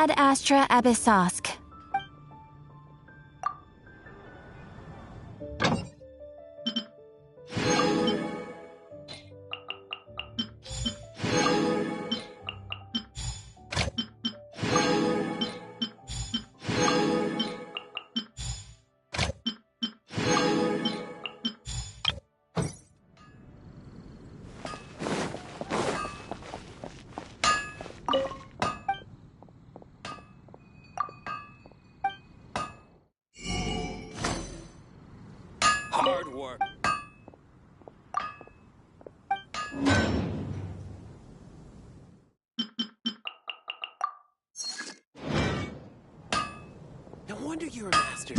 ad astra abyssosk. Hard work. No wonder you're a master.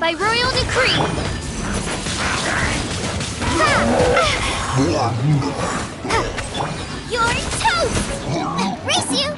By royal decree! You're toast! Race you!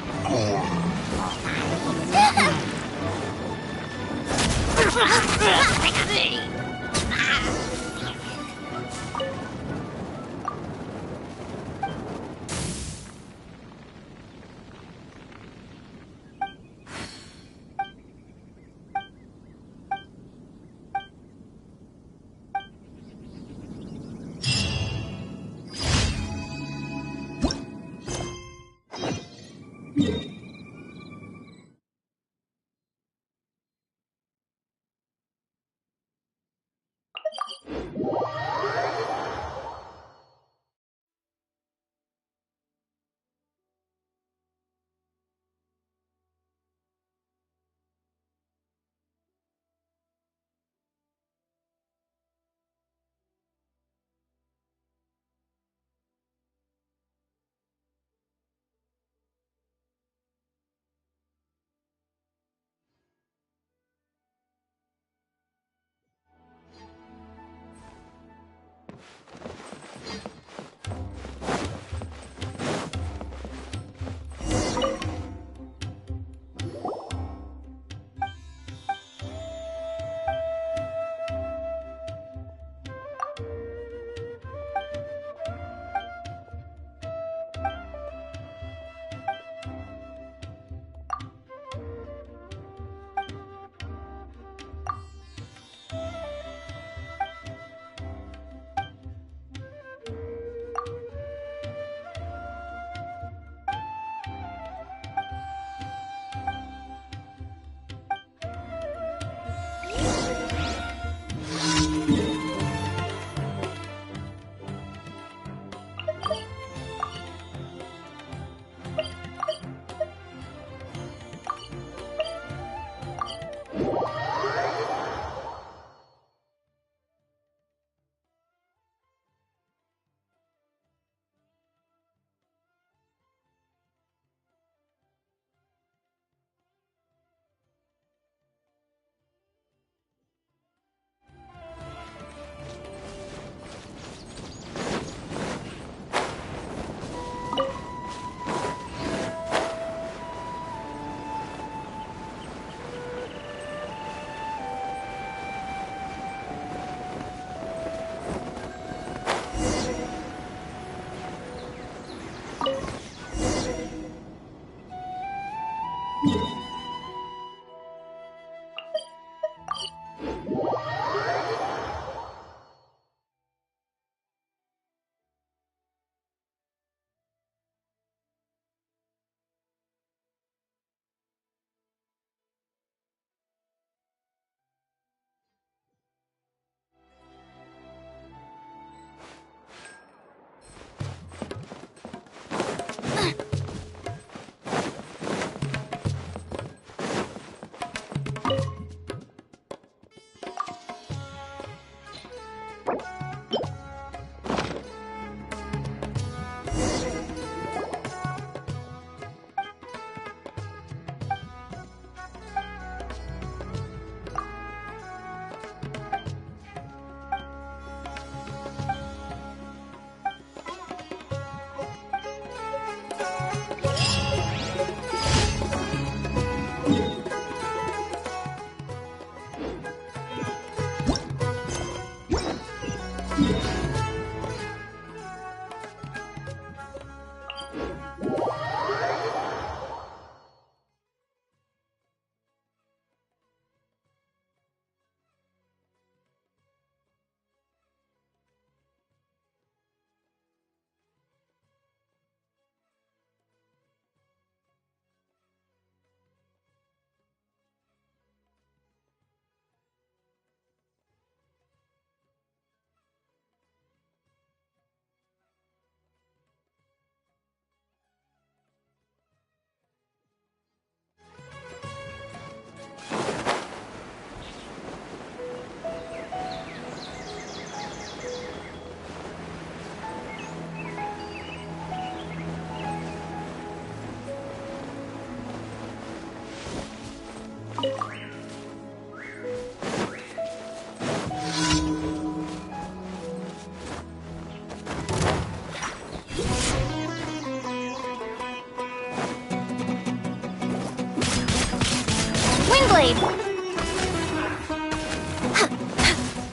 Windblade!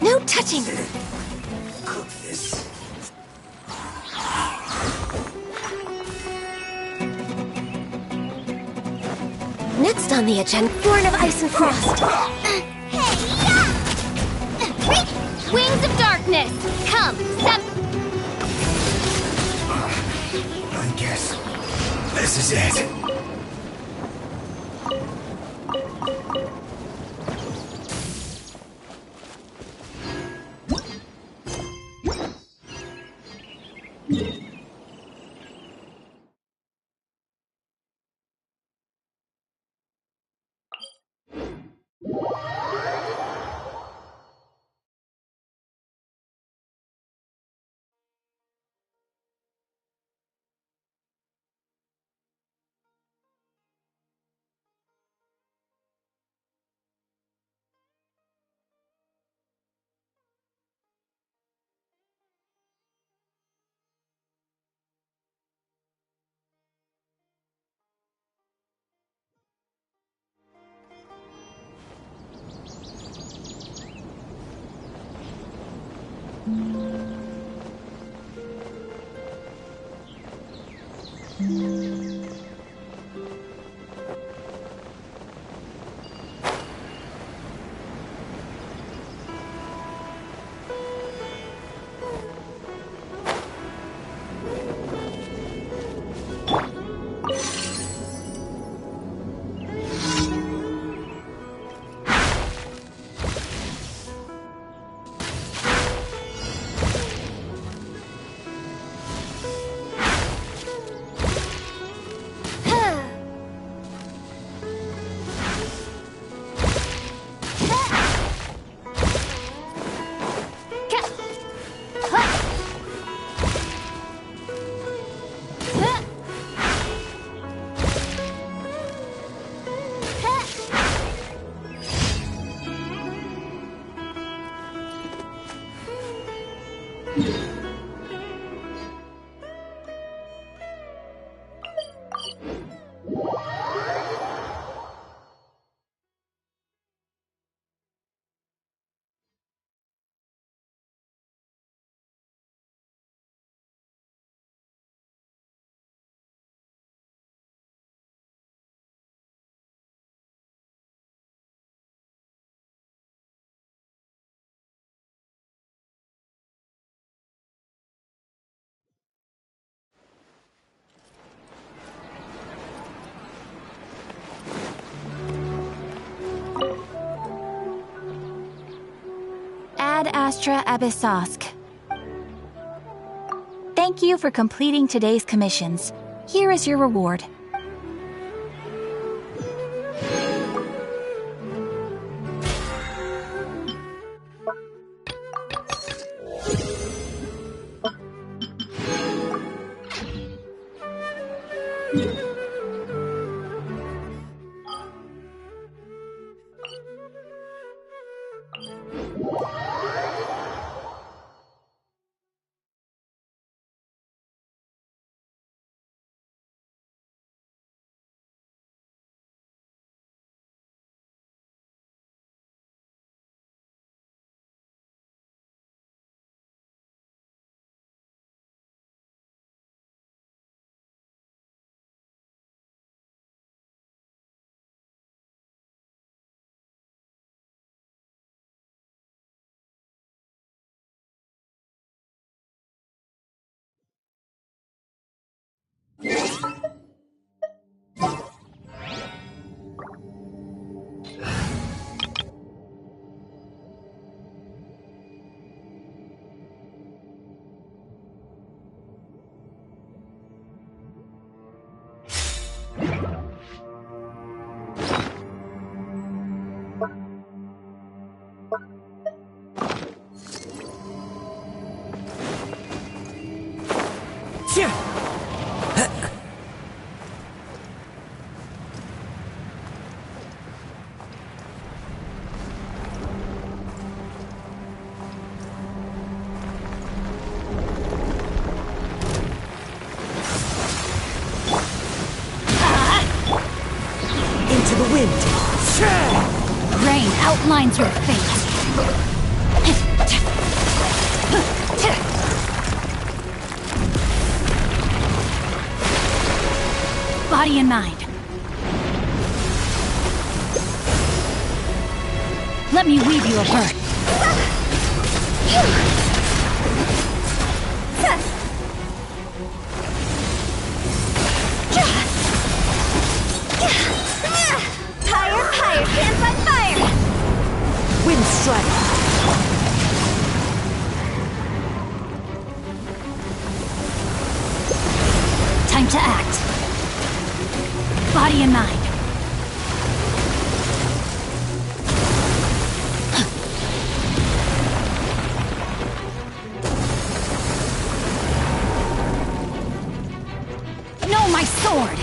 No touching! Cook this. Next on the agenda, Born of Ice and Frost. Wings of Darkness! Come, I guess this is it. Ad Astra Abyssosk. Thank you for completing today's commissions. Here is your reward. Into the wind. Rain outlines your fate. Body and mind. Let me weave you a bird. Higher, hands on fire! Wind strike. Time to act. Body and mind. No, my sword!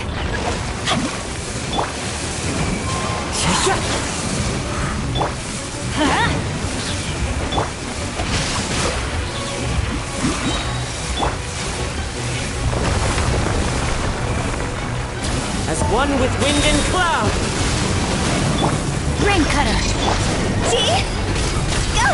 As one with wind and cloud. Rain cutter! Go!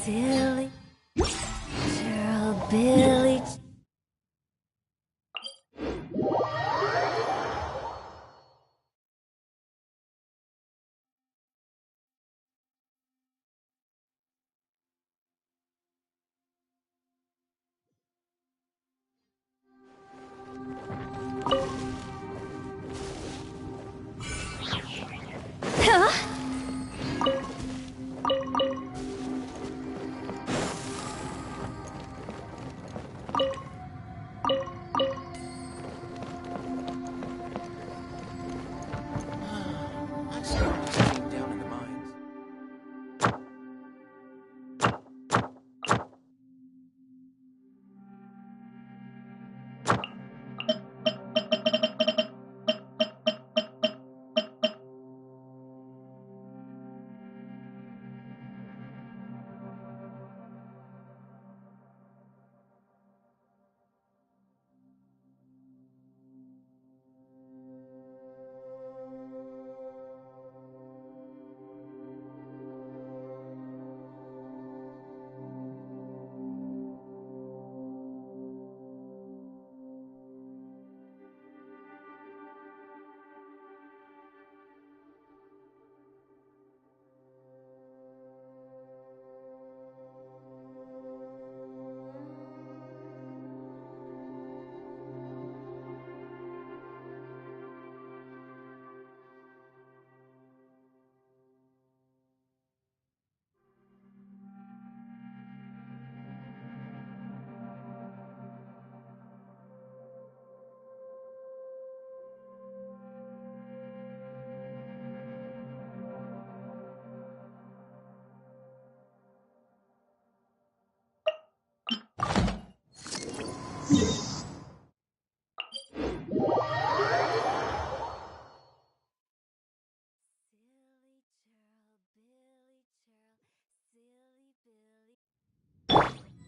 Silly Cheryl Billy. Huh?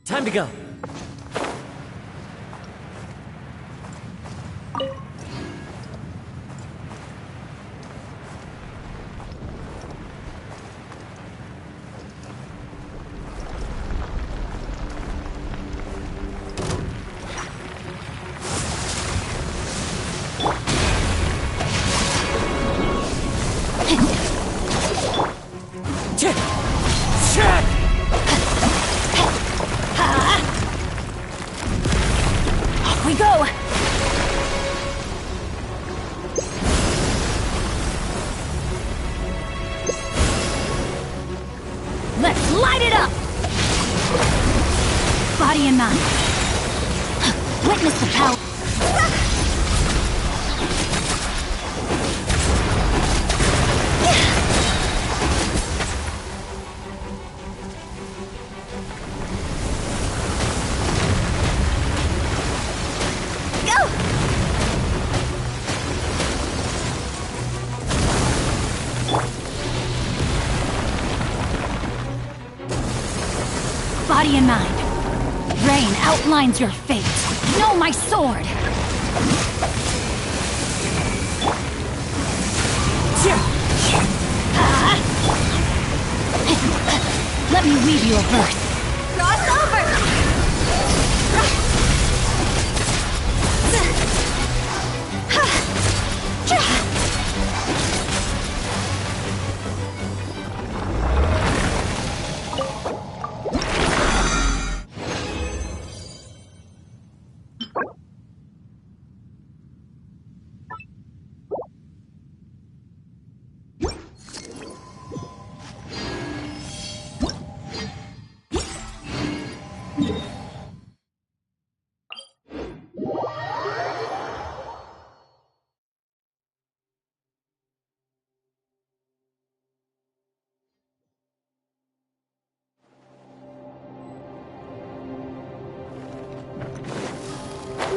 Time to go. Body and mind. Witness the power. Body and mind. Rain outlines your fate. Know my sword! Let me weave you a verse. Cross over!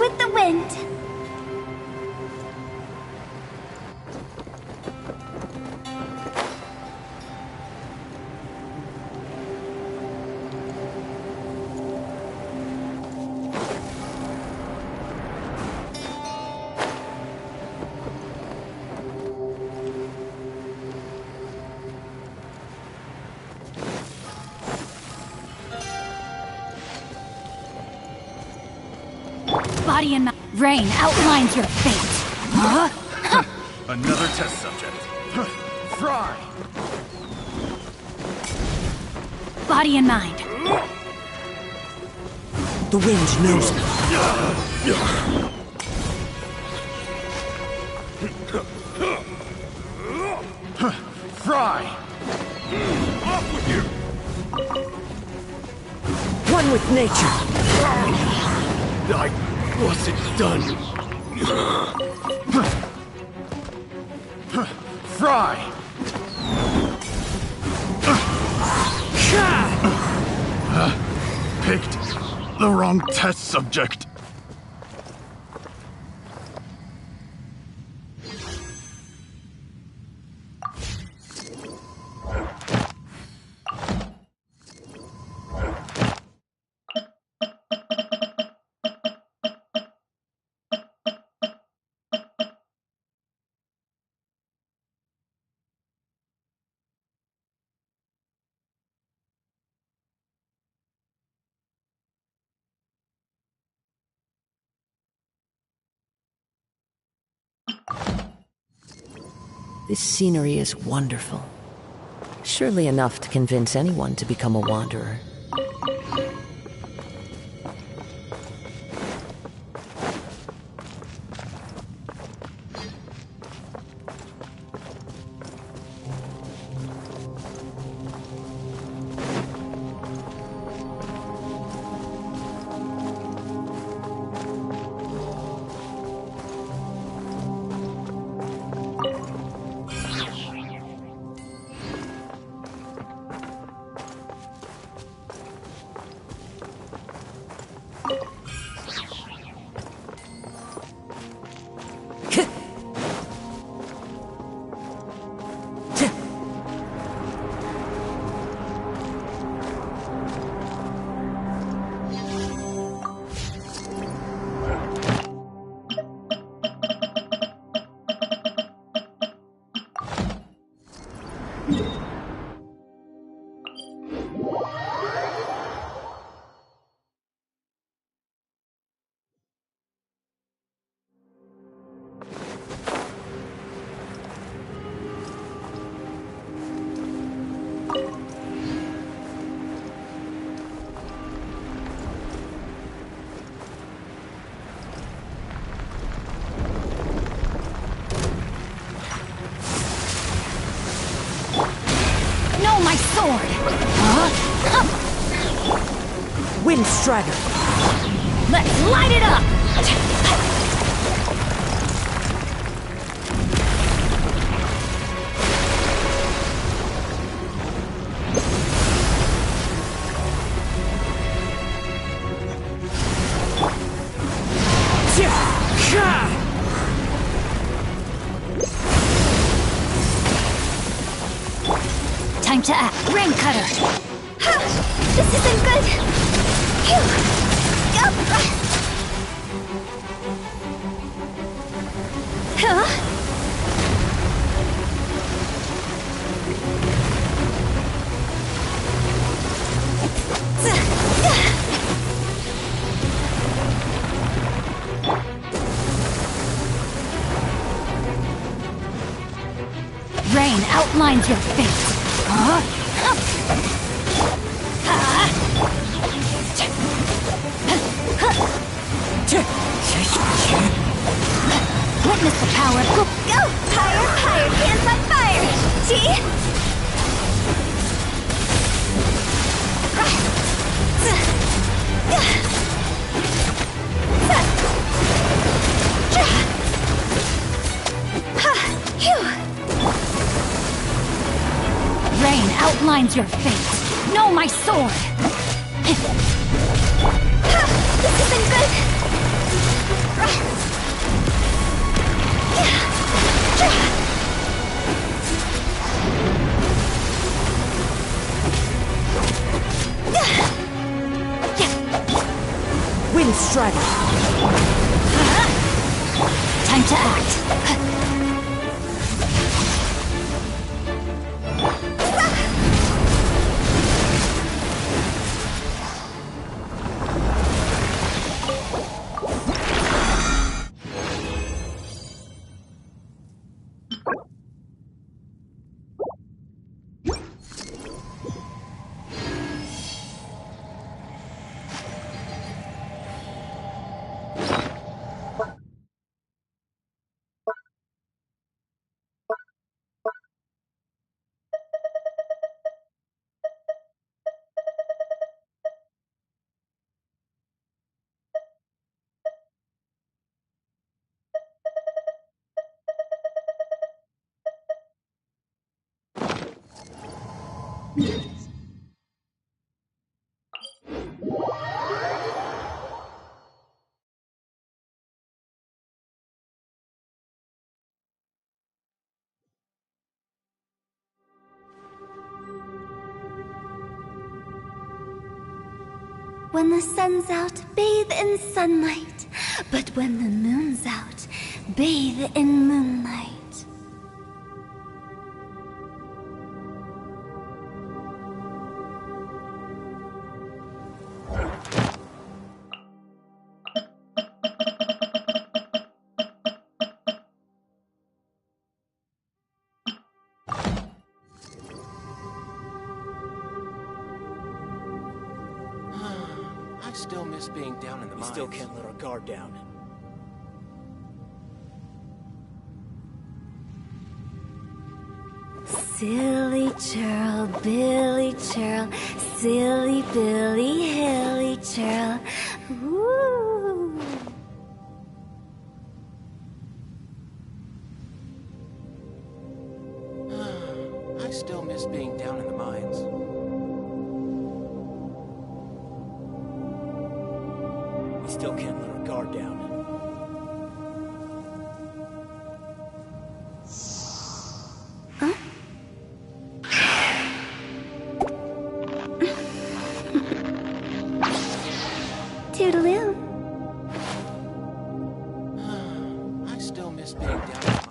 With the wind. Body and mind. Rain outlines your fate. Another test subject. Fry! Body and mind. The wind knows me. Fry! Off with you! One with nature. I wasn't done. Fry! Picked the wrong test subject. This scenery is wonderful. Surely enough to convince anyone to become a wanderer. Wind Strider! Let's light it up! Time to act. Rain Cutter! This isn't good. Phew. Huh? Rain outlines your fate. Witness the power of Go! Higher, higher, hands on fire! See? Rain outlines your fate. Know my sword. This isn't good. Wind Strider! Time to act. When the sun's out, bathe in sunlight. But when the moon's out, bathe in moonlight. I still miss being down in the mines. We still can't let our guard down. Silly churl, Billy churl, silly Billy, hilly churl. Ooh. I still miss being down in the mines. We still can't let our guard down. Toodaloo. I still miss being down in the mines.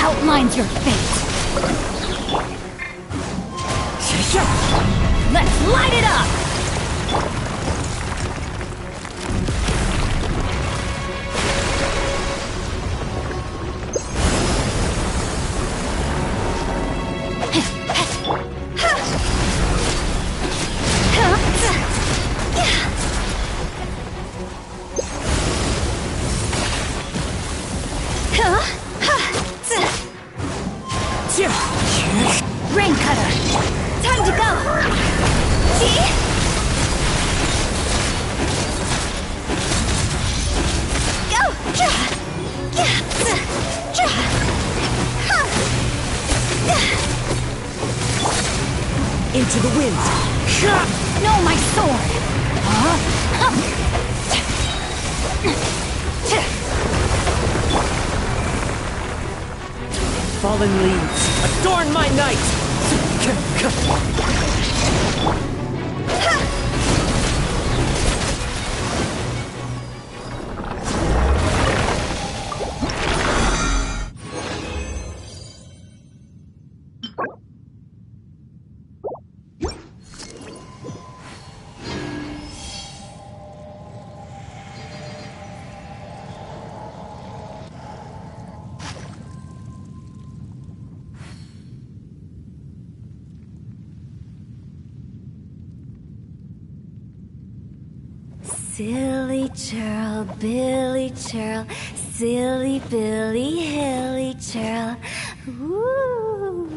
outlines your fate. Let's light it up! Rain cutter! Time to go! Into the wind! No, my sword! Fallen leaves, adorn my night! Silly churl, Billy churl, silly Billy, hilly churl. Ooh.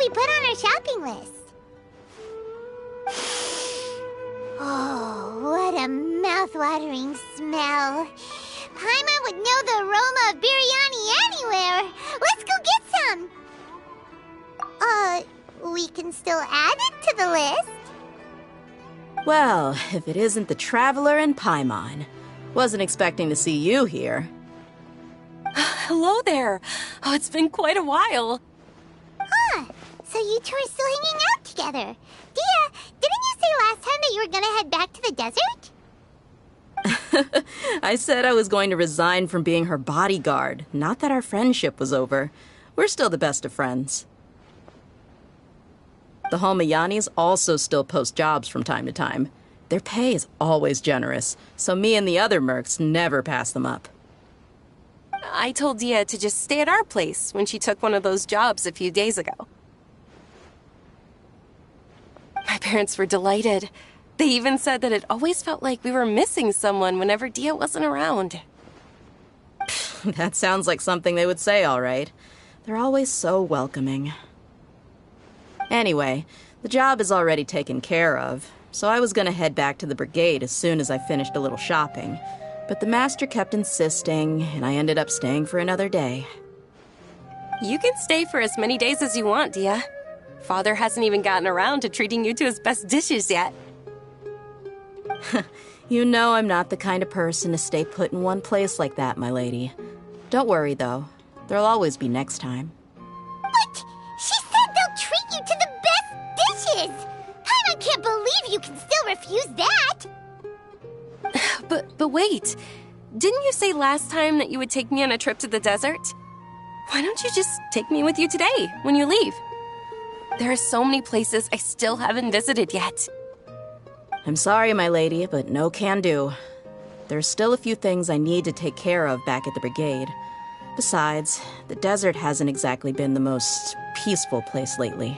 we put on our shopping list? Oh, what a mouth-watering smell. Paimon would know the aroma of biryani anywhere. Let's go get some. We can still add it to the list. Well, if it isn't the Traveler and Paimon. Wasn't expecting to see you here. Hello there. Oh, it's been quite a while. Huh. So you two are still hanging out together. Dia, didn't you say last time that you were gonna head back to the desert? I said I was going to resign from being her bodyguard, not that our friendship was over. We're still the best of friends. The Holmayanis also still post jobs from time to time. Their pay is always generous, so me and the other mercs never pass them up. I told Dia to just stay at our place when she took one of those jobs a few days ago. My parents were delighted. They even said that it always felt like we were missing someone whenever Dia wasn't around. That sounds like something they would say, all right. They're always so welcoming. Anyway, the job is already taken care of, so I was gonna head back to the brigade as soon as I finished a little shopping. But the master kept insisting, and I ended up staying for another day. You can stay for as many days as you want, Dia. Father hasn't even gotten around to treating you to his best dishes yet. You know I'm not the kind of person to stay put in one place like that, my lady. Don't worry, though. There'll always be next time. What? She said they'll treat you to the best dishes! I can't believe you can still refuse that! But wait. Didn't you say last time that you would take me on a trip to the desert? Why don't you just take me with you today, when you leave? There are so many places I still haven't visited yet. I'm sorry, my lady, but no can do. There's still a few things I need to take care of back at the brigade. Besides, the desert hasn't exactly been the most peaceful place lately.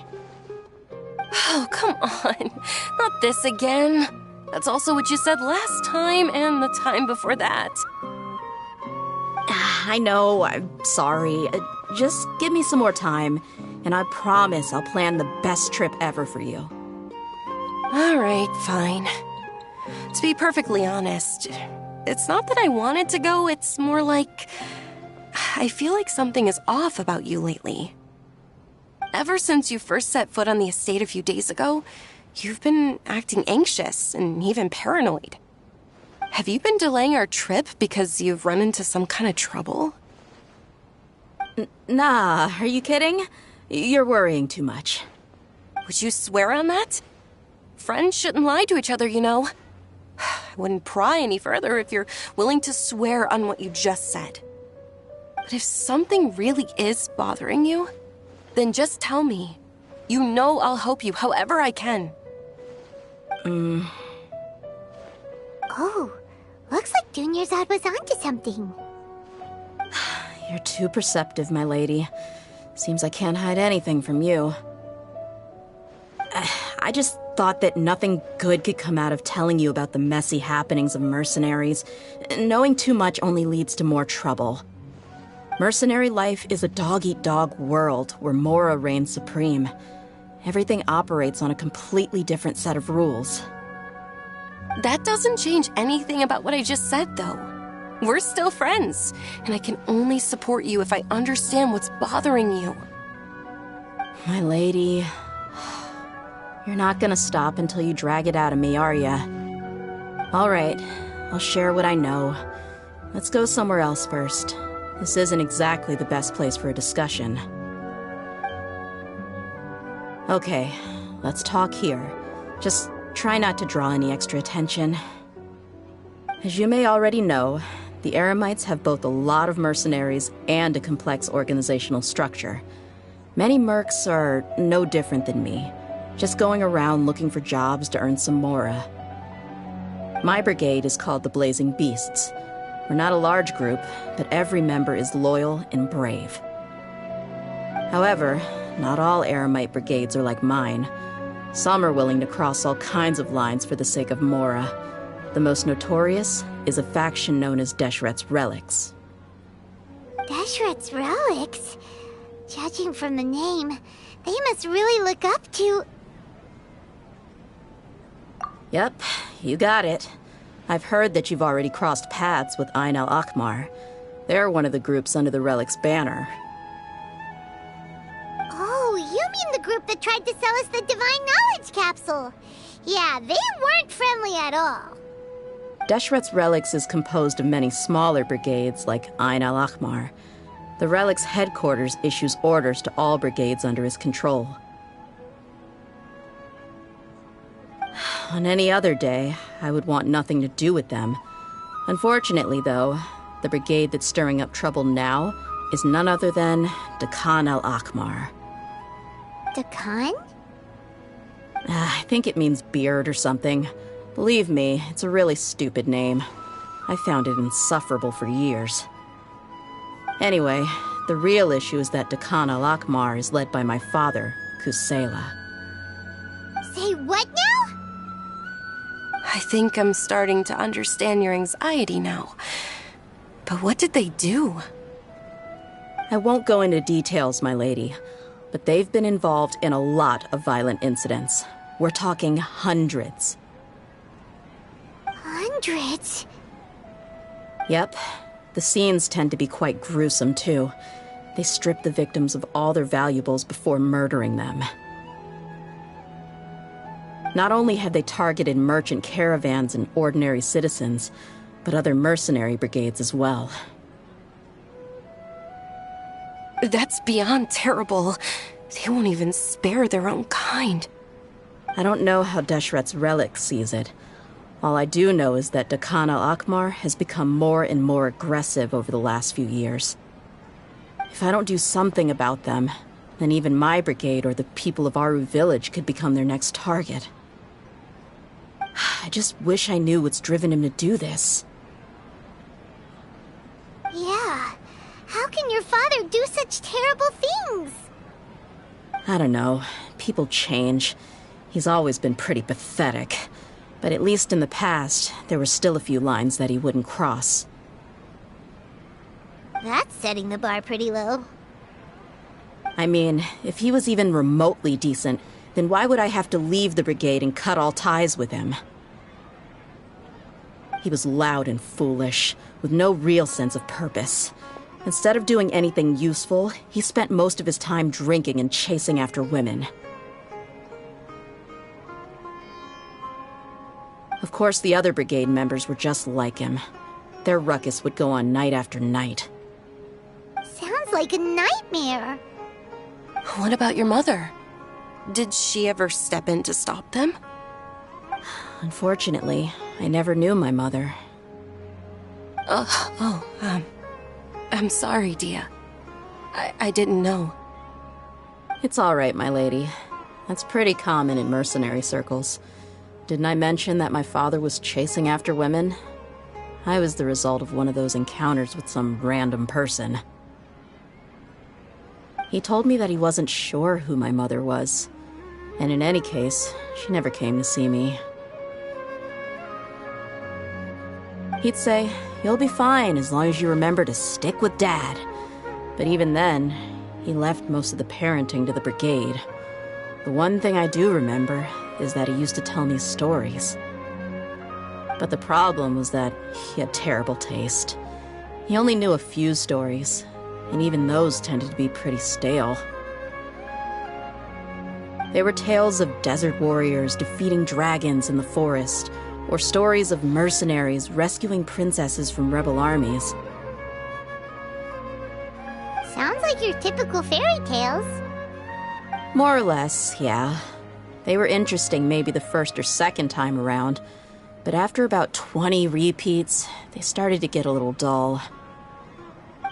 Oh, come on. Not this again. That's also what you said last time and the time before that. I know, I'm sorry. Just give me some more time, and I promise I'll plan the best trip ever for you. All right, fine. To be perfectly honest, it's not that I wanted to go, it's more like I feel like something is off about you lately. Ever since you first set foot on the estate a few days ago, you've been acting anxious and even paranoid. Have you been delaying our trip because you've run into some kind of trouble? Nah, are you kidding? You're worrying too much. Would you swear on that? Friends shouldn't lie to each other, you know. I wouldn't pry any further if you're willing to swear on what you just said. But if something really is bothering you, then just tell me. You know I'll help you however I can. Oh, looks like Dunyarzad was onto something. You're too perceptive, my lady. Seems I can't hide anything from you. I just thought that nothing good could come out of telling you about the messy happenings of mercenaries. Knowing too much only leads to more trouble. Mercenary life is a dog-eat-dog world where Mora reigns supreme. Everything operates on a completely different set of rules. That doesn't change anything about what I just said, though. We're still friends, and I can only support you if I understand what's bothering you. My lady, you're not gonna stop until you drag it out of me, are ya? All right, I'll share what I know. Let's go somewhere else first. This isn't exactly the best place for a discussion. Okay, let's talk here. Just try not to draw any extra attention. As you may already know, the Eremites have both a lot of mercenaries and a complex organizational structure. Many mercs are no different than me, just going around looking for jobs to earn some mora. My brigade is called the Blazing Beasts. We're not a large group, but every member is loyal and brave. However, not all Eremite brigades are like mine. Some are willing to cross all kinds of lines for the sake of mora. The most notorious is a faction known as Deshret's Relics. Deshret's Relics? Judging from the name, They must really look up to... Yep, you got it. I've heard that you've already crossed paths with Ain al-Akmar. They're one of the groups under the Relic's banner. Oh, you mean the group that tried to sell us the Divine Knowledge Capsule? Yeah, they weren't friendly at all. Deshret's Relics is composed of many smaller brigades like Ain al-Akmar. The Relic's headquarters issues orders to all brigades under his control. On any other day, I would want nothing to do with them. Unfortunately, though, the brigade that's stirring up trouble now is none other than Deccan al-Akmar. Deccan? I think it means beard or something. Believe me, it's a really stupid name. I found it insufferable for years. Anyway, the real issue is that Deccan al-Akmar is led by my father, Kusela. Say what now? I think I'm starting to understand your anxiety now. But what did they do? I won't go into details, my lady, but they've been involved in a lot of violent incidents. We're talking hundreds. Hundreds? Yep. The scenes tend to be quite gruesome, too. They strip the victims of all their valuables before murdering them. Not only have they targeted merchant caravans and ordinary citizens, but other mercenary brigades as well. That's beyond terrible. They won't even spare their own kind. I don't know how Deshret's Relic sees it. All I do know is that Deccan al-Akmar has become more and more aggressive over the last few years. If I don't do something about them, then even my brigade or the people of Aru village could become their next target. I just wish I knew what's driven him to do this. Yeah. How can your father do such terrible things? I don't know. People change. He's always been pretty pathetic. But at least in the past, there were still a few lines that he wouldn't cross. That's setting the bar pretty low. I mean, if he was even remotely decent, then why would I have to leave the brigade and cut all ties with him? He was loud and foolish, with no real sense of purpose. Instead of doing anything useful, he spent most of his time drinking and chasing after women. Of course, the other brigade members were just like him. Their ruckus would go on night after night. Sounds like a nightmare. What about your mother? Did she ever step in to stop them? Unfortunately, I never knew my mother. I'm sorry, Dia. I didn't know. It's all right, my lady. That's pretty common in mercenary circles. Didn't I mention that my father was chasing after women? I was the result of one of those encounters with some random person. He told me that he wasn't sure who my mother was. And in any case, she never came to see me. He'd say, "You'll be fine as long as you remember to stick with Dad." But even then, he left most of the parenting to the brigade. The one thing I do remember is that he used to tell me stories. But the problem was that he had terrible taste. He only knew a few stories, and even those tended to be pretty stale. They were tales of desert warriors defeating dragons in the forest, or stories of mercenaries rescuing princesses from rebel armies. Sounds like your typical fairy tales. More or less, yeah. They were interesting maybe the first or second time around, but after about 20 repeats, they started to get a little dull.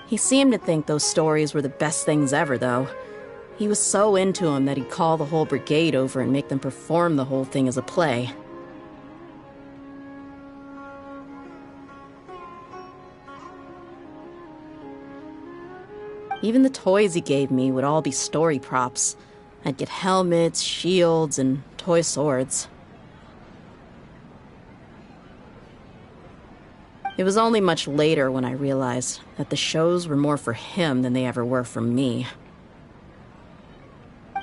He seemed to think those stories were the best things ever, though. He was so into them that he'd call the whole brigade over and make them perform the whole thing as a play. Even the toys he gave me would all be story props. I'd get helmets, shields, and toy swords. It was only much later when I realized that the shows were more for him than they ever were for me.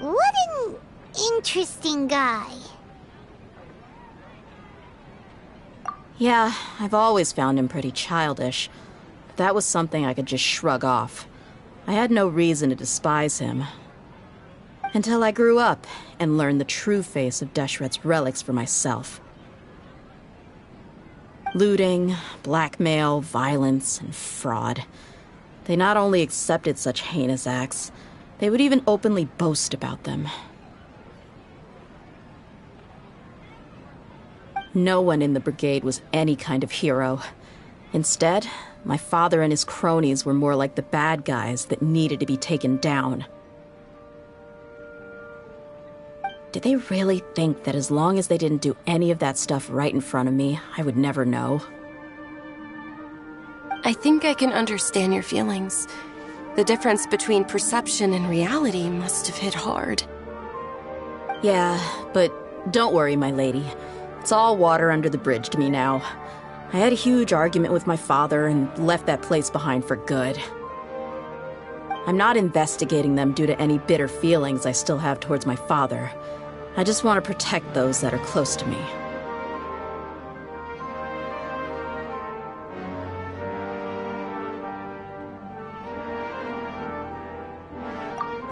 Ooh, interesting guy. Yeah, I've always found him pretty childish. But that was something I could just shrug off. I had no reason to despise him. Until I grew up and learned the true face of Deshret's relics for myself. Looting, blackmail, violence, and fraud. They not only accepted such heinous acts, they would even openly boast about them. No one in the brigade was any kind of hero. Instead, my father and his cronies were more like the bad guys that needed to be taken down. Did they really think that as long as they didn't do any of that stuff right in front of me, I would never know? I think I can understand your feelings. The difference between perception and reality must have hit hard. Yeah, but don't worry, my lady. It's all water under the bridge to me now. I had a huge argument with my father and left that place behind for good. I'm not investigating them due to any bitter feelings I still have towards my father. I just want to protect those that are close to me.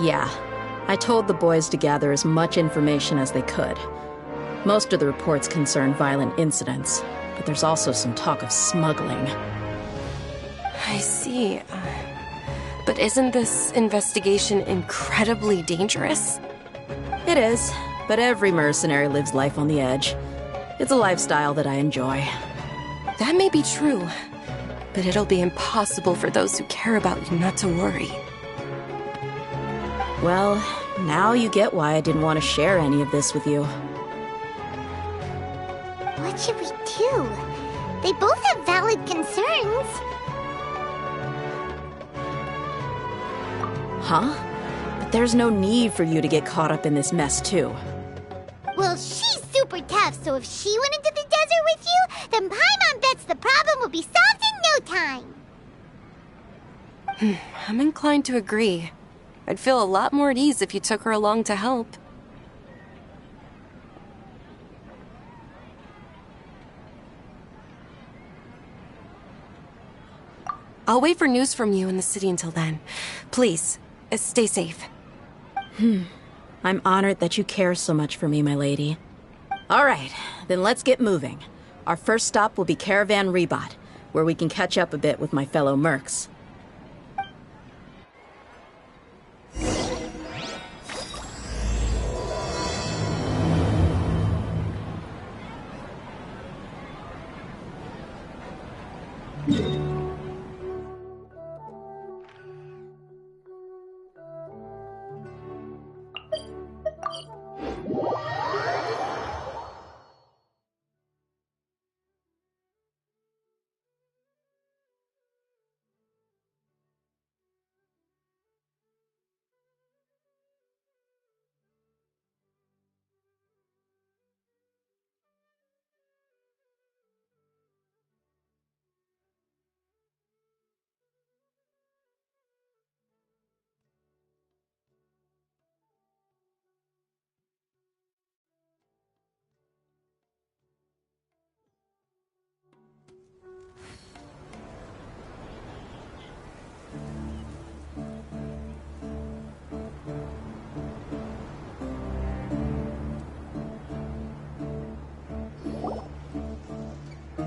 Yeah, I told the boys to gather as much information as they could. Most of the reports concern violent incidents, but there's also some talk of smuggling. I see. But isn't this investigation incredibly dangerous? It is, but every mercenary lives life on the edge. It's a lifestyle that I enjoy. That may be true, but it'll be impossible for those who care about you not to worry. Well, now you get why I didn't want to share any of this with you. What should we do? They both have valid concerns. Huh? But there's no need for you to get caught up in this mess, too. Well, she's super tough, so if she went into the desert with you, then Paimon bets the problem will be solved in no time. I'm inclined to agree. I'd feel a lot more at ease if you took her along to help. I'll wait for news from you in the city until then. Please, stay safe. I'm honored that you care so much for me, my lady. All right, then let's get moving. Our first stop will be Caravan Rebot, where we can catch up a bit with my fellow mercs.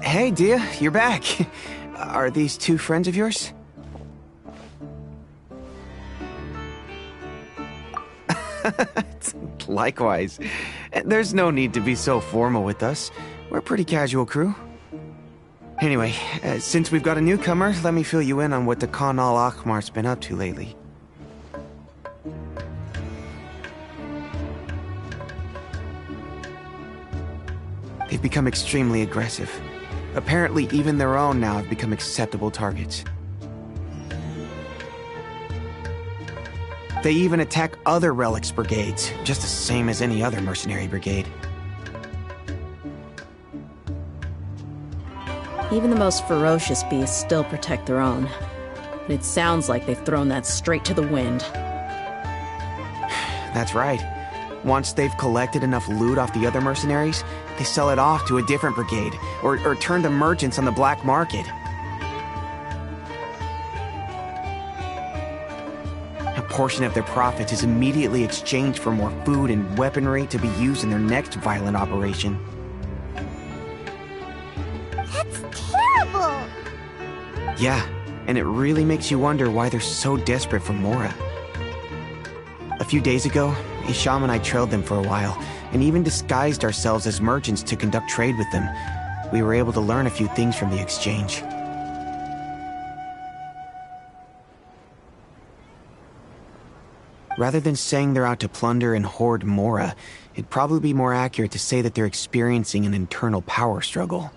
Hey, Dia, you're back. Are these two friends of yours? Likewise. There's no need to be so formal with us. We're a pretty casual crew. Anyway, since we've got a newcomer, let me fill you in on what the Canal Akhmar's been up to lately. They've become extremely aggressive. Apparently, even their own now have become acceptable targets. They even attack other relics brigades, just the same as any other mercenary brigade. Even the most ferocious beasts still protect their own. But it sounds like they've thrown that straight to the wind. That's right. Once they've collected enough loot off the other mercenaries, they sell it off to a different brigade, or turn to merchants on the black market. A portion of their profits is immediately exchanged for more food and weaponry to be used in their next violent operation. That's terrible! Yeah, and it really makes you wonder why they're so desperate for Mora. A few days ago, Isham and I trailed them for a while, and even disguised ourselves as merchants to conduct trade with them. We were able to learn a few things from the exchange. Rather than saying they're out to plunder and hoard Mora, it'd probably be more accurate to say that they're experiencing an internal power struggle.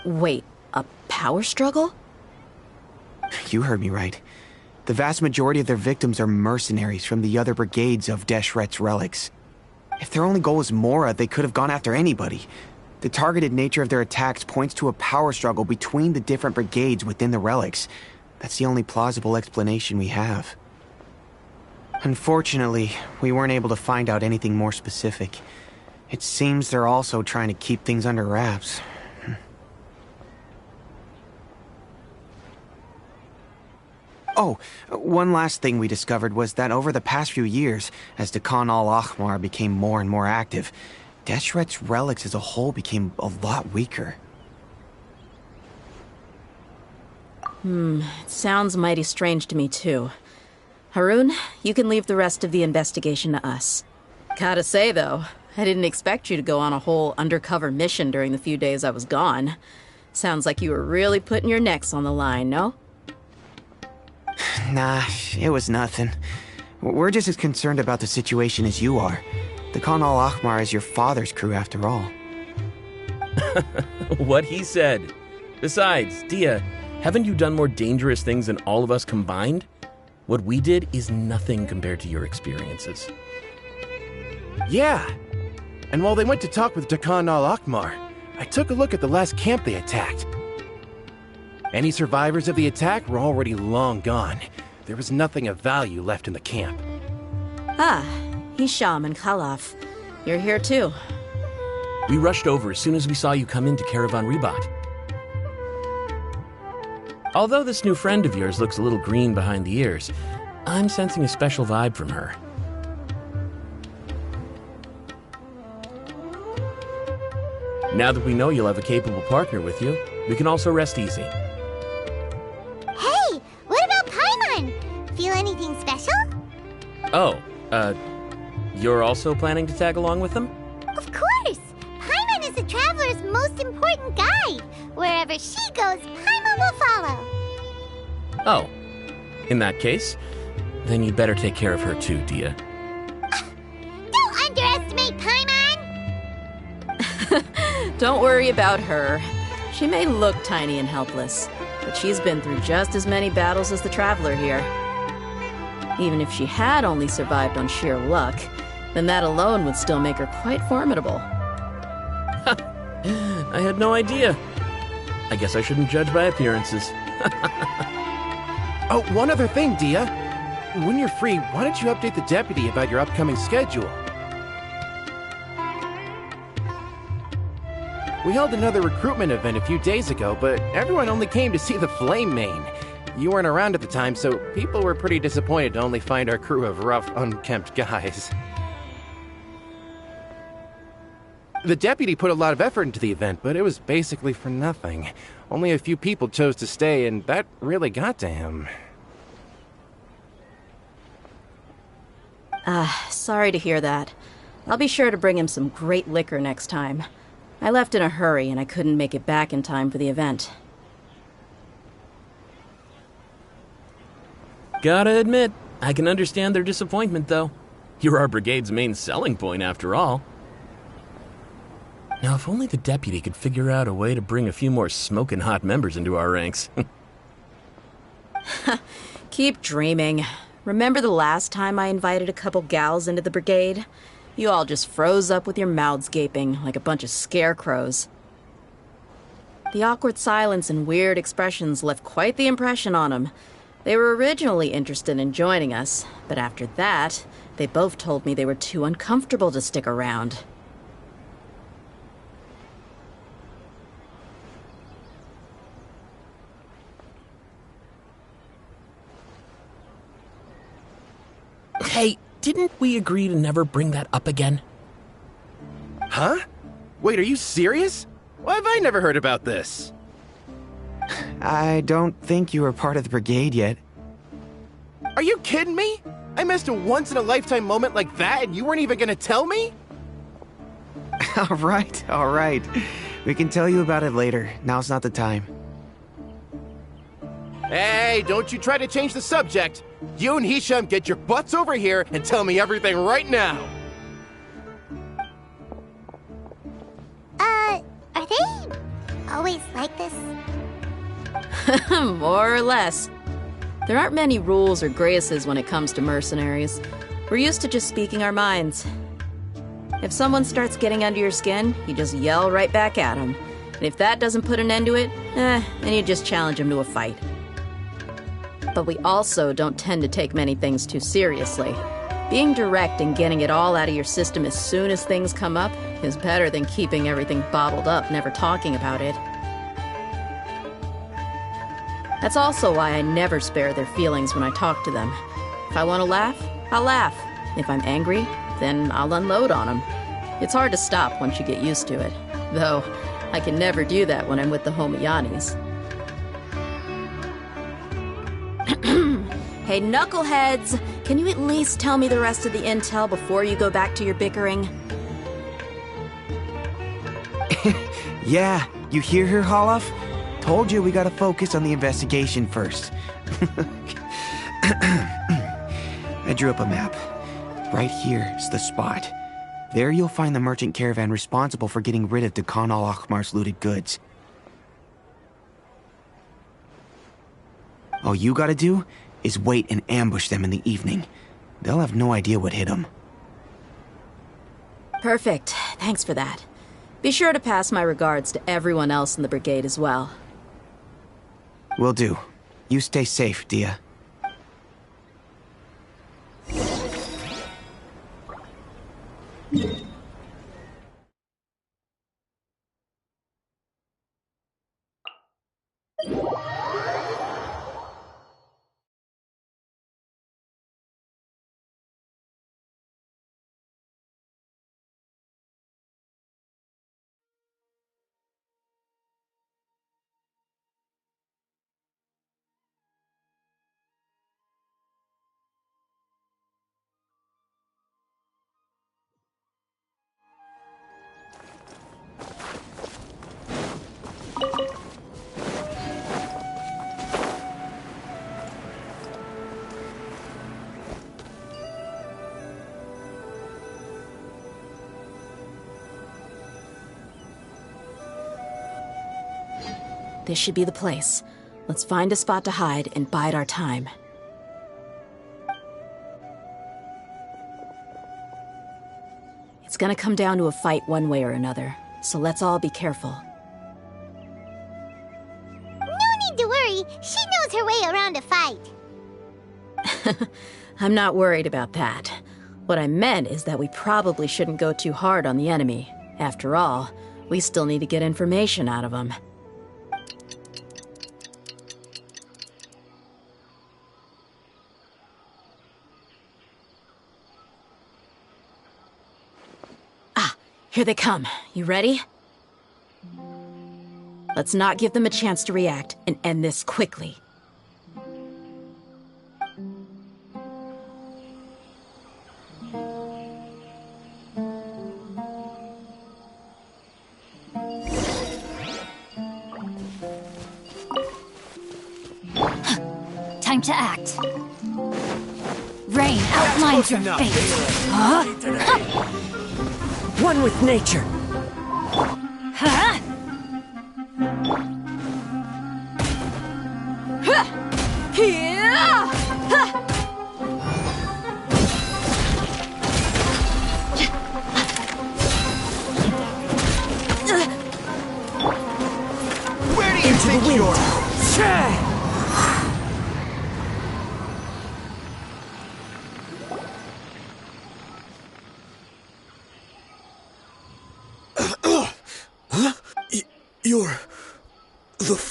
Wait, a power struggle? You heard me right. The vast majority of their victims are mercenaries from the other brigades of Deshret's relics. If their only goal was Mora, they could have gone after anybody. The targeted nature of their attacks points to a power struggle between the different brigades within the relics. That's the only plausible explanation we have. Unfortunately, we weren't able to find out anything more specific. It seems they're also trying to keep things under wraps. Oh, one last thing we discovered was that over the past few years, as the Canal Ahmar became more and more active, Deshret's relics as a whole became a lot weaker. It sounds mighty strange to me too. Harun, you can leave the rest of the investigation to us. Gotta say though, I didn't expect you to go on a whole undercover mission during the few days I was gone. Sounds like you were really putting your necks on the line, no? Nah, it was nothing. We're just as concerned about the situation as you are. The Canal Ahmar is your father's crew after all. What he said. Besides, Dia, haven't you done more dangerous things than all of us combined? What we did is nothing compared to your experiences. Yeah. And while they went to talk with Dakan al-Akmar, I took a look at the last camp they attacked. Any survivors of the attack were already long gone. There was nothing of value left in the camp. Ah, Hisham and Khalaf. You're here too. We rushed over as soon as we saw you come into Caravan Ribat. Although this new friend of yours looks a little green behind the ears, I'm sensing a special vibe from her. Now that we know you'll have a capable partner with you, we can also rest easy. Hey, what about Paimon? Feel anything special? Oh, you're also planning to tag along with them? Of course! Paimon is the traveler's most important guide. Wherever she goes, Paimon will follow. Oh, in that case, then you'd better take care of her too, Dia. Don't underestimate Paimon! Don't worry about her. She may look tiny and helpless, but she's been through just as many battles as the traveler here. Even if she had only survived on sheer luck, then that alone would still make her quite formidable. I had no idea. I guess I shouldn't judge by appearances. Oh, one other thing, Dia. When you're free, why don't you update the deputy about your upcoming schedule? We held another recruitment event a few days ago, but everyone only came to see the Flame Mane. You weren't around at the time, so people were pretty disappointed to only find our crew of rough, unkempt guys. The deputy put a lot of effort into the event, but it was basically for nothing. Only a few people chose to stay, and that really got to him. Sorry to hear that. I'll be sure to bring him some great liquor next time. I left in a hurry, and I couldn't make it back in time for the event. Gotta admit, I can understand their disappointment, though. You're our brigade's main selling point, after all. Now, if only the deputy could figure out a way to bring a few more smoking hot members into our ranks. Keep dreaming. Remember the last time I invited a couple gals into the brigade? You all just froze up with your mouths gaping like a bunch of scarecrows. The awkward silence and weird expressions left quite the impression on him. They were originally interested in joining us, but after that, they both told me they were too uncomfortable to stick around. Hey, didn't we agree to never bring that up again? Huh? Wait, are you serious? Why have I never heard about this? I don't think you were part of the brigade yet. Are you kidding me? I missed a once-in-a-lifetime moment like that and you weren't even gonna tell me? All right. We can tell you about it later. Now's not the time. Hey, don't you try to change the subject. You and Hisham get your butts over here and tell me everything right now. Are they always like this? More or less. There aren't many rules or graces when it comes to mercenaries. We're used to just speaking our minds. If someone starts getting under your skin, you just yell right back at them. And if that doesn't put an end to it, then you just challenge them to a fight. But we also don't tend to take many things too seriously. Being direct and getting it all out of your system as soon as things come up is better than keeping everything bottled up, never talking about it. That's also why I never spare their feelings when I talk to them. If I want to laugh, I'll laugh. If I'm angry, then I'll unload on them. It's hard to stop once you get used to it. Though, I can never do that when I'm with the Homiyanis. Hey, knuckleheads! Can you at least tell me the rest of the intel before you go back to your bickering? Yeah, you hear her, Holof? Told you we gotta focus on the investigation first. I drew up a map. Right here is the spot. There you'll find the merchant caravan responsible for getting rid of Khan al-Akhmar's looted goods. All you gotta do is wait and ambush them in the evening. They'll have no idea what hit them. Perfect. Thanks for that. Be sure to pass my regards to everyone else in the brigade as well. Will do. You stay safe, Dia. This should be the place. Let's find a spot to hide and bide our time. It's gonna come down to a fight one way or another, so let's all be careful. No need to worry. She knows her way around a fight. I'm not worried about that. What I meant is that we probably shouldn't go too hard on the enemy. After all, we still need to get information out of them. Here they come. You ready? Let's not give them a chance to react and end this quickly. Time to act. Rain outlines your fate. Huh? One with nature. Huh? Where do you think you're?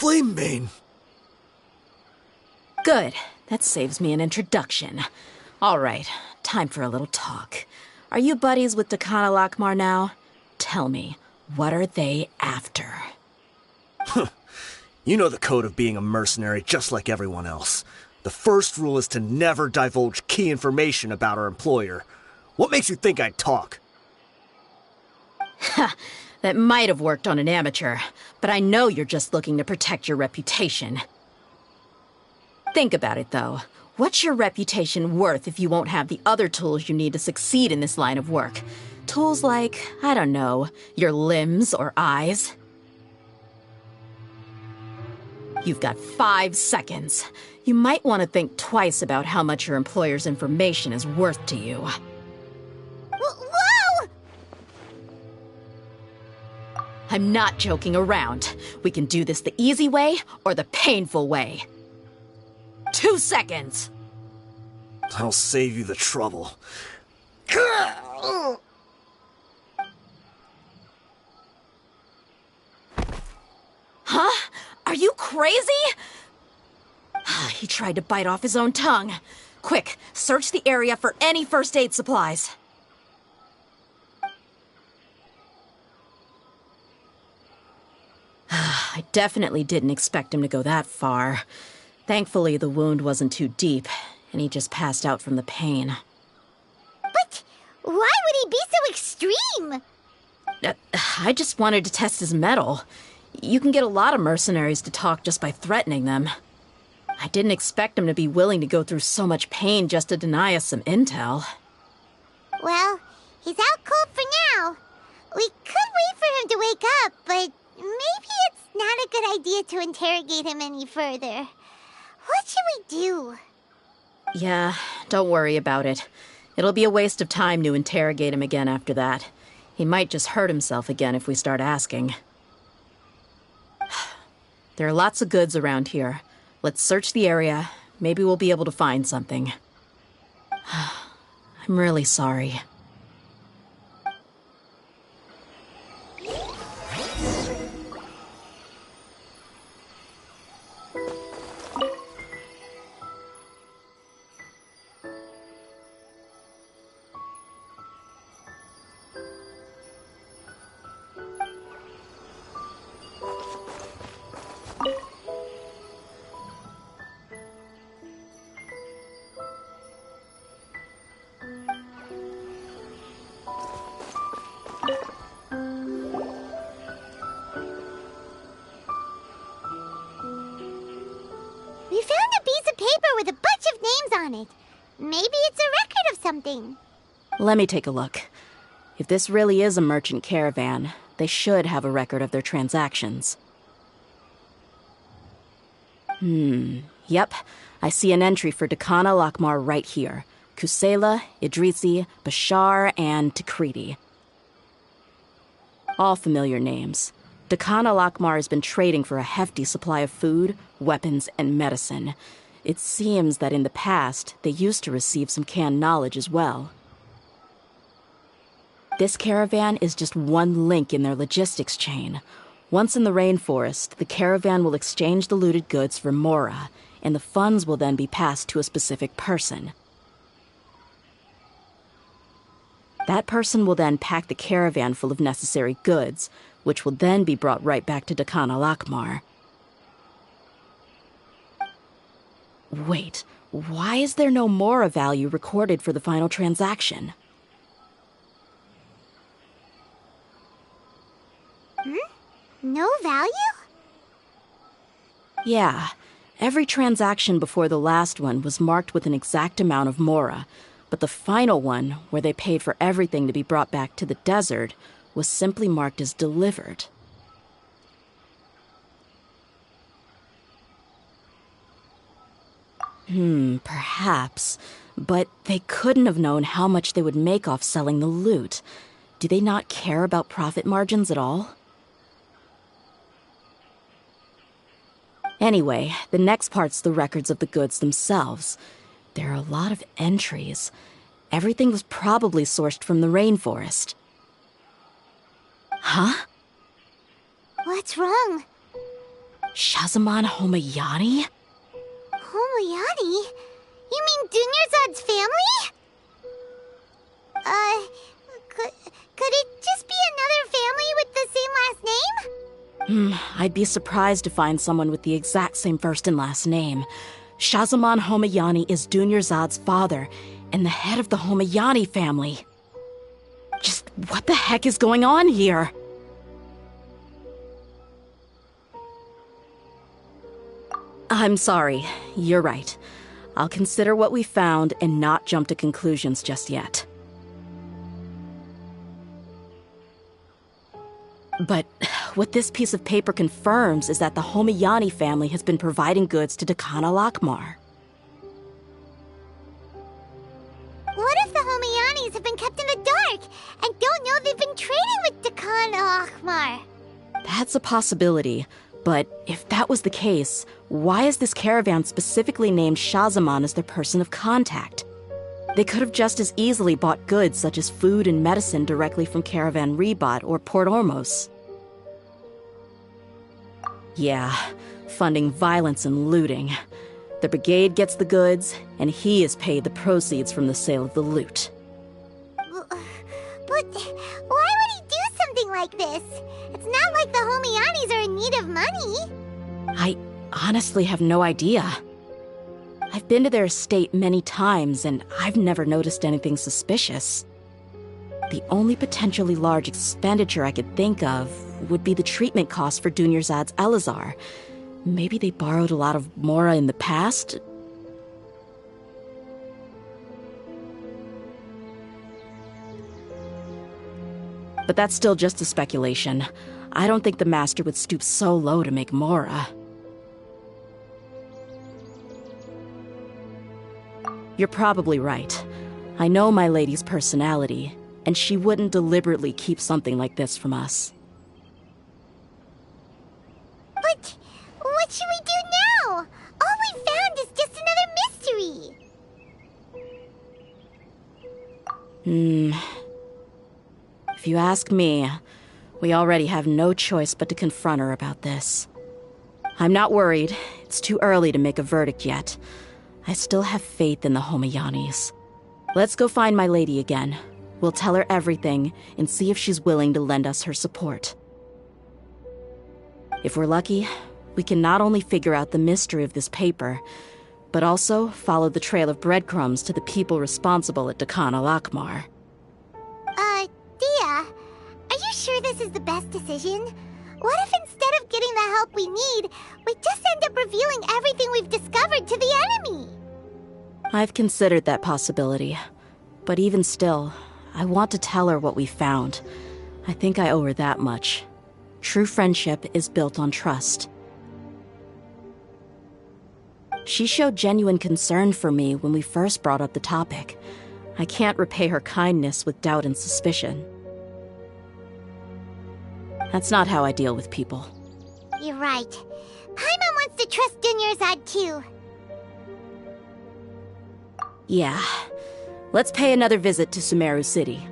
Flame Mane. Good. That saves me an introduction. All right, time for a little talk. Are you buddies with Dekana Lakmar now? Tell me, what are they after? You know the code of being a mercenary just like everyone else. The first rule is to never divulge key information about our employer. What makes you think I'd talk? Ha! That might have worked on an amateur, but I know you're just looking to protect your reputation. Think about it, though. What's your reputation worth if you won't have the other tools you need to succeed in this line of work? Tools like, I don't know, your limbs or eyes? You've got 5 seconds. You might want to think twice about how much your employer's information is worth to you. Whoa! I'm not joking around. We can do this the easy way or the painful way. 2 seconds! I'll save you the trouble. Huh? Are you crazy? He tried to bite off his own tongue. Quick, search the area for any first aid supplies. I definitely didn't expect him to go that far. Thankfully, the wound wasn't too deep, and he just passed out from the pain. But why would he be so extreme? I just wanted to test his mettle. You can get a lot of mercenaries to talk just by threatening them. I didn't expect him to be willing to go through so much pain just to deny us some intel. Well, he's out cold for now. We could wait for him to wake up, but maybe it's not a good idea to interrogate him any further. What should we do? Yeah, don't worry about it. It'll be a waste of time to interrogate him again after that. He might just hurt himself again if we start asking. There are lots of goods around here. Let's search the area. Maybe we'll be able to find something. I'm really sorry. We found a piece of paper with a bunch of names on it. Maybe it's a record of something. Let me take a look. If this really is a merchant caravan, they should have a record of their transactions. Yep. I see an entry for Dekana Lakmar right here. Kusela, Idrisi, Bashar, and Takriti. All familiar names. Dekana Lakmar has been trading for a hefty supply of food, weapons, and medicine. It seems that in the past, they used to receive some canned knowledge as well. This caravan is just one link in their logistics chain. Once in the rainforest, the caravan will exchange the looted goods for Mora, and the funds will then be passed to a specific person. That person will then pack the caravan full of necessary goods, which will then be brought right back to Dekana Lakmar. Wait, why is there no Mora value recorded for the final transaction? No value? Yeah, every transaction before the last one was marked with an exact amount of Mora, but the final one, where they paid for everything to be brought back to the desert, was simply marked as delivered. Perhaps. But they couldn't have known how much they would make off selling the loot. Do they not care about profit margins at all? Anyway, the next part's the records of the goods themselves. There are a lot of entries. Everything was probably sourced from the rainforest. Huh? What's wrong? Shazamon Homayani? Homayani? You mean Dunyarzad's family? Could it just be another family with the same last name? I'd be surprised to find someone with the exact same first and last name. Shazamon Homayani is Dunyarzad's father, and the head of the Homayani family. Just what the heck is going on here? I'm sorry, you're right. I'll consider what we found and not jump to conclusions just yet. But what this piece of paper confirms is that the Homayani family has been providing goods to Deccan al-Akmar. What if the Homayanis have been kept in the dark and don't know they've been trading with Deccan al-Akmar? That's a possibility, but if that was the case, why is this caravan specifically named Shazamon as their person of contact? They could have just as easily bought goods such as food and medicine directly from Caravan Ribat or Port Ormos. Yeah, funding violence and looting. The brigade gets the goods, and he is paid the proceeds from the sale of the loot. But why would he do something like this? It's not like the Homayanis are in need of money. I honestly have no idea. I've been to their estate many times, and I've never noticed anything suspicious. The only potentially large expenditure I could think of would be the treatment costs for Dunyarzad's Elazar. Maybe they borrowed a lot of Mora in the past? But that's still just a speculation. I don't think the Master would stoop so low to make Mora. You're probably right. I know my lady's personality, and she wouldn't deliberately keep something like this from us. But what should we do now? All we found is just another mystery. If you ask me, we already have no choice but to confront her about this. I'm not worried. It's too early to make a verdict yet. I still have faith in the Homayanis. Let's go find my lady again. We'll tell her everything and see if she's willing to lend us her support. If we're lucky, we can not only figure out the mystery of this paper, but also follow the trail of breadcrumbs to the people responsible at Deccan al-Akmar. Dia, are you sure this is the best decision? What if instead of getting the help we need, we just end up revealing everything we've discovered to the enemy? I've considered that possibility, but even still, I want to tell her what we found. I think I owe her that much. True friendship is built on trust. She showed genuine concern for me when we first brought up the topic. I can't repay her kindness with doubt and suspicion. That's not how I deal with people. You're right. Paimon wants to trust Dunyarzad too. Yeah. Let's pay another visit to Sumeru City.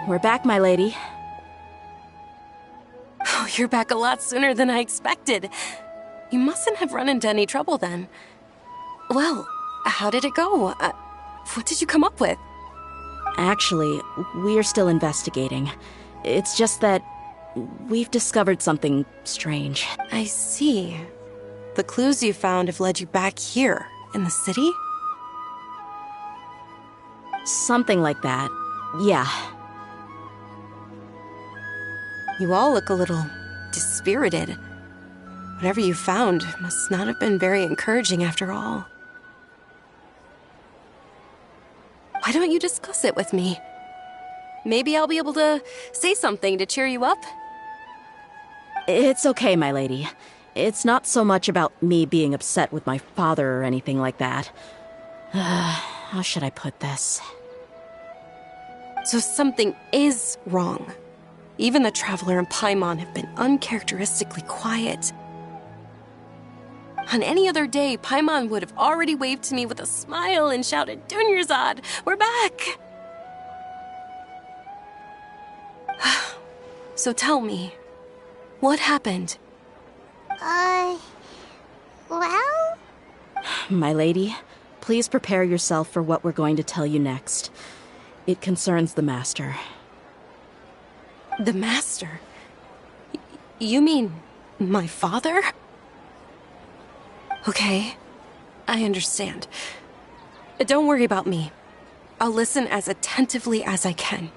We're back, my lady. Oh, you're back a lot sooner than I expected. You mustn't have run into any trouble then. Well, how did it go? What did you come up with? Actually, we're still investigating. It's just that we've discovered something strange. I see. The clues you found have led you back here, in the city? Something like that. Yeah. You all look a little dispirited. Whatever you found must not have been very encouraging after all. Why don't you discuss it with me? Maybe I'll be able to say something to cheer you up? It's okay, my lady. It's not so much about me being upset with my father or anything like that. How should I put this? So something is wrong. Even the Traveler and Paimon have been uncharacteristically quiet. On any other day, Paimon would have already waved to me with a smile and shouted, "Dunyarzad, we're back!" So tell me, what happened? Well? My lady, please prepare yourself for what we're going to tell you next. It concerns the Master. The Master? You mean my father? Okay, I understand. Don't worry about me. I'll listen as attentively as I can.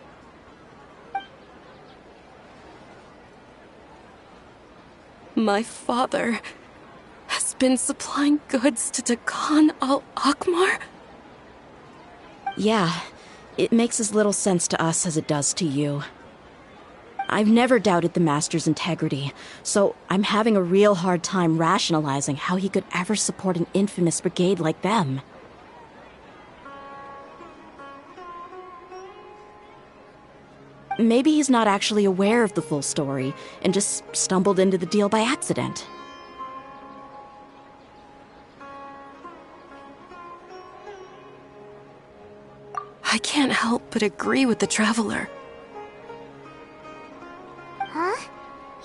My father has been supplying goods to Dakan al-Akmar? Yeah, it makes as little sense to us as it does to you. I've never doubted the Master's integrity, so I'm having a real hard time rationalizing how he could ever support an infamous brigade like them. Maybe he's not actually aware of the full story and just stumbled into the deal by accident. I can't help but agree with the Traveler. Huh?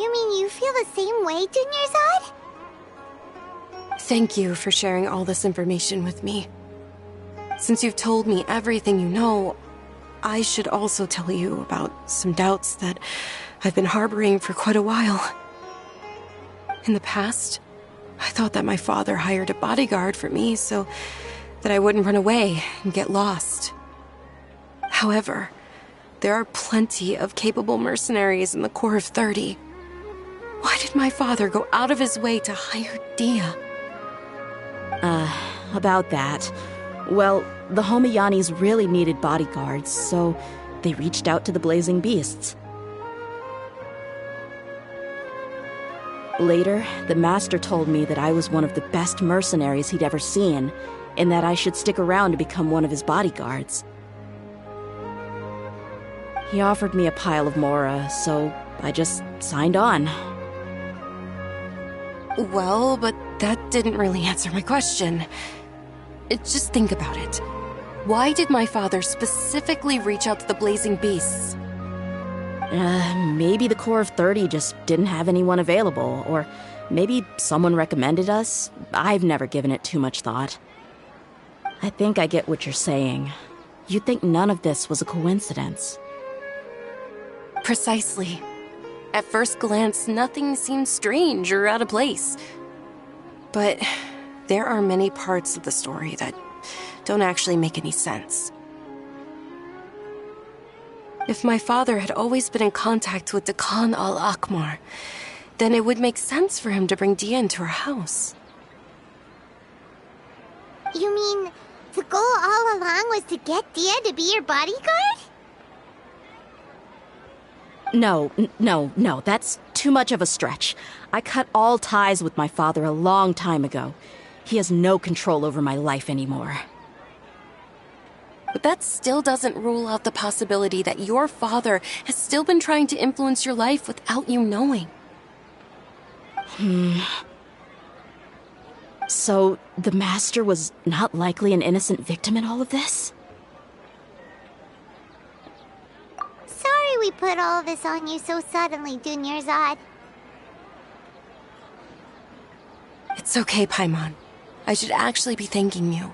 You mean you feel the same way, Dunyarzad? Thank you for sharing all this information with me. Since you've told me everything you know, I should also tell you about some doubts that I've been harboring for quite a while. In the past, I thought that my father hired a bodyguard for me so that I wouldn't run away and get lost. However, there are plenty of capable mercenaries in the Corps of 30. Why did my father go out of his way to hire Dia? About that. Well, the Homayanis really needed bodyguards, so they reached out to the Blazing Beasts. Later, the Master told me that I was one of the best mercenaries he'd ever seen, and that I should stick around to become one of his bodyguards. He offered me a pile of Mora, so I just signed on. Well, but that didn't really answer my question. Just think about it. Why did my father specifically reach out to the Blazing Beasts? Maybe the Corps of 30 just didn't have anyone available, or maybe someone recommended us. I've never given it too much thought. I think I get what you're saying. You'd think none of this was a coincidence. Precisely. At first glance, nothing seems strange or out of place. But there are many parts of the story that don't actually make any sense. If my father had always been in contact with Dakan al-Akmar, then it would make sense for him to bring Dia into our house. You mean the goal all along was to get Dia to be your bodyguard? No, that's too much of a stretch. I cut all ties with my father a long time ago. He has no control over my life anymore. But that still doesn't rule out the possibility that your father has still been trying to influence your life without you knowing. So, the Master was not likely an innocent victim in all of this? Sorry we put all this on you so suddenly, Dunyarzad. It's okay, Paimon. I should actually be thanking you.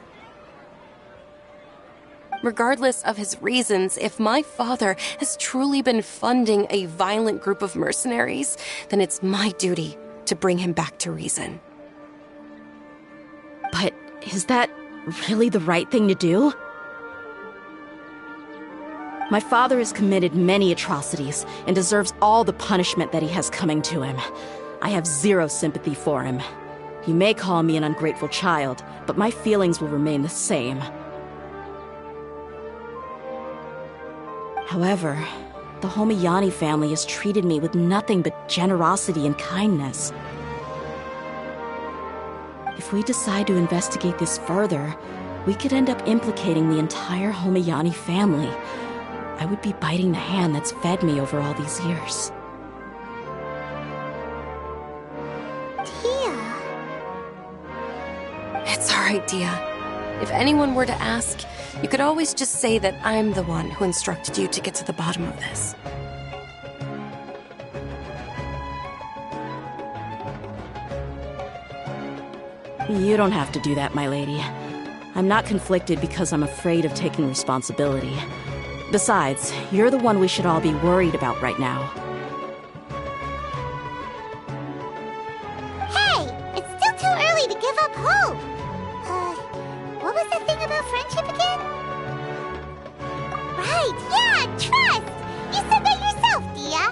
Regardless of his reasons, if my father has truly been funding a violent group of mercenaries, then it's my duty to bring him back to reason. But is that really the right thing to do? My father has committed many atrocities and deserves all the punishment that he has coming to him. I have zero sympathy for him. You may call me an ungrateful child, but my feelings will remain the same. However, the Homiyani family has treated me with nothing but generosity and kindness. If we decide to investigate this further, we could end up implicating the entire Homiyani family. I would be biting the hand that's fed me over all these years. Tia. It's all right, Dia. If anyone were to ask, you could always just say that I'm the one who instructed you to get to the bottom of this. You don't have to do that, my lady. I'm not conflicted because I'm afraid of taking responsibility. Besides, you're the one we should all be worried about right now. Hey! It's still too early to give up hope! What was that thing about friendship again? Right, yeah, trust! You said that yourself, Dia!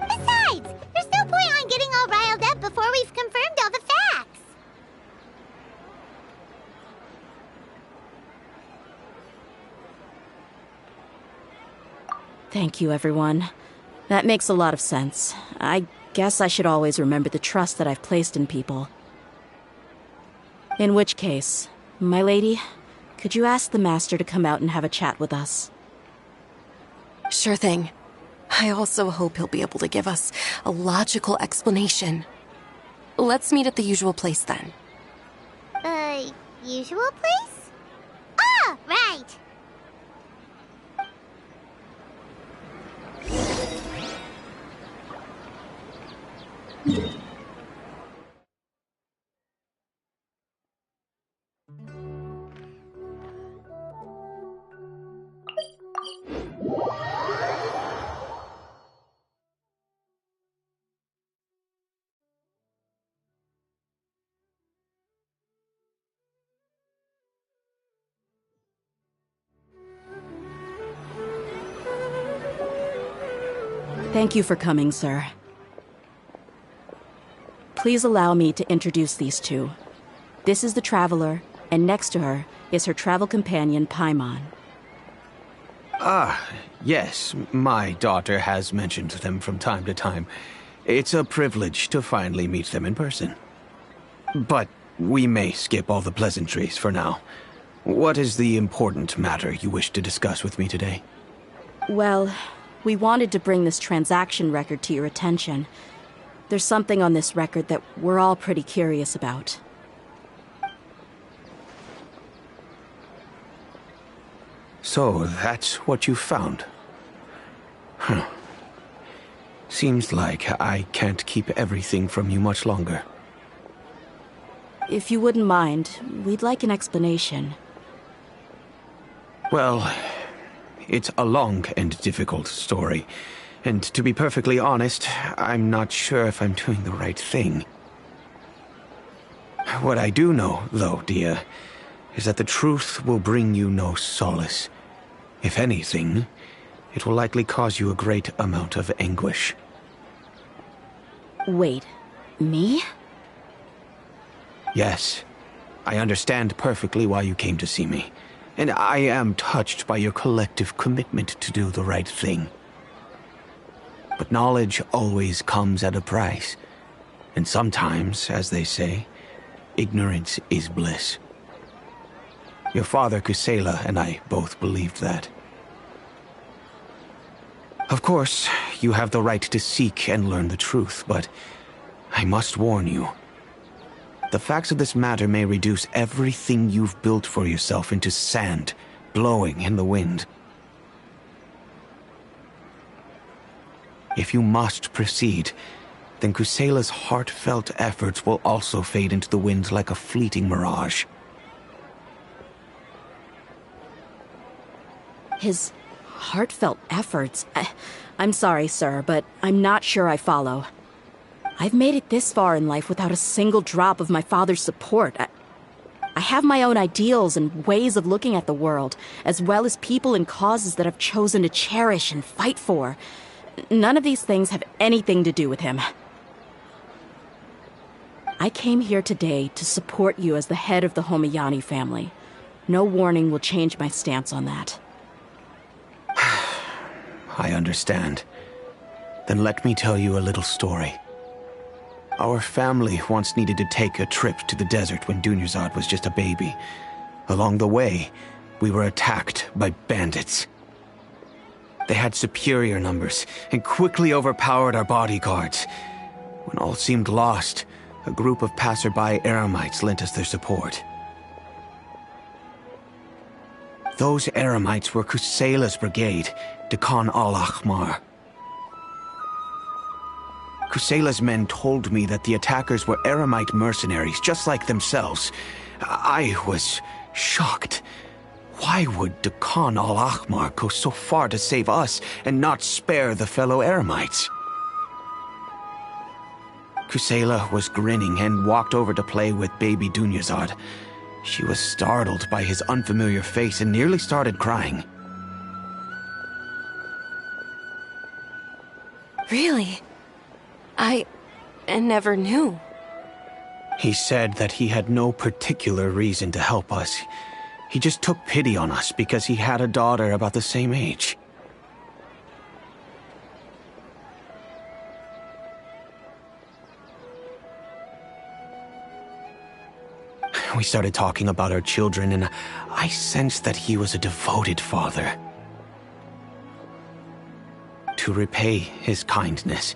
Besides, there's no point on getting all riled up before we've confirmed all the facts! Thank you, everyone. That makes a lot of sense. I guess I should always remember the trust that I've placed in people. In which case, my lady, could you ask the Master to come out and have a chat with us? Sure thing. I also hope he'll be able to give us a logical explanation. Let's meet at the usual place then. Usual place? Ah, right! Thank you for coming, sir. Please allow me to introduce these two. This is the Traveler, and next to her is her travel companion, Paimon. Ah, yes, my daughter has mentioned them from time to time. It's a privilege to finally meet them in person. But we may skip all the pleasantries for now. What is the important matter you wish to discuss with me today? Well, we wanted to bring this transaction record to your attention. There's something on this record that we're all pretty curious about. So, that's what you found? Huh. Seems like I can't keep everything from you much longer. If you wouldn't mind, we'd like an explanation. Well, it's a long and difficult story. And to be perfectly honest, I'm not sure if I'm doing the right thing. What I do know, though, Dia, is that the truth will bring you no solace. If anything, it will likely cause you a great amount of anguish. Wait, me? Yes, I understand perfectly why you came to see me, and I am touched by your collective commitment to do the right thing. But knowledge always comes at a price, and sometimes, as they say, ignorance is bliss. Your father, Kusela, and I both believed that. Of course, you have the right to seek and learn the truth, but I must warn you. The facts of this matter may reduce everything you've built for yourself into sand, blowing in the wind. If you must proceed, then Kusela's heartfelt efforts will also fade into the wind like a fleeting mirage. His heartfelt efforts. I'm sorry, sir, but I'm not sure I follow. I've made it this far in life without a single drop of my father's support. I have my own ideals and ways of looking at the world, as well as people and causes that I've chosen to cherish and fight for. None of these things have anything to do with him. I came here today to support you as the head of the Homayani family. No warning will change my stance on that. I understand. Then let me tell you a little story. Our family once needed to take a trip to the desert when Dunyarzad was just a baby. Along the way, we were attacked by bandits. They had superior numbers and quickly overpowered our bodyguards. When all seemed lost, a group of passerby Eremites lent us their support. Those Eremites were Kusela's brigade, Deccan al-Ahmar. Kusela's men told me that the attackers were Eremite mercenaries, just like themselves. I was shocked. Why would Deccan al-Ahmar go so far to save us and not spare the fellow Eremites? Kusela was grinning and walked over to play with baby Dunyarzad. She was startled by his unfamiliar face and nearly started crying. Really? I never knew. He said that he had no particular reason to help us. He just took pity on us because he had a daughter about the same age. We started talking about our children, and I sensed that he was a devoted father. To repay his kindness,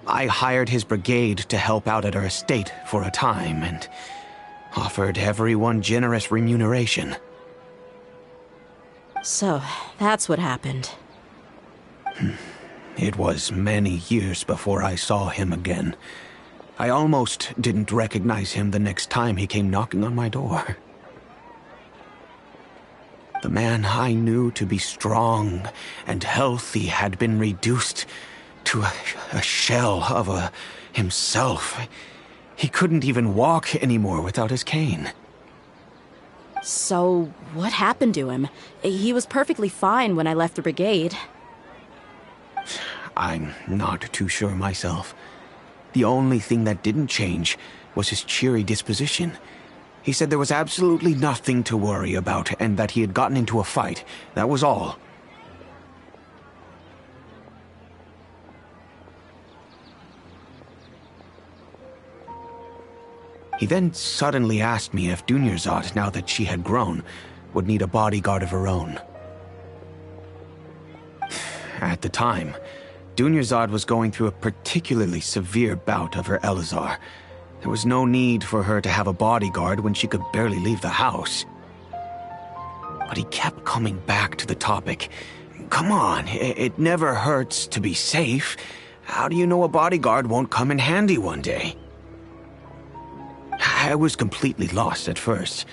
I hired his brigade to help out at our estate for a time, and offered everyone generous remuneration. So, that's what happened. It was many years before I saw him again. I almost didn't recognize him the next time he came knocking on my door. The man I knew to be strong and healthy had been reduced to a shell of himself. He couldn't even walk anymore without his cane. So, what happened to him? He was perfectly fine when I left the brigade. I'm not too sure myself. The only thing that didn't change was his cheery disposition. He said there was absolutely nothing to worry about and that he had gotten into a fight. That was all. He then suddenly asked me if Dunyarzad, now that she had grown, would need a bodyguard of her own. At the time, Dunyarzad was going through a particularly severe bout of her Elazar. There was no need for her to have a bodyguard when she could barely leave the house. But he kept coming back to the topic. Come on, it never hurts to be safe. How do you know a bodyguard won't come in handy one day? I was completely lost at first,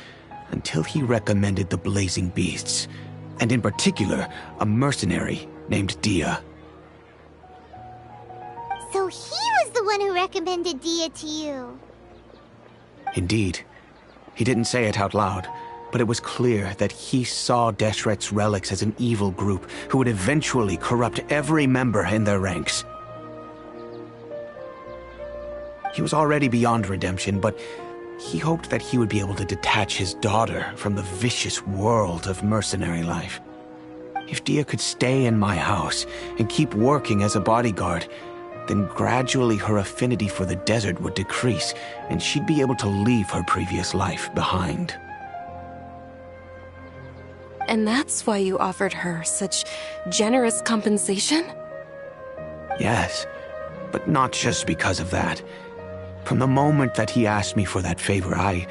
until he recommended the Blazing Beasts, and in particular, a mercenary named Dia. So he was the one who recommended Dia to you. Indeed. He didn't say it out loud, but it was clear that he saw Deshret's relics as an evil group who would eventually corrupt every member in their ranks. He was already beyond redemption, but he hoped that he would be able to detach his daughter from the vicious world of mercenary life. If Dia could stay in my house and keep working as a bodyguard, then gradually her affinity for the desert would decrease, and she'd be able to leave her previous life behind. And that's why you offered her such generous compensation? Yes, but not just because of that. From the moment that he asked me for that favor, I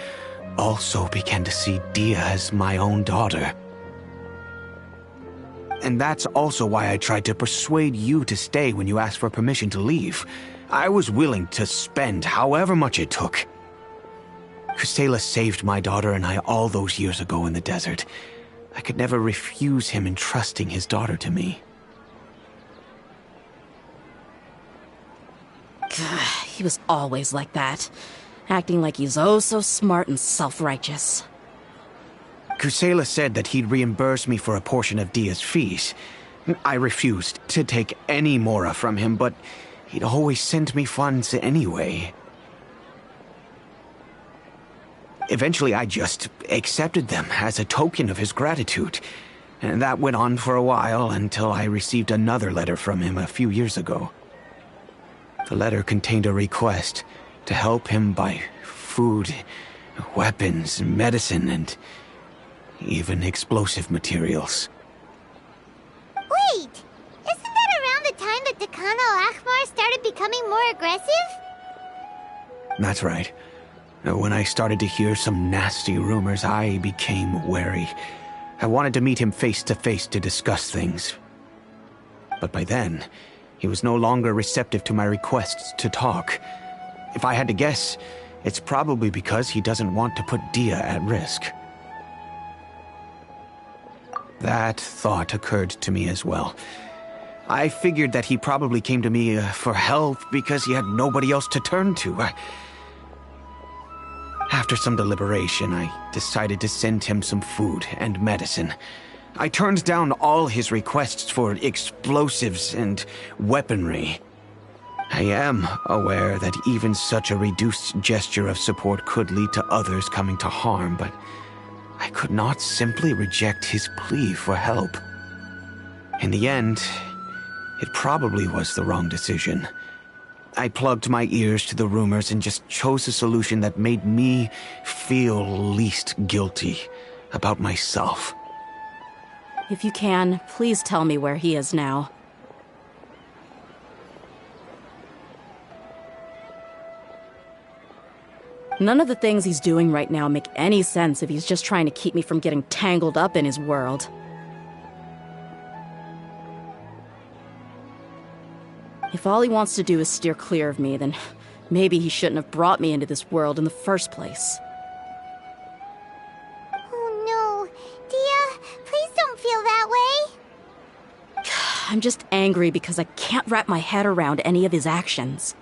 also began to see Dia as my own daughter. And that's also why I tried to persuade you to stay when you asked for permission to leave. I was willing to spend however much it took. Kusela saved my daughter and I all those years ago in the desert. I could never refuse him entrusting his daughter to me. He was always like that, acting like he's oh so smart and self-righteous. Kusela said that he'd reimburse me for a portion of Dia's fees. I refused to take any mora from him, but he'd always send me funds anyway. Eventually, I just accepted them as a token of his gratitude. And that went on for a while until I received another letter from him a few years ago. The letter contained a request to help him buy food, weapons, medicine, and even explosive materials. Wait! Isn't that around the time that Deccan al-Akhmar started becoming more aggressive? That's right. When I started to hear some nasty rumors, I became wary. I wanted to meet him face to face to discuss things. But by then, he was no longer receptive to my requests to talk. If I had to guess, it's probably because he doesn't want to put Dia at risk. That thought occurred to me as well. I figured that he probably came to me for help because he had nobody else to turn to. After some deliberation, I decided to send him some food and medicine. I turned down all his requests for explosives and weaponry. I am aware that even such a reduced gesture of support could lead to others coming to harm, but I could not simply reject his plea for help. In the end, it probably was the wrong decision. I plugged my ears to the rumors and just chose a solution that made me feel least guilty about myself. If you can, please tell me where he is now. None of the things he's doing right now make any sense if he's just trying to keep me from getting tangled up in his world. If all he wants to do is steer clear of me, then maybe he shouldn't have brought me into this world in the first place. Oh no. Dia, please don't feel that way. I'm just angry because I can't wrap my head around any of his actions.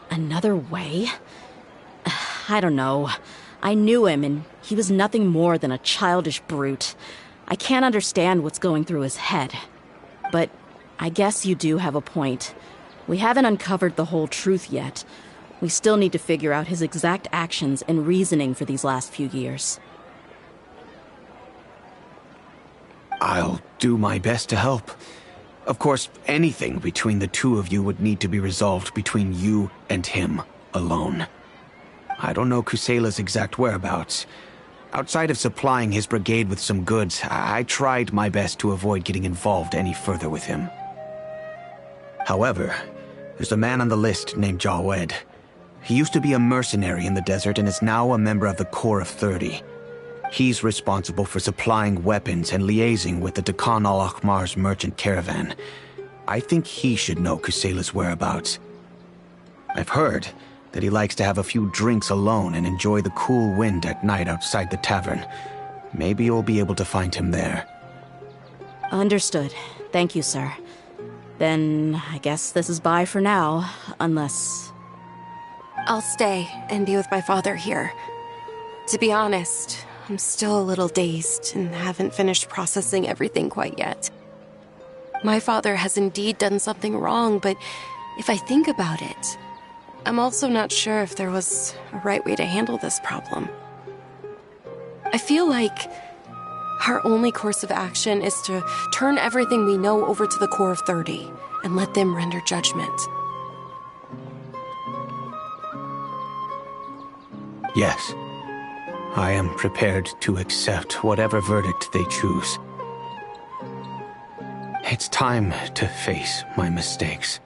Another way? I don't know. I knew him, and he was nothing more than a childish brute. I can't understand what's going through his head. But I guess you do have a point. We haven't uncovered the whole truth yet. We still need to figure out his exact actions and reasoning for these last few years. I'll do my best to help. Of course, anything between the two of you would need to be resolved between you and him alone. I don't know Kusela's exact whereabouts. Outside of supplying his brigade with some goods, I tried my best to avoid getting involved any further with him. However, there's a man on the list named Jawed. He used to be a mercenary in the desert and is now a member of the Corps of 30. He's responsible for supplying weapons and liaising with the Deccan al-Akhmar's merchant caravan. I think he should know Kusela's whereabouts. I've heard that he likes to have a few drinks alone and enjoy the cool wind at night outside the tavern. Maybe you'll be able to find him there. Understood. Thank you, sir. Then I guess this is bye for now, unless... I'll stay and be with my father here. To be honest, I'm still a little dazed and haven't finished processing everything quite yet. My father has indeed done something wrong, but if I think about it, I'm also not sure if there was a right way to handle this problem. I feel like our only course of action is to turn everything we know over to the Corps of 30 and let them render judgment. Yes. I am prepared to accept whatever verdict they choose. It's time to face my mistakes.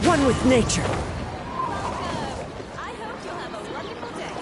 One with nature. I hope you'll have a wonderful day.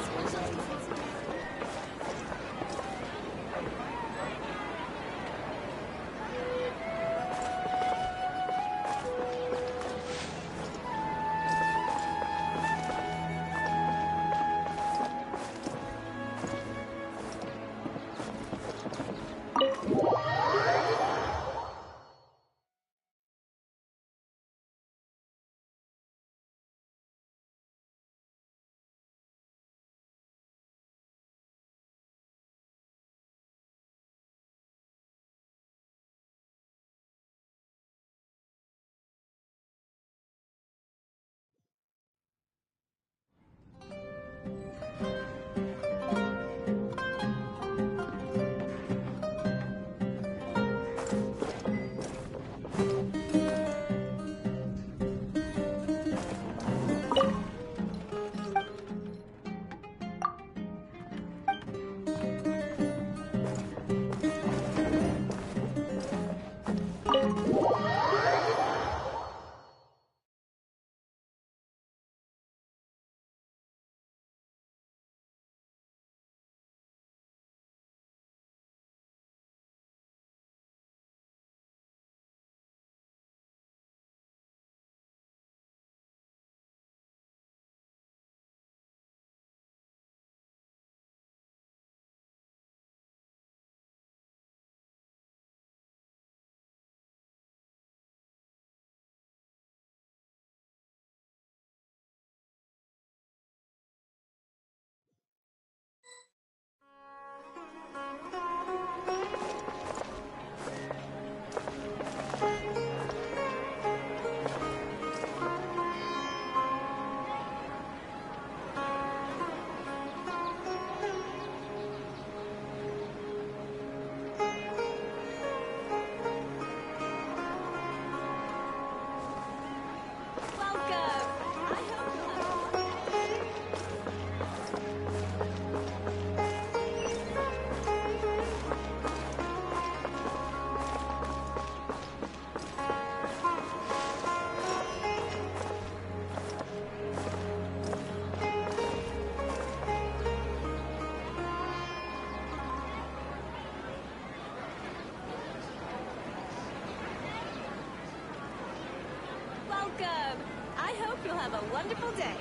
Welcome! I hope you'll have a wonderful day.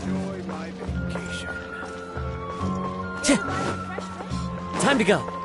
Enjoy my vacation. Time to go.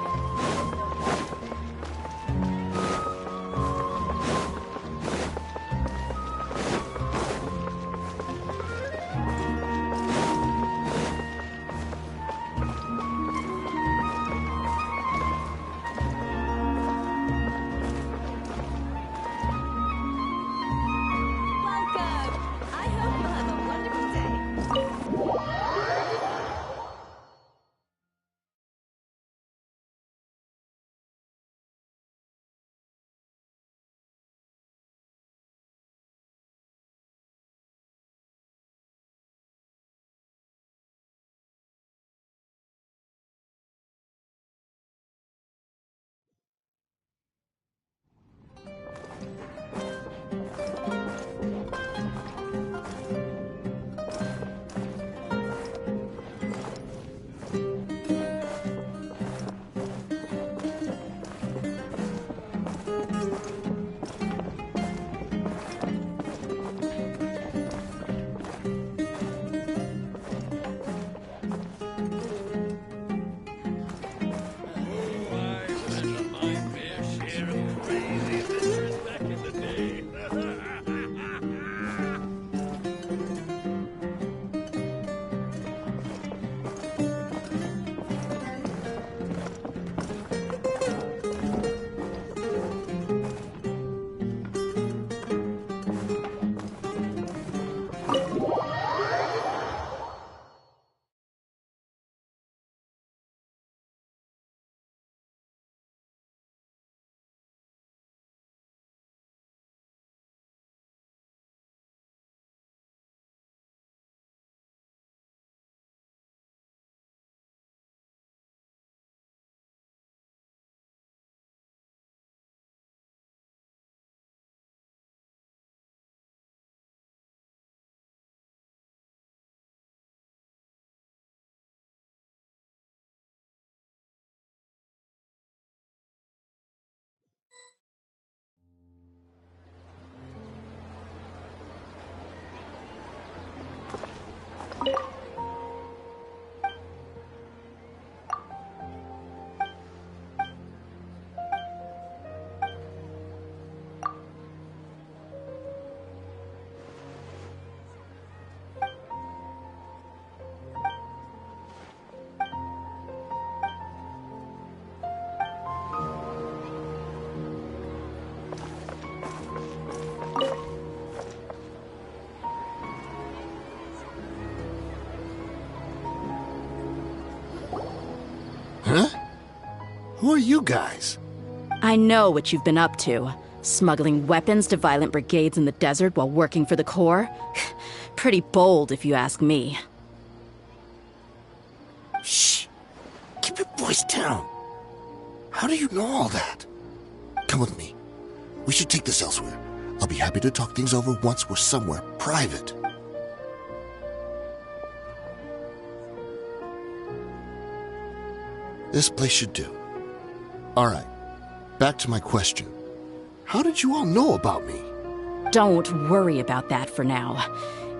Who are you guys? I know what you've been up to. Smuggling weapons to violent brigades in the desert while working for the Corps? Pretty bold, if you ask me. Shh! Keep your voice down. How do you know all that? Come with me. We should take this elsewhere. I'll be happy to talk things over once we're somewhere private. This place should do. Alright, back to my question. How did you all know about me? Don't worry about that for now.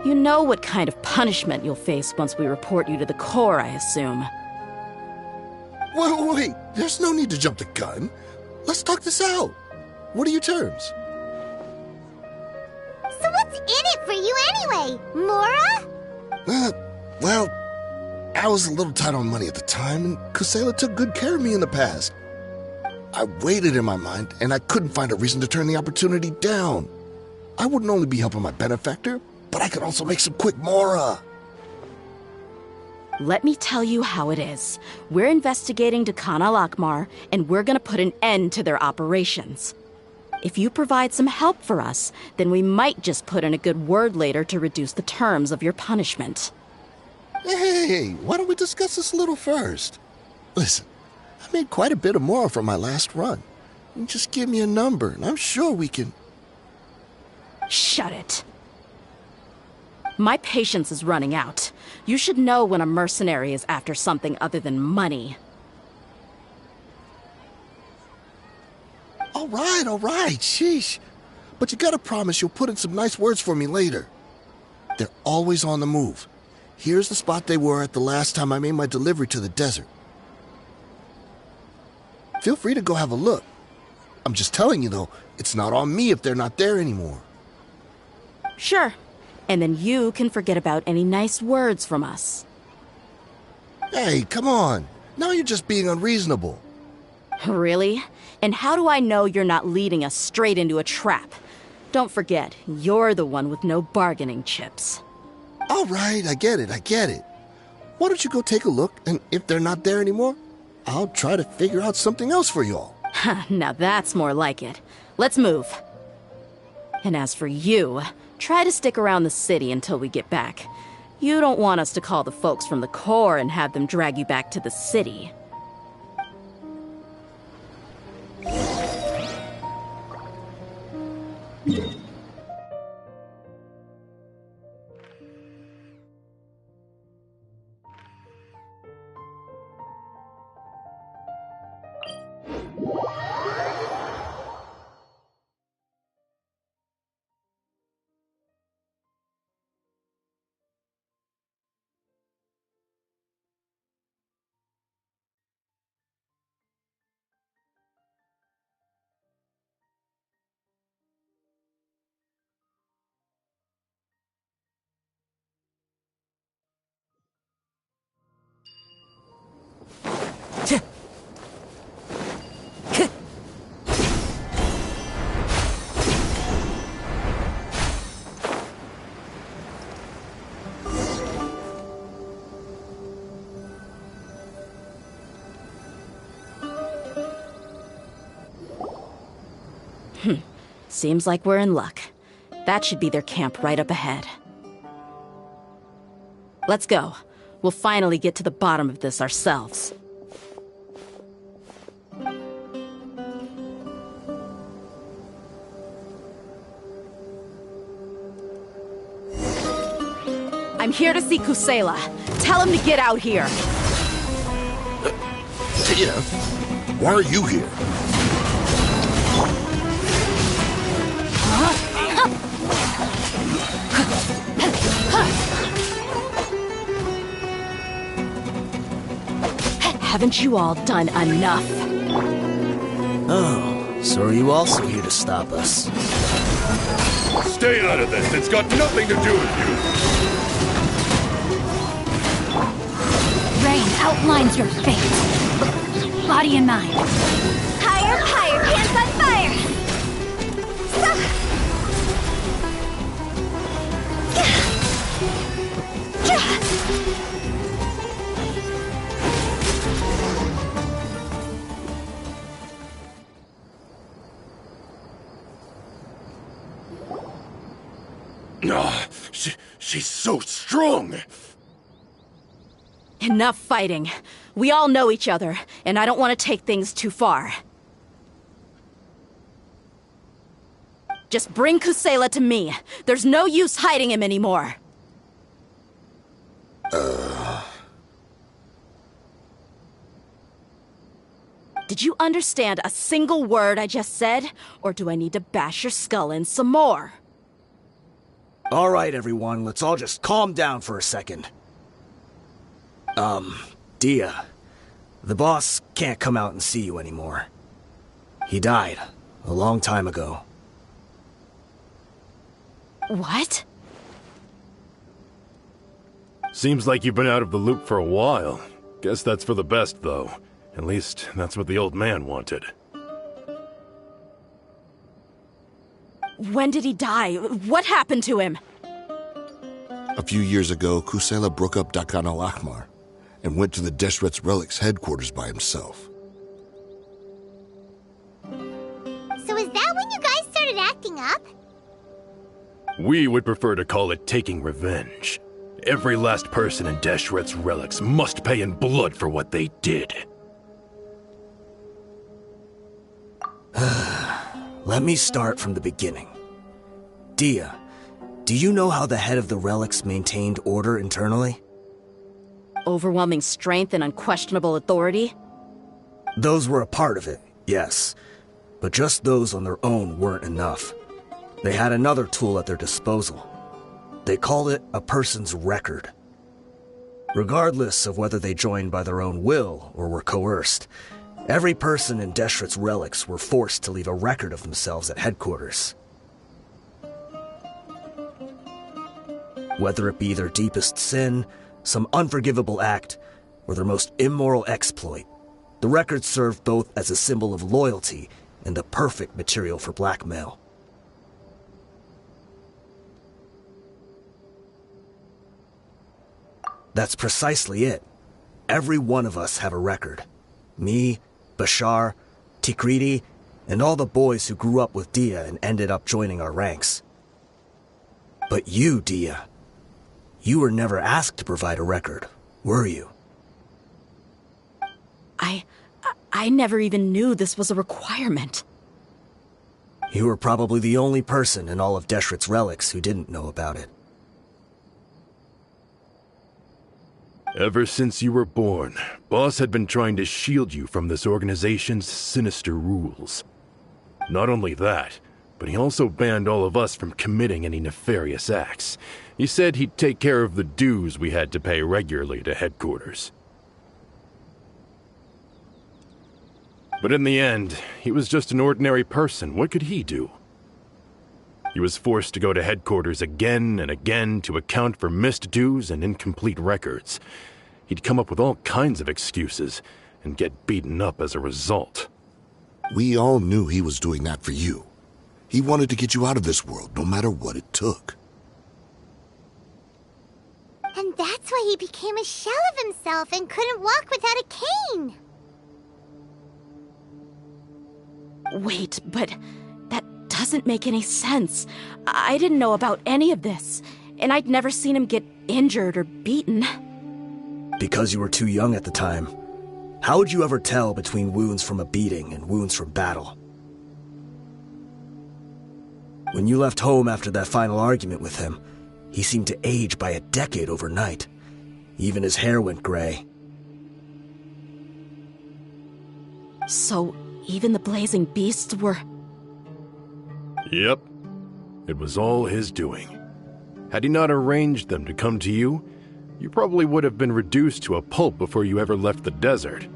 You know what kind of punishment you'll face once we report you to the Corps, I assume. Wait, there's no need to jump the gun. Let's talk this out. What are your terms? So what's in it for you anyway, Mora? Well, I was a little tight on money at the time, and Kusela took good care of me in the past. I weighed it in my mind, and I couldn't find a reason to turn the opportunity down. I wouldn't only be helping my benefactor, but I could also make some quick Mora. Let me tell you how it is. We're investigating Deccan al-Akmar, and we're gonna put an end to their operations. If you provide some help for us, then we might just put in a good word later to reduce the terms of your punishment. Hey, why don't we discuss this a little first? Listen, I made quite a bit of Mora from my last run. You just give me a number, and I'm sure we can... Shut it. My patience is running out. You should know when a mercenary is after something other than money. All right, sheesh. But you gotta promise you'll put in some nice words for me later. They're always on the move. Here's the spot they were at the last time I made my delivery to the desert. Feel free to go have a look. I'm just telling you, though, it's not on me if they're not there anymore. Sure. And then you can forget about any nice words from us. Hey, come on. Now you're just being unreasonable. Really? And how do I know you're not leading us straight into a trap? Don't forget, you're the one with no bargaining chips. All right, I get it. Why don't you go take a look, and if they're not there anymore, I'll try to figure out something else for y'all. Now that's more like it. Let's move. And as for you, try to stick around the city until we get back. You don't want us to call the folks from the Corps and have them drag you back to the city. Seems like we're in luck. That should be their camp right up ahead. Let's go. We'll finally get to the bottom of this ourselves. I'm here to see Kusela. Tell him to get out here. Yeah. Why are you here? Haven't you all done enough? Oh, so are you also here to stop us? Stay out of this. It's got nothing to do with you. Rain outlines your fate. Body and mind. Higher, hands on fire! She's so strong! Enough fighting. We all know each other, and I don't want to take things too far. Just bring Kusela to me. There's no use hiding him anymore. Did you understand a single word I just said? Or do I need to bash your skull in some more? All right, everyone, let's all just calm down for a second. Dia, the boss can't come out and see you anymore. He died a long time ago. What? Seems like you've been out of the loop for a while. Guess that's for the best, though. At least, that's what the old man wanted. When did he die? What happened to him? A few years ago, Kusela broke up Dakan al-Ahmar and went to the Deshret's Relics headquarters by himself. So is that when you guys started acting up? We would prefer to call it taking revenge. Every last person in Deshret's Relics must pay in blood for what they did. Let me start from the beginning. Dia, do you know how the head of the Relics maintained order internally? Overwhelming strength and unquestionable authority? Those were a part of it, yes. But just those on their own weren't enough. They had another tool at their disposal. They called it a person's record. Regardless of whether they joined by their own will or were coerced, every person in Deshret's Relics were forced to leave a record of themselves at headquarters. Whether it be their deepest sin, some unforgivable act, or their most immoral exploit, the record served both as a symbol of loyalty and the perfect material for blackmail. That's precisely it. Every one of us have a record. Me, Bashar, Tikriti, and all the boys who grew up with Dia and ended up joining our ranks. But you, Dia, you were never asked to provide a record, were you? I never even knew this was a requirement. You were probably the only person in all of Deshret's Relics who didn't know about it. Ever since you were born, Boss had been trying to shield you from this organization's sinister rules. Not only that, but he also banned all of us from committing any nefarious acts. He said he'd take care of the dues we had to pay regularly to headquarters. But in the end, he was just an ordinary person. What could he do? He was forced to go to headquarters again and again to account for missed dues and incomplete records. He'd come up with all kinds of excuses and get beaten up as a result. We all knew he was doing that for you. He wanted to get you out of this world, no matter what it took. And that's why he became a shell of himself and couldn't walk without a cane. Wait, but that doesn't make any sense. I didn't know about any of this, and I'd never seen him get injured or beaten. Because you were too young at the time. How would you ever tell between wounds from a beating and wounds from battle? When you left home after that final argument with him, he seemed to age by a decade overnight. Even his hair went gray. So, even the blazing beasts were... Yep. It was all his doing. Had he not arranged them to come to you, you probably would have been reduced to a pulp before you ever left the desert.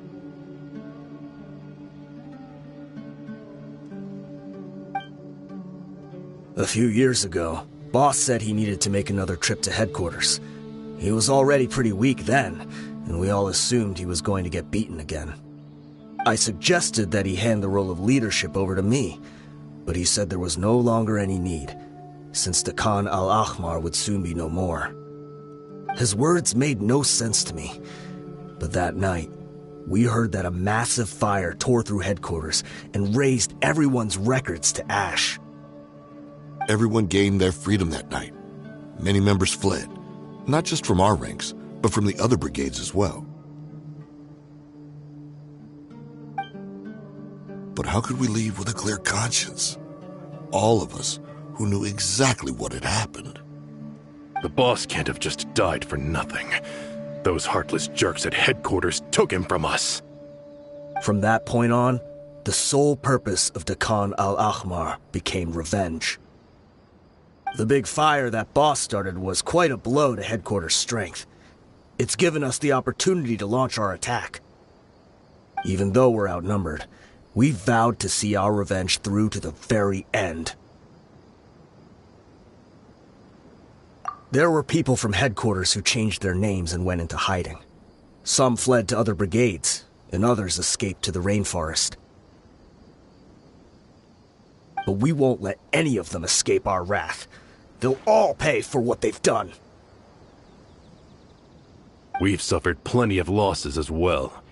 A few years ago, Boss said he needed to make another trip to headquarters. He was already pretty weak then, and we all assumed he was going to get beaten again. I suggested that he hand the role of leadership over to me, but he said there was no longer any need, since the Khan al-Ahmar would soon be no more. His words made no sense to me, but that night, we heard that a massive fire tore through headquarters and razed everyone's records to ash. Everyone gained their freedom that night, Many members fled, not just from our ranks, but from the other brigades as well. But how could we leave with a clear conscience? All of us who knew exactly what had happened. The boss can't have just died for nothing. Those heartless jerks at headquarters took him from us. From that point on, the sole purpose of Deccan al-Ahmar became revenge. The big fire that boss started was quite a blow to headquarters' strength. It's given us the opportunity to launch our attack. Even though we're outnumbered, we vowed to see our revenge through to the very end. There were people from headquarters who changed their names and went into hiding. Some fled to other brigades, and others escaped to the rainforest. But we won't let any of them escape our wrath. They'll all pay for what they've done. We've suffered plenty of losses as well.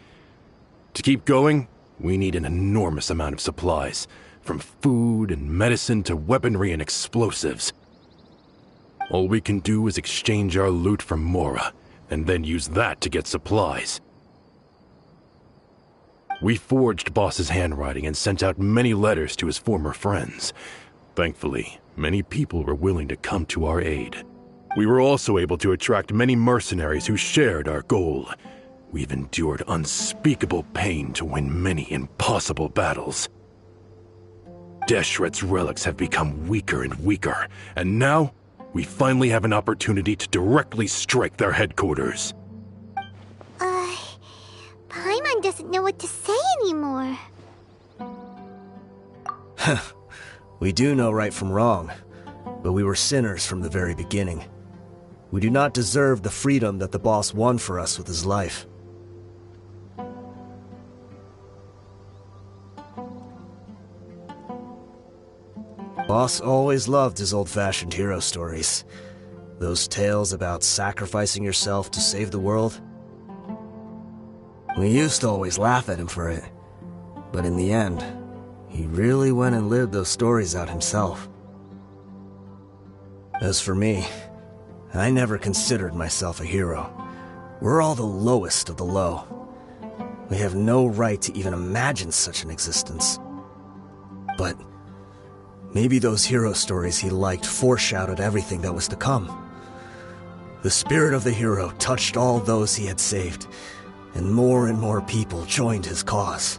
To keep going, we need an enormous amount of supplies, from food and medicine to weaponry and explosives. All we can do is exchange our loot from Mora, and then use that to get supplies. We forged Boss's handwriting and sent out many letters to his former friends. Thankfully, many people were willing to come to our aid. We were also able to attract many mercenaries who shared our goal. We've endured unspeakable pain to win many impossible battles. Deshret's relics have become weaker and weaker, and now we finally have an opportunity to directly strike their headquarters. Paimon doesn't know what to say anymore. We do know right from wrong, but we were sinners from the very beginning. We do not deserve the freedom that the boss won for us with his life. Boss always loved his old-fashioned hero stories. Those tales about sacrificing yourself to save the world. We used to always laugh at him for it, but in the end, he really went and lived those stories out himself. As for me, I never considered myself a hero. We're all the lowest of the low. We have no right to even imagine such an existence. But maybe those hero stories he liked foreshadowed everything that was to come. The spirit of the hero touched all those he had saved, and more people joined his cause.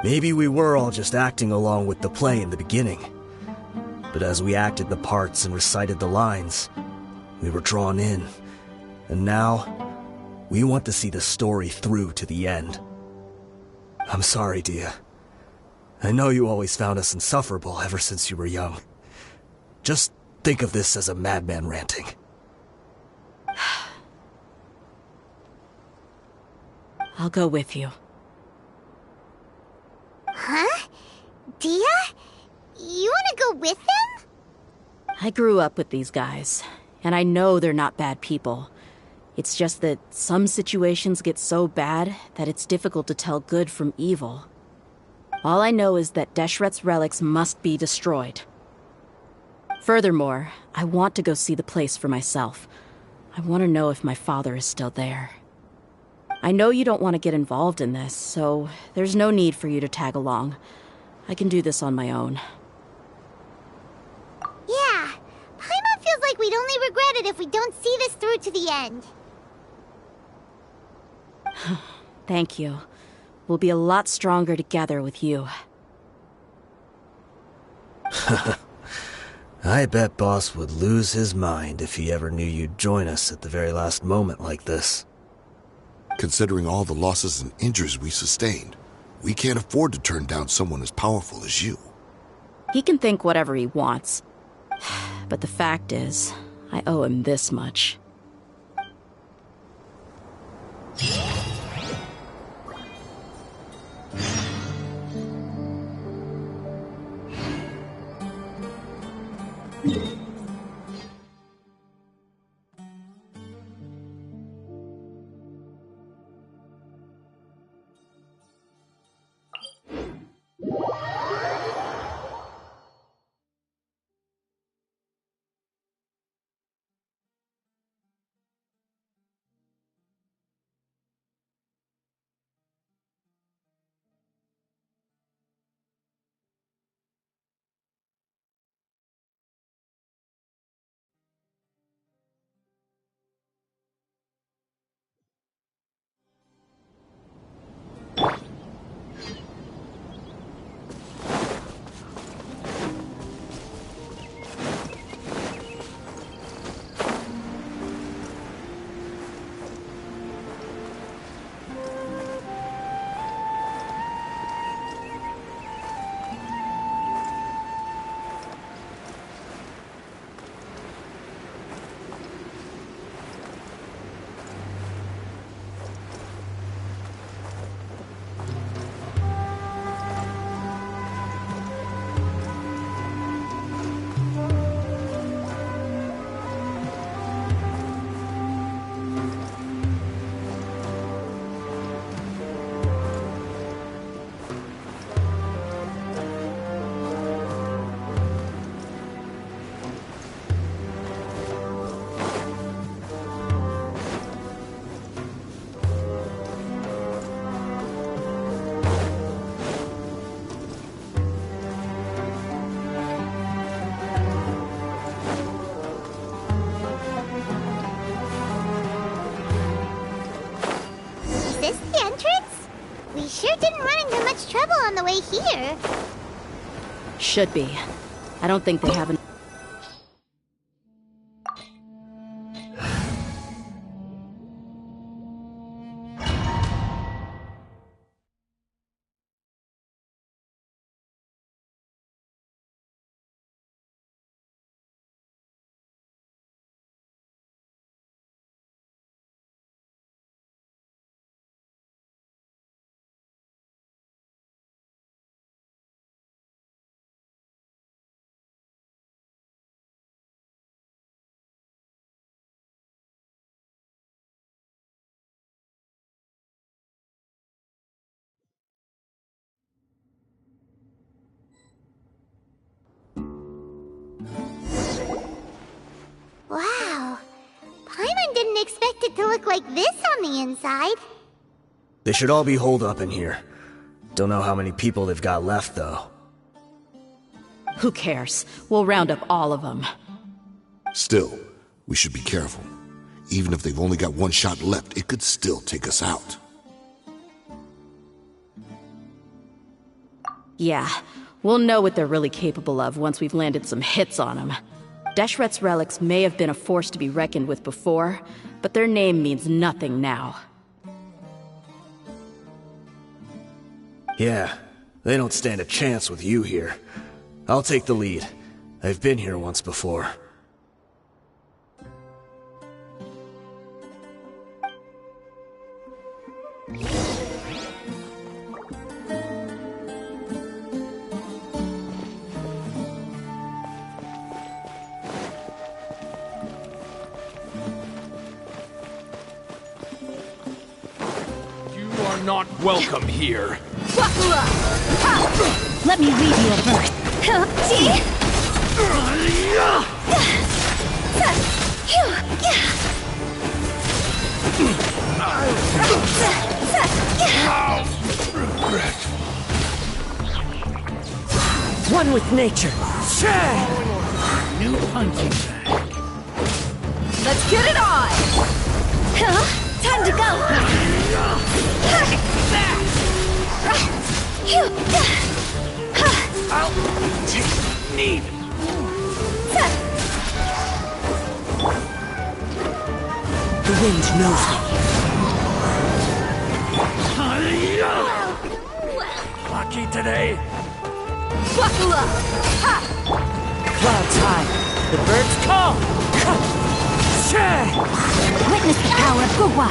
Maybe we were all just acting along with the play in the beginning. But as we acted the parts and recited the lines, we were drawn in. And now, we want to see the story through to the end. I'm sorry, Dia. I know you always found us insufferable ever since you were young. Just think of this as a madman ranting. I'll go with you. Huh? Dia? You wanna go with them? I grew up with these guys, and I know they're not bad people. It's just that some situations get so bad that it's difficult to tell good from evil. All I know is that Deshret's relics must be destroyed. Furthermore, I want to go see the place for myself. I want to know if my father is still there. I know you don't want to get involved in this, so there's no need for you to tag along. I can do this on my own. Yeah, Paimon feels like we'd only regret it if we don't see this through to the end. Thank you. We'll be a lot stronger together with you. I bet Boss would lose his mind if he ever knew you'd join us at the very last moment like this. Considering all the losses and injuries we sustained, we can't afford to turn down someone as powerful as you. He can think whatever he wants. But the fact is, I owe him this much. We sure didn't run into much trouble on the way here. Should be. I don't think they have an... Wow. Paimon didn't expect it to look like this on the inside. They should all be holed up in here. Don't know how many people they've got left, though. Who cares? We'll round up all of them. Still, we should be careful. Even if they've only got one shot left, it could still take us out. Yeah, we'll know what they're really capable of once we've landed some hits on them. Deshret's relics may have been a force to be reckoned with before, but their name means nothing now. Yeah, they don't stand a chance with you here. I'll take the lead. I've been here once before. Not welcome here. Let me read you a verse. One with nature. New punching bag. Let's get it on! Time to go! I'll take need. The wind knows me. Lucky today. Buckle up! Clouds high. The birds call. Witness the power of Gugwa!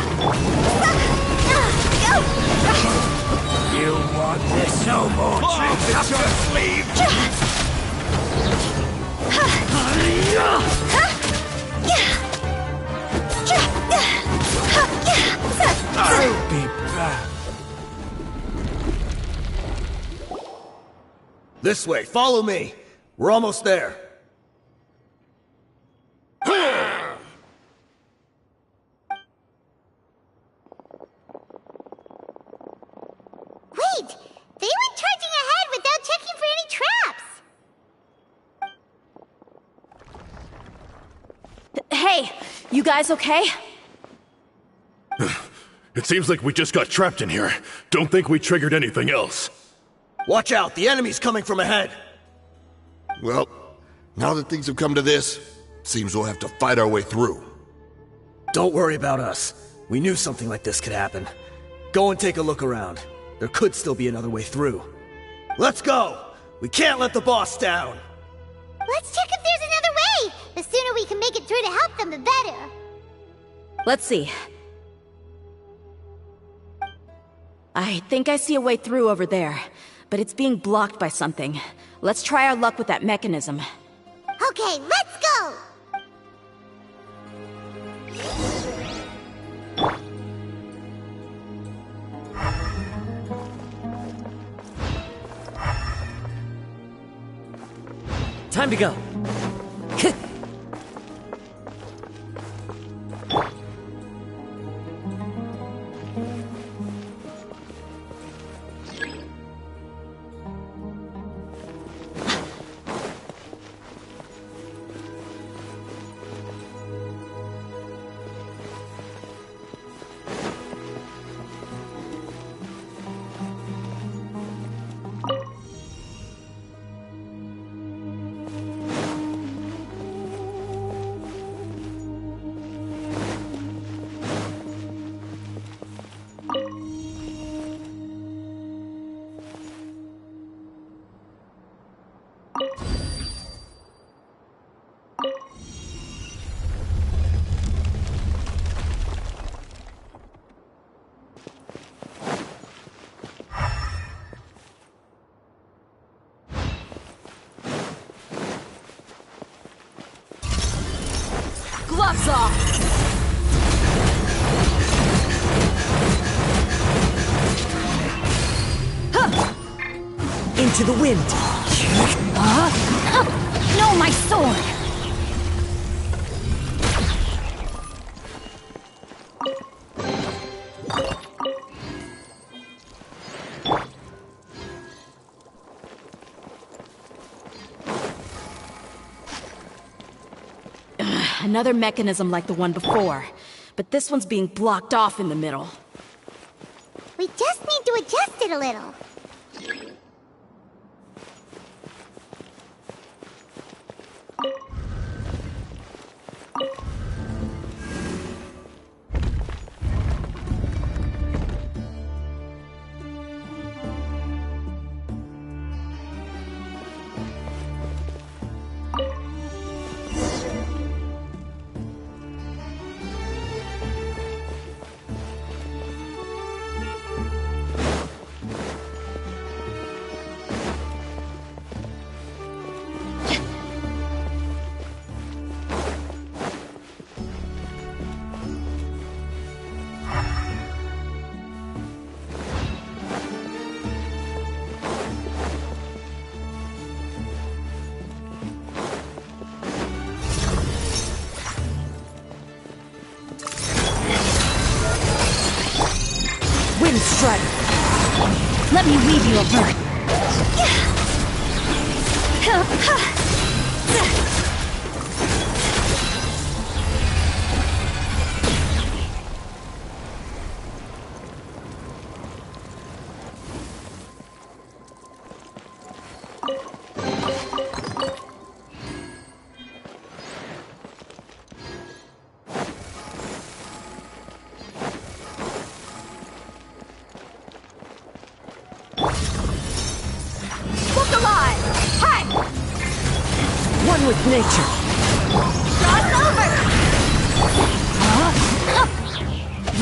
You want this so much? Up your sleeve. I'll be back. This way, follow me. We're almost there. Wait! They went charging ahead without checking for any traps! Hey, you guys okay? It seems like we just got trapped in here. Don't think we triggered anything else. Watch out, the enemy's coming from ahead. Well, now that things have come to this, seems we'll have to fight our way through. Don't worry about us. We knew something like this could happen. Go and take a look around. There could still be another way through. Let's go! We can't let the boss down! Let's check if there's another way! The sooner we can make it through to help them, the better! Let's see. I think I see a way through over there, but it's being blocked by something. Let's try our luck with that mechanism. Okay, let's go! Time to go. Gloves off! Into the wind! No, my sword! Another mechanism like the one before, but this one's being blocked off in the middle. We just need to adjust it a little. Wind strike! Let me weave you a bird. One with nature.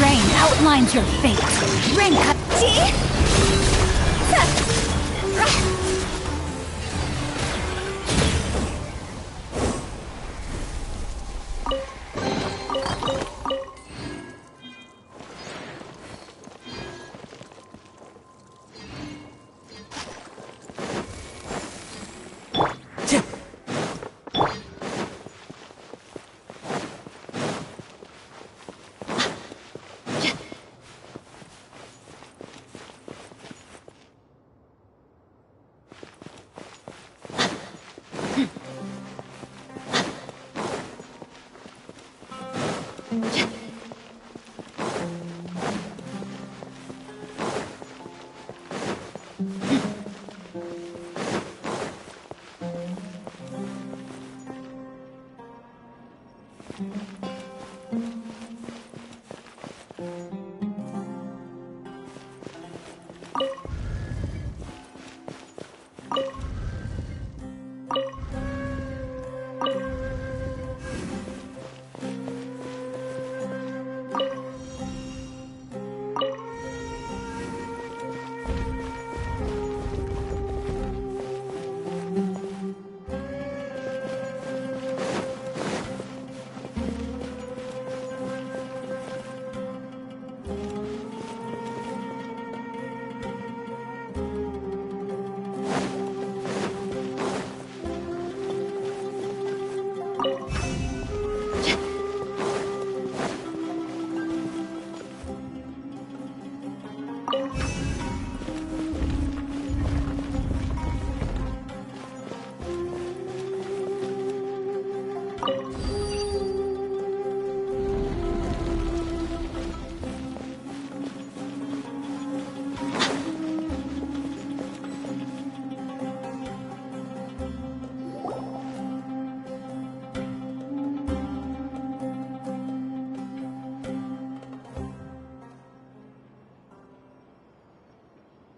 Rain outlines your fate. Rain cut.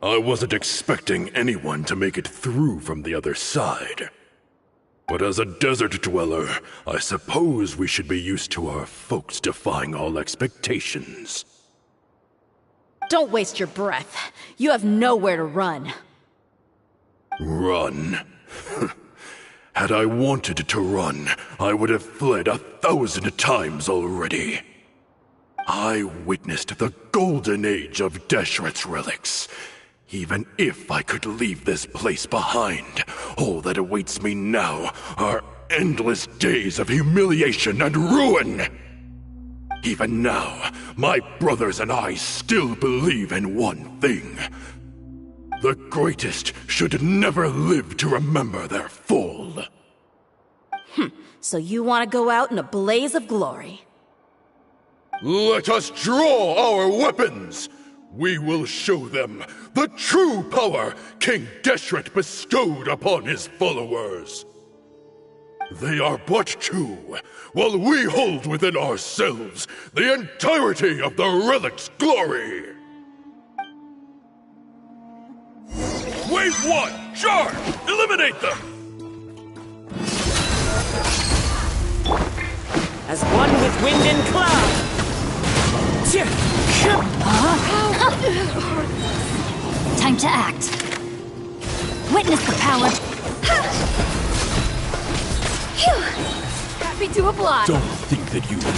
I wasn't expecting anyone to make it through from the other side. But as a desert dweller, I suppose we should be used to our folks defying all expectations. Don't waste your breath. You have nowhere to run. Run? Had I wanted to run, I would have fled 1,000 times already. I witnessed the golden age of Deshret's relics. Even if I could leave this place behind, all that awaits me now are endless days of humiliation and ruin. Even now, my brothers and I still believe in one thing. The greatest should never live to remember their fall. So you want to go out in a blaze of glory? Let us draw our weapons! We will show them the true power King Deshret bestowed upon his followers. They are but two, while we hold within ourselves the entirety of the relic's glory. Wave 1, charge! Eliminate them! As one with wind and cloud! Time to act. Witness the power. Happy to oblige. Don't think that you won.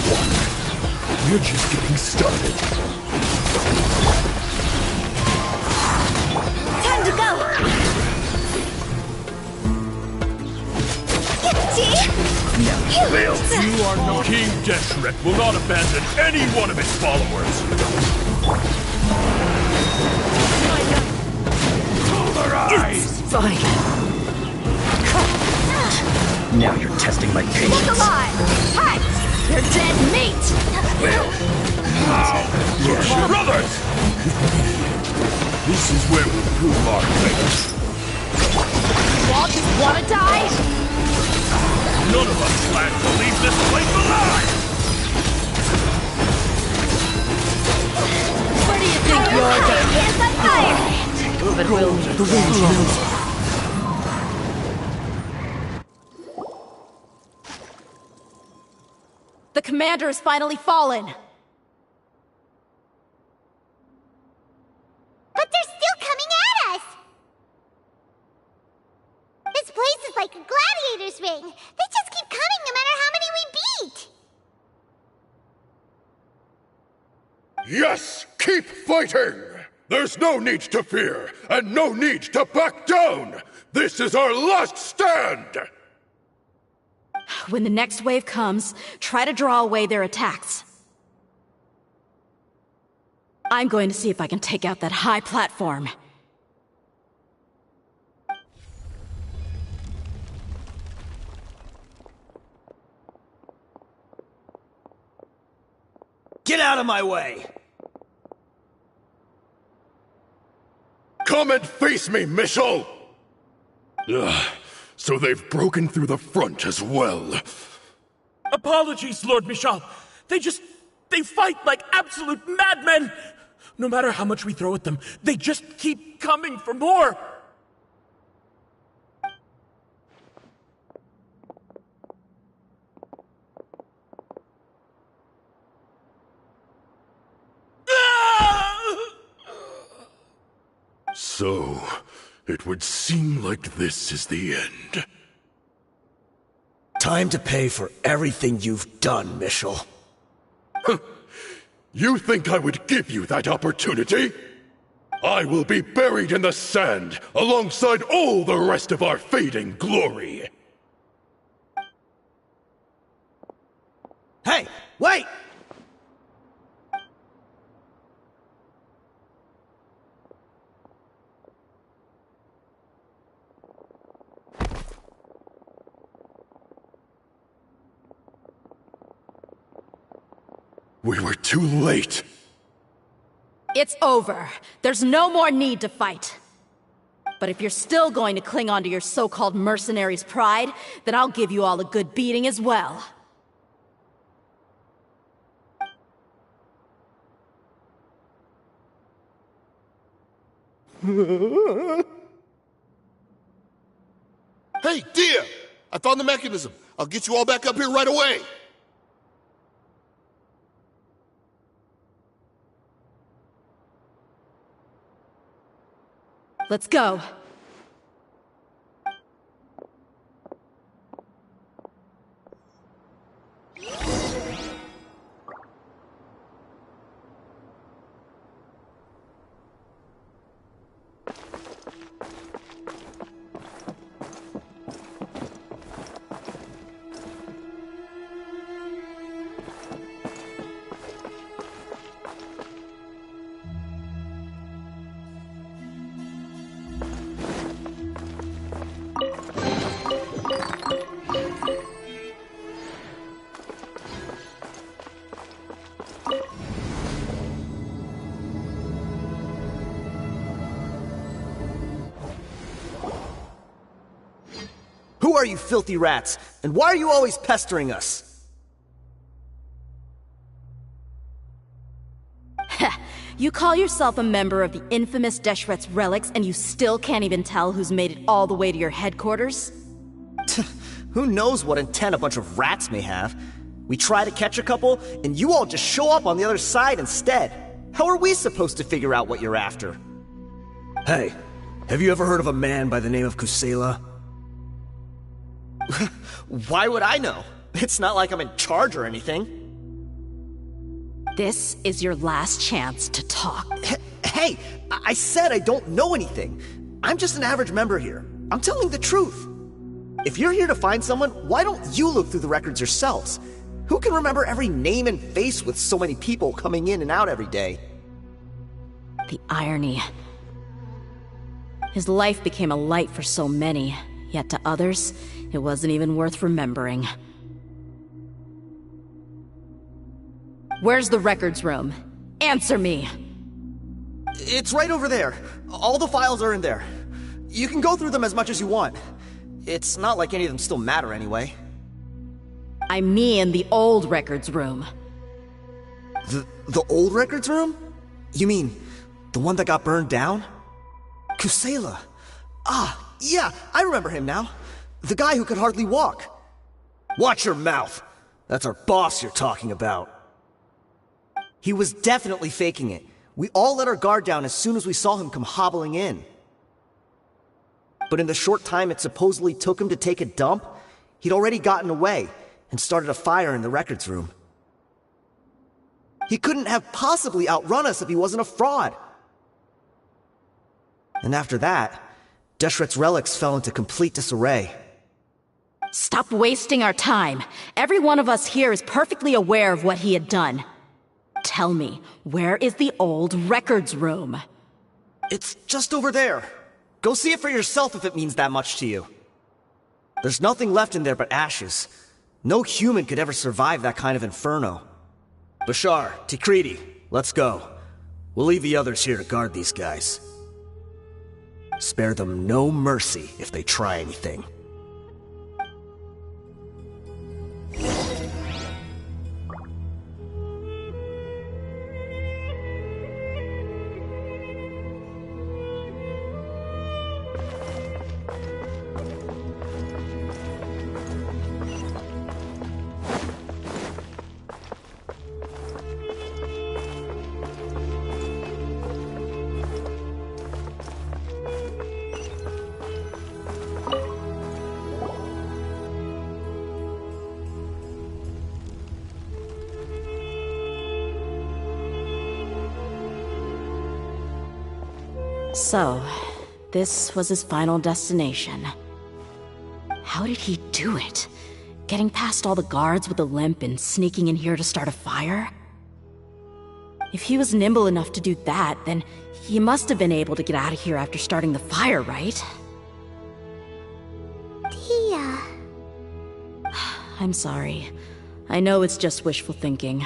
We're just getting started. Time to go! Now, fail. You are not. King Deshret will not abandon any one of his followers. Pulverize! Fine. Now you're testing my patience. Look alive! Hi! You're dead meat! Fail. Now, brothers! This is where we prove our faith. You all just wanna die? None of us plan to leave this place alive! Where do you think you're going? Is on fire! Move it, Will. The wind's moving. The commander has finally fallen. But they're still coming at us! This place is like a gladiator's ring. They just keep coming no matter how many we beat! Yes! Keep fighting! There's no need to fear, and no need to back down! This is our last stand! When the next wave comes, try to draw away their attacks. I'm going to see if I can take out that high platform. Get out of my way! Come and face me, Michel! So they've broken through the front as well. Apologies, Lord Michel. They fight like absolute madmen! No matter how much we throw at them, they just keep coming for more! So, it would seem like this is the end. Time to pay for everything you've done, Michel. You think I would give you that opportunity? I will be buried in the sand alongside all the rest of our fading glory. Hey, wait! We were too late. It's over. There's no more need to fight. But if you're still going to cling on to your so-called mercenary's pride, then I'll give you all a good beating as well. Hey, Dia! I found the mechanism. I'll get you all back up here right away. Let's go. Who are you filthy rats? And why are you always pestering us? You call yourself a member of the infamous Deshret's relics, and you still can't even tell who's made it all the way to your headquarters? Who knows what intent a bunch of rats may have? We try to catch a couple, and you all just show up on the other side instead. How are we supposed to figure out what you're after? Hey, have you ever heard of a man by the name of Kusela? Why would I know? It's not like I'm in charge or anything. This is your last chance to talk. Hey, I said I don't know anything. I'm just an average member here. I'm telling the truth. If you're here to find someone, why don't you look through the records yourselves? Who can remember every name and face with so many people coming in and out every day? The irony. His life became a light for so many, yet to others, it wasn't even worth remembering. Where's the records room? Answer me! It's right over there. All the files are in there. You can go through them as much as you want. It's not like any of them still matter anyway. I mean the old records room. The old records room? You mean the one that got burned down? Kusela. Ah, yeah, I remember him now. The guy who could hardly walk. Watch your mouth. That's our boss you're talking about. He was definitely faking it. We all let our guard down as soon as we saw him come hobbling in. But in the short time it supposedly took him to take a dump, he'd already gotten away and started a fire in the records room. He couldn't have possibly outrun us if he wasn't a fraud. And after that, Deshret's relics fell into complete disarray. Stop wasting our time. Every one of us here is perfectly aware of what he had done. Tell me, where is the old records room? It's just over there. Go see it for yourself if it means that much to you. There's nothing left in there but ashes. No human could ever survive that kind of inferno. Bashar, Tikriti, let's go. We'll leave the others here to guard these guys. Spare them no mercy if they try anything. So, this was his final destination. How did he do it? Getting past all the guards with a limp and sneaking in here to start a fire? If he was nimble enough to do that, then he must have been able to get out of here after starting the fire, right? Tia. I'm sorry. I know it's just wishful thinking.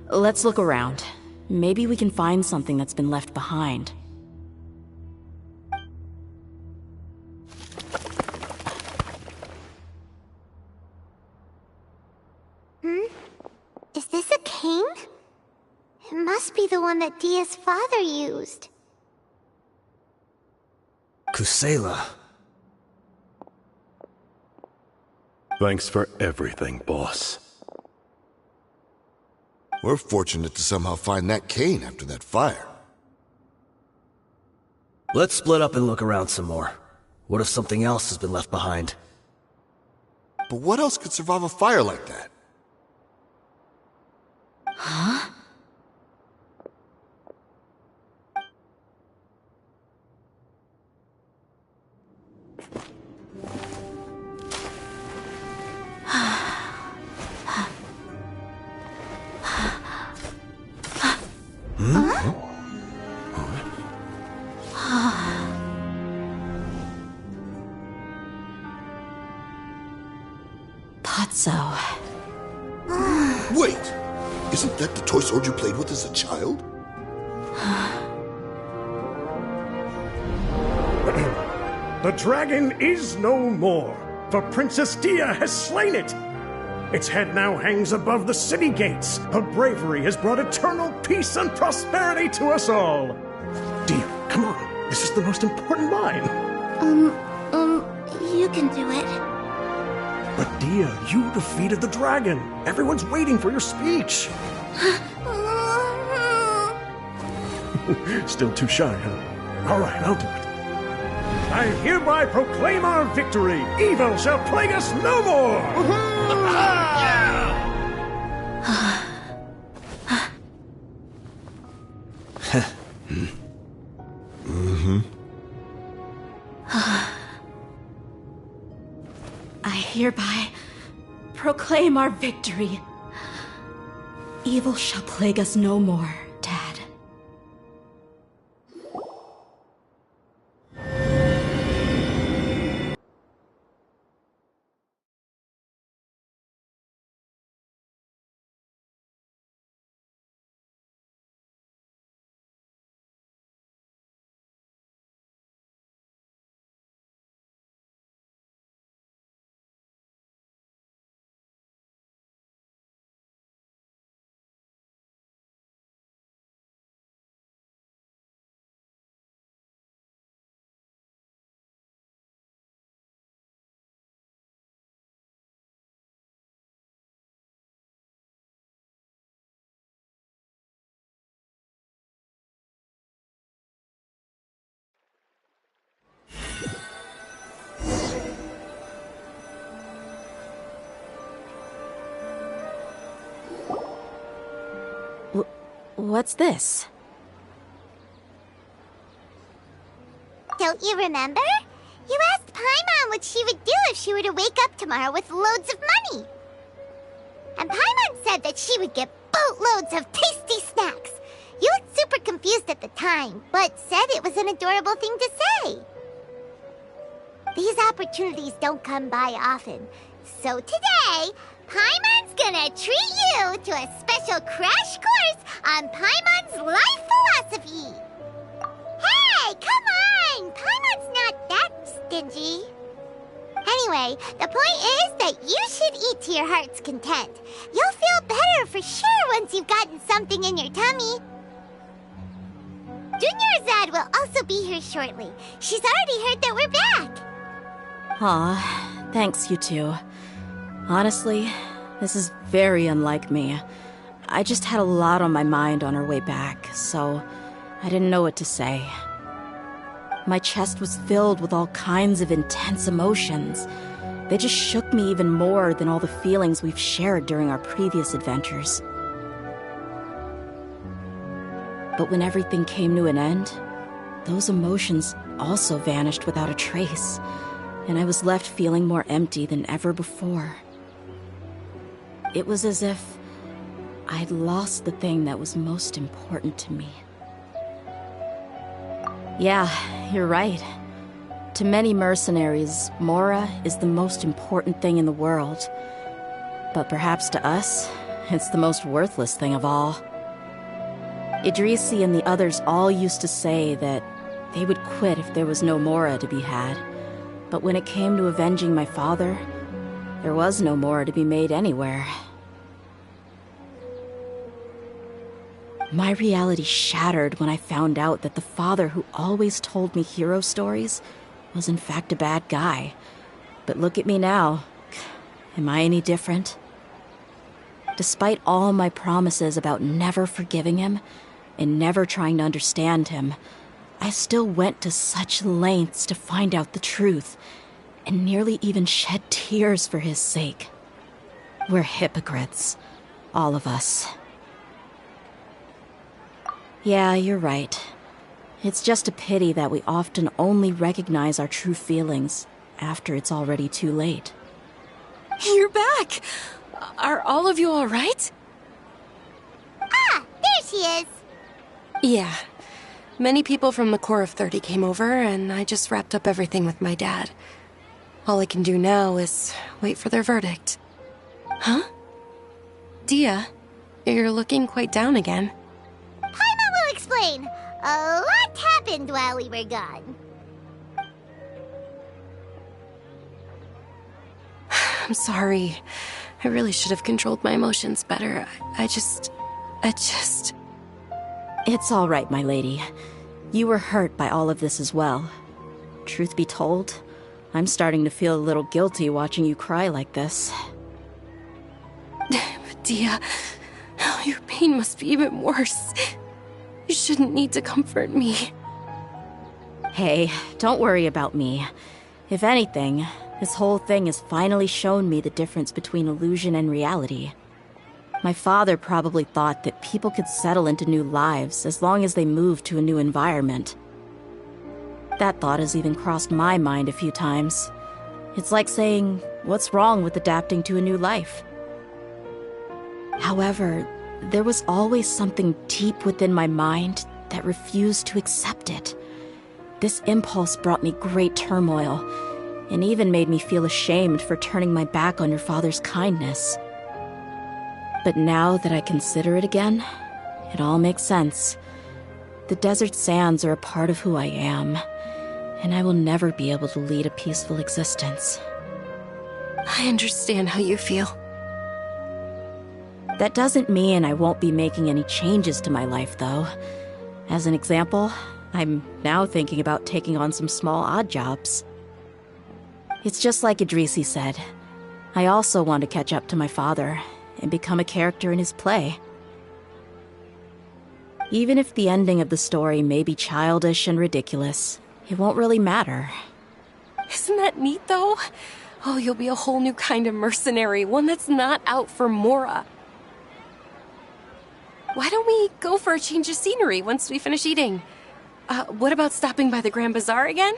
Let's look around. Maybe we can find something that's been left behind. Is this a cane? It must be the one that Dia's father used. Kusela. Thanks for everything, boss. We're fortunate to somehow find that cane after that fire. Let's split up and look around some more. What if something else has been left behind? But what else could survive a fire like that? Huh? Thought so. Wait! Isn't that the toy sword you played with as a child? The dragon is no more, for Princess Dia has slain it. Its head now hangs above the city gates. Her bravery has brought eternal peace and prosperity to us all. Dia, come on. This is the most important line. You can do it. But Dia, you defeated the dragon. Everyone's waiting for your speech. Still too shy, huh? All right, I'll do it. I hereby proclaim our victory. Evil shall plague us no more. I hereby proclaim our victory. Evil shall plague us no more, Dad. What's this? Don't you remember? You asked Paimon what she would do if she were to wake up tomorrow with loads of money. And Paimon said that she would get boatloads of tasty snacks. You looked super confused at the time, but said it was an adorable thing to say. These opportunities don't come by often. So today, Paimon's gonna treat you to a special crash course on Paimon's life philosophy. Hey, come on! Paimon's not that stingy. Anyway, the point is that you should eat to your heart's content. You'll feel better for sure once you've gotten something in your tummy. Junior Azad will also be here shortly. She's already heard that we're back. Aw, thanks, you two. Honestly, this is very unlike me. I just had a lot on my mind on our way back, so I didn't know what to say. My chest was filled with all kinds of intense emotions. They just shook me even more than all the feelings we've shared during our previous adventures. But when everything came to an end, those emotions also vanished without a trace, and I was left feeling more empty than ever before. It was as if I'd lost the thing that was most important to me. Yeah, you're right. To many mercenaries, Mora is the most important thing in the world. But perhaps to us, it's the most worthless thing of all. Idrisi and the others all used to say that they would quit if there was no Mora to be had. But when it came to avenging my father, there was no Mora to be made anywhere. My reality shattered when I found out that the father who always told me hero stories was in fact a bad guy. But look at me now. Am I any different? Despite all my promises about never forgiving him and never trying to understand him, I still went to such lengths to find out the truth, and nearly even shed tears for his sake. We're hypocrites, all of us. Yeah, you're right. It's just a pity that we often only recognize our true feelings after it's already too late. You're back! Are all of you all right? Ah, there she is! Yeah. Many people from the Corps of 30 came over, and I just wrapped up everything with my dad. All I can do now is wait for their verdict. Huh? Dia, you're looking quite down again. Paimon will explain. A lot happened while we were gone. I'm sorry. I really should have controlled my emotions better. I just... It's all right, my lady. You were hurt by all of this as well. Truth be told, I'm starting to feel a little guilty watching you cry like this. Dia, your pain must be even worse. You shouldn't need to comfort me. Hey, don't worry about me. If anything, this whole thing has finally shown me the difference between illusion and reality. My father probably thought that people could settle into new lives as long as they moved to a new environment. That thought has even crossed my mind a few times. It's like saying, what's wrong with adapting to a new life? However, there was always something deep within my mind that refused to accept it. This impulse brought me great turmoil, and even made me feel ashamed for turning my back on your father's kindness. But now that I consider it again, it all makes sense. The desert sands are a part of who I am, and I will never be able to lead a peaceful existence. I understand how you feel. That doesn't mean I won't be making any changes to my life, though. As an example, I'm now thinking about taking on some small odd jobs. It's just like Idrisi said. I also want to catch up to my father and become a character in his play. Even if the ending of the story may be childish and ridiculous, it won't really matter. Isn't that neat, though? Oh, you'll be a whole new kind of mercenary, one that's not out for Mora. Why don't we go for a change of scenery once we finish eating? What about stopping by the Grand Bazaar again?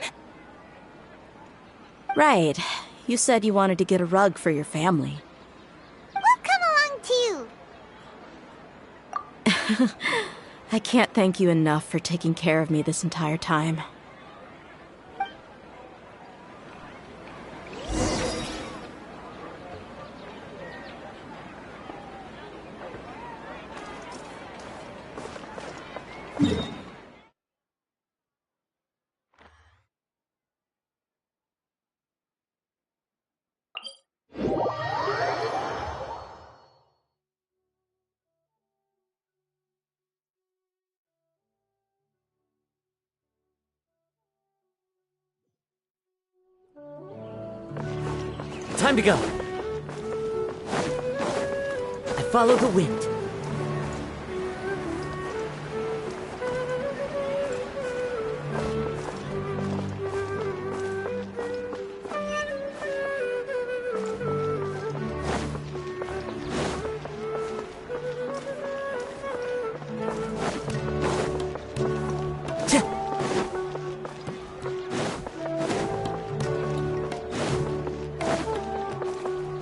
Right. You said you wanted to get a rug for your family. We'll come along too. I can't thank you enough for taking care of me this entire time. Time to go. I follow the wind.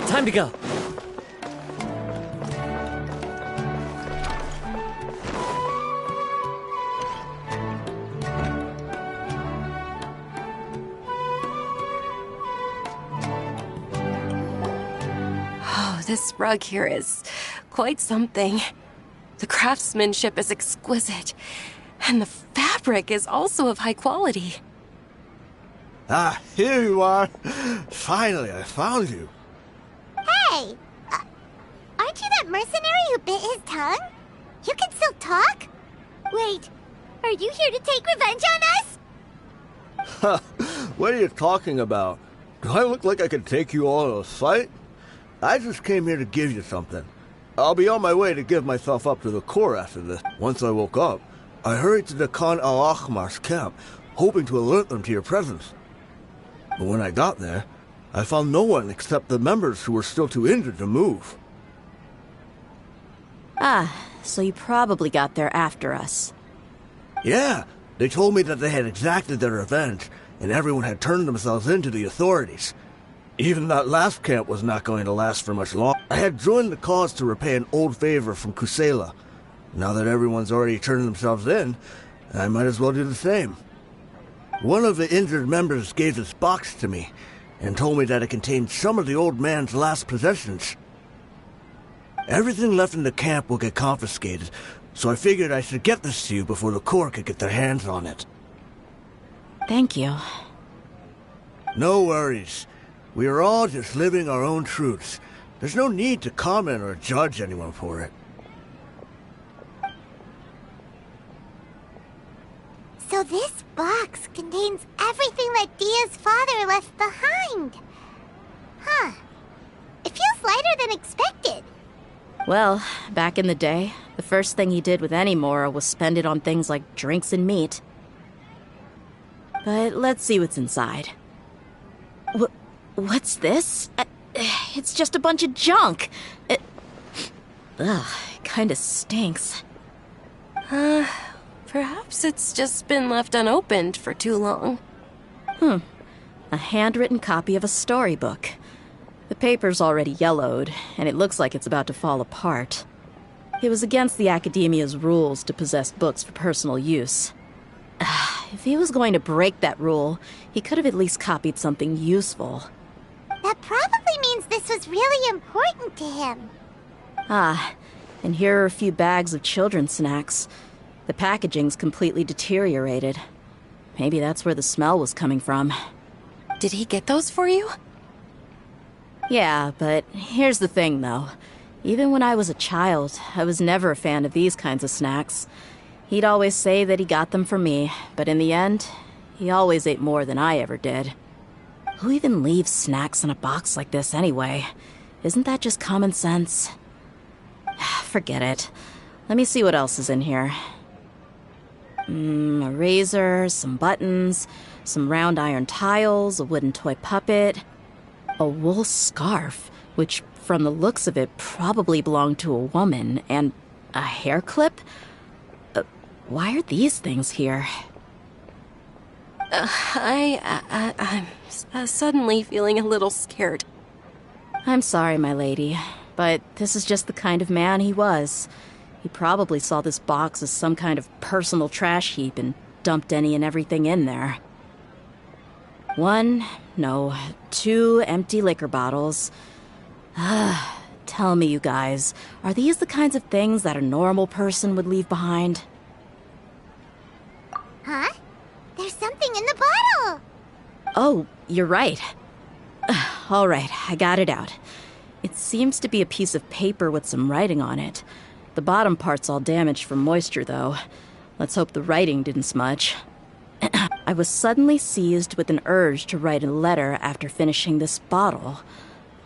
Time to go. Oh, this rug here is quite something. The craftsmanship is exquisite, and the fabric is also of high quality. Ah, here you are. Finally, I found you. Hey! Aren't you that mercenary who bit his tongue? You can still talk? Wait, are you here to take revenge on us? What are you talking about? Do I look like I could take you all in a fight? I just came here to give you something. I'll be on my way to give myself up to the Corps after this. Once I woke up, I hurried to the Khan al-Akhmar's camp, hoping to alert them to your presence. But when I got there, I found no one except the members who were still too injured to move. Ah, so you probably got there after us. Yeah, they told me that they had exacted their revenge, and everyone had turned themselves in to the authorities. Even that last camp was not going to last for much longer. I had joined the cause to repay an old favor from Kusela. Now that everyone's already turned themselves in, I might as well do the same. One of the injured members gave this box to me, and told me that it contained some of the old man's last possessions. Everything left in the camp will get confiscated, so I figured I should get this to you before the Corps could get their hands on it. Thank you. No worries. We are all just living our own truths. There's no need to comment or judge anyone for it. So this box contains everything that Dia's father left behind. Huh. It feels lighter than expected. Well, back in the day, the first thing he did with any Mora was spend it on things like drinks and meat. But let's see what's inside. What's this? It's just a bunch of junk. It kinda stinks. Perhaps it's just been left unopened for too long. A handwritten copy of a storybook. The paper's already yellowed, and it looks like it's about to fall apart. It was against the Academia's rules to possess books for personal use. If he was going to break that rule, he could have at least copied something useful. That probably means this was really important to him. And here are a few bags of children's snacks. The packaging's completely deteriorated. Maybe that's where the smell was coming from. Did he get those for you? Yeah, but here's the thing, though. Even when I was a child, I was never a fan of these kinds of snacks. He'd always say that he got them for me, but in the end, he always ate more than I ever did. Who even leaves snacks in a box like this anyway? Isn't that just common sense? Forget it. Let me see what else is in here. A razor, some buttons, some round iron tiles, a wooden toy puppet, a wool scarf, which from the looks of it probably belonged to a woman, and a hair clip? Why are these things here? I'm suddenly feeling a little scared. I'm sorry, my lady, but this is just the kind of man he was. He probably saw this box as some kind of personal trash heap and dumped any and everything in there. 2 empty liquor bottles. Tell me, you guys, are these the kinds of things that a normal person would leave behind? Huh? There's something in the bottle! Oh, you're right. All right, I got it out. It seems to be a piece of paper with some writing on it. The bottom part's all damaged from moisture, though. Let's hope the writing didn't smudge. I was suddenly seized with an urge to write a letter after finishing this bottle.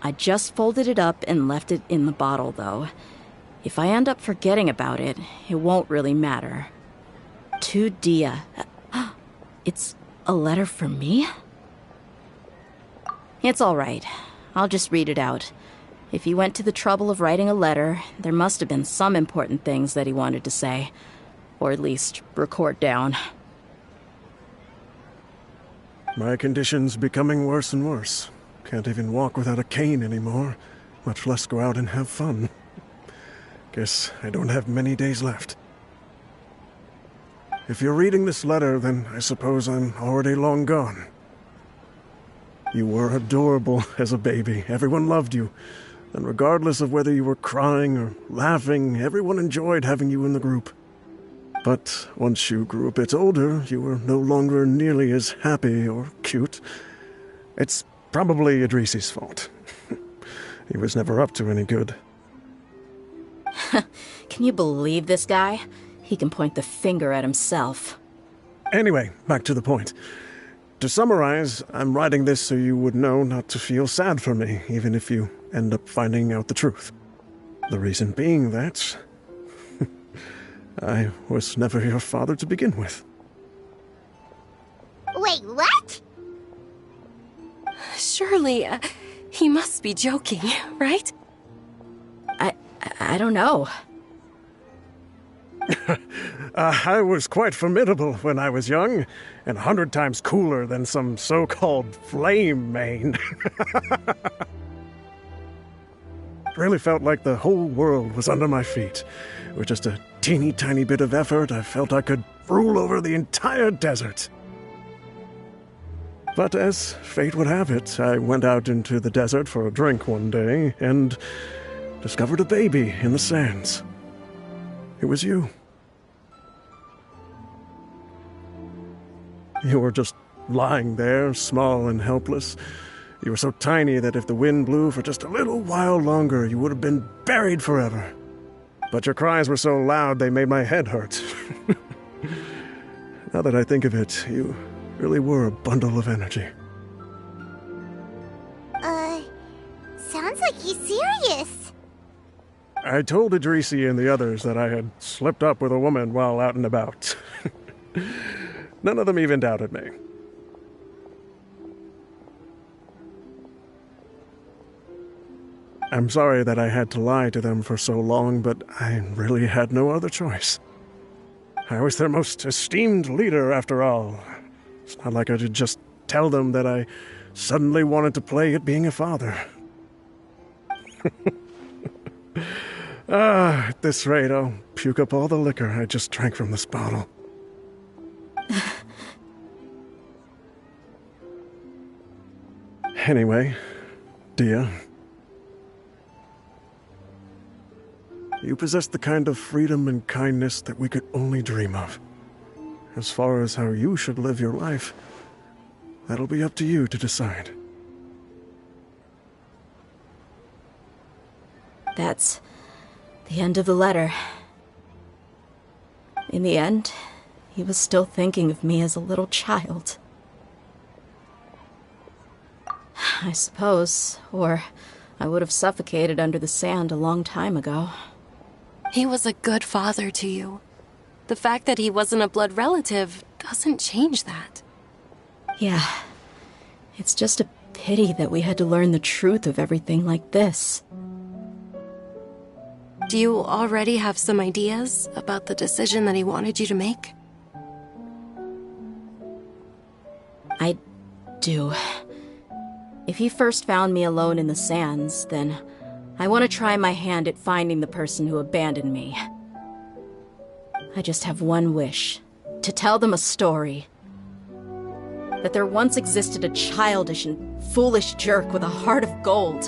I just folded it up and left it in the bottle, though. If I end up forgetting about it, it won't really matter. To Dia. It's a letter for me? It's all right. I'll just read it out. If he went to the trouble of writing a letter, there must have been some important things that he wanted to say. Or at least record down. My condition's becoming worse and worse. Can't even walk without a cane anymore, much less go out and have fun. Guess I don't have many days left. If you're reading this letter, then I suppose I'm already long gone. You were adorable as a baby. Everyone loved you. And regardless of whether you were crying or laughing, everyone enjoyed having you in the group. But once you grew a bit older, you were no longer nearly as happy or cute. It's probably Idrisi's fault. He was never up to any good. Can you believe this guy? He can point the finger at himself. Anyway, back to the point. To summarize, I'm writing this so you would know not to feel sad for me, even if you end up finding out the truth. The reason being that I was never your father to begin with. Wait, what? Surely, he must be joking, right? I don't know. I was quite formidable when I was young, and 100 times cooler than some so-called flame main. Really felt like the whole world was under my feet. With just a teeny tiny bit of effort, I felt I could rule over the entire desert. But as fate would have it, I went out into the desert for a drink one day and discovered a baby in the sands. It was you. You were just lying there, small and helpless. You were so tiny that if the wind blew for just a little while longer, you would have been buried forever. But your cries were so loud they made my head hurt. Now that I think of it, you really were a bundle of energy. Sounds like he's serious. I told Idrisi and the others that I had slipped up with a woman while out and about. None of them even doubted me. I'm sorry that I had to lie to them for so long, but I really had no other choice. I was their most esteemed leader, after all. It's not like I could just tell them that I suddenly wanted to play at being a father. At this rate, I'll puke up all the liquor I just drank from this bottle. Anyway, Dia, you possess the kind of freedom and kindness that we could only dream of. As far as how you should live your life, that'll be up to you to decide. That's the end of the letter. In the end, he was still thinking of me as a little child. I suppose, or I would have suffocated under the sand a long time ago. He was a good father to you. The fact that he wasn't a blood relative doesn't change that. Yeah. It's just a pity that we had to learn the truth of everything like this. Do you already have some ideas about the decision that he wanted you to make? I do. If he first found me alone in the sands, then I want to try my hand at finding the person who abandoned me. I just have one wish. To tell them a story. That there once existed a childish and foolish jerk with a heart of gold.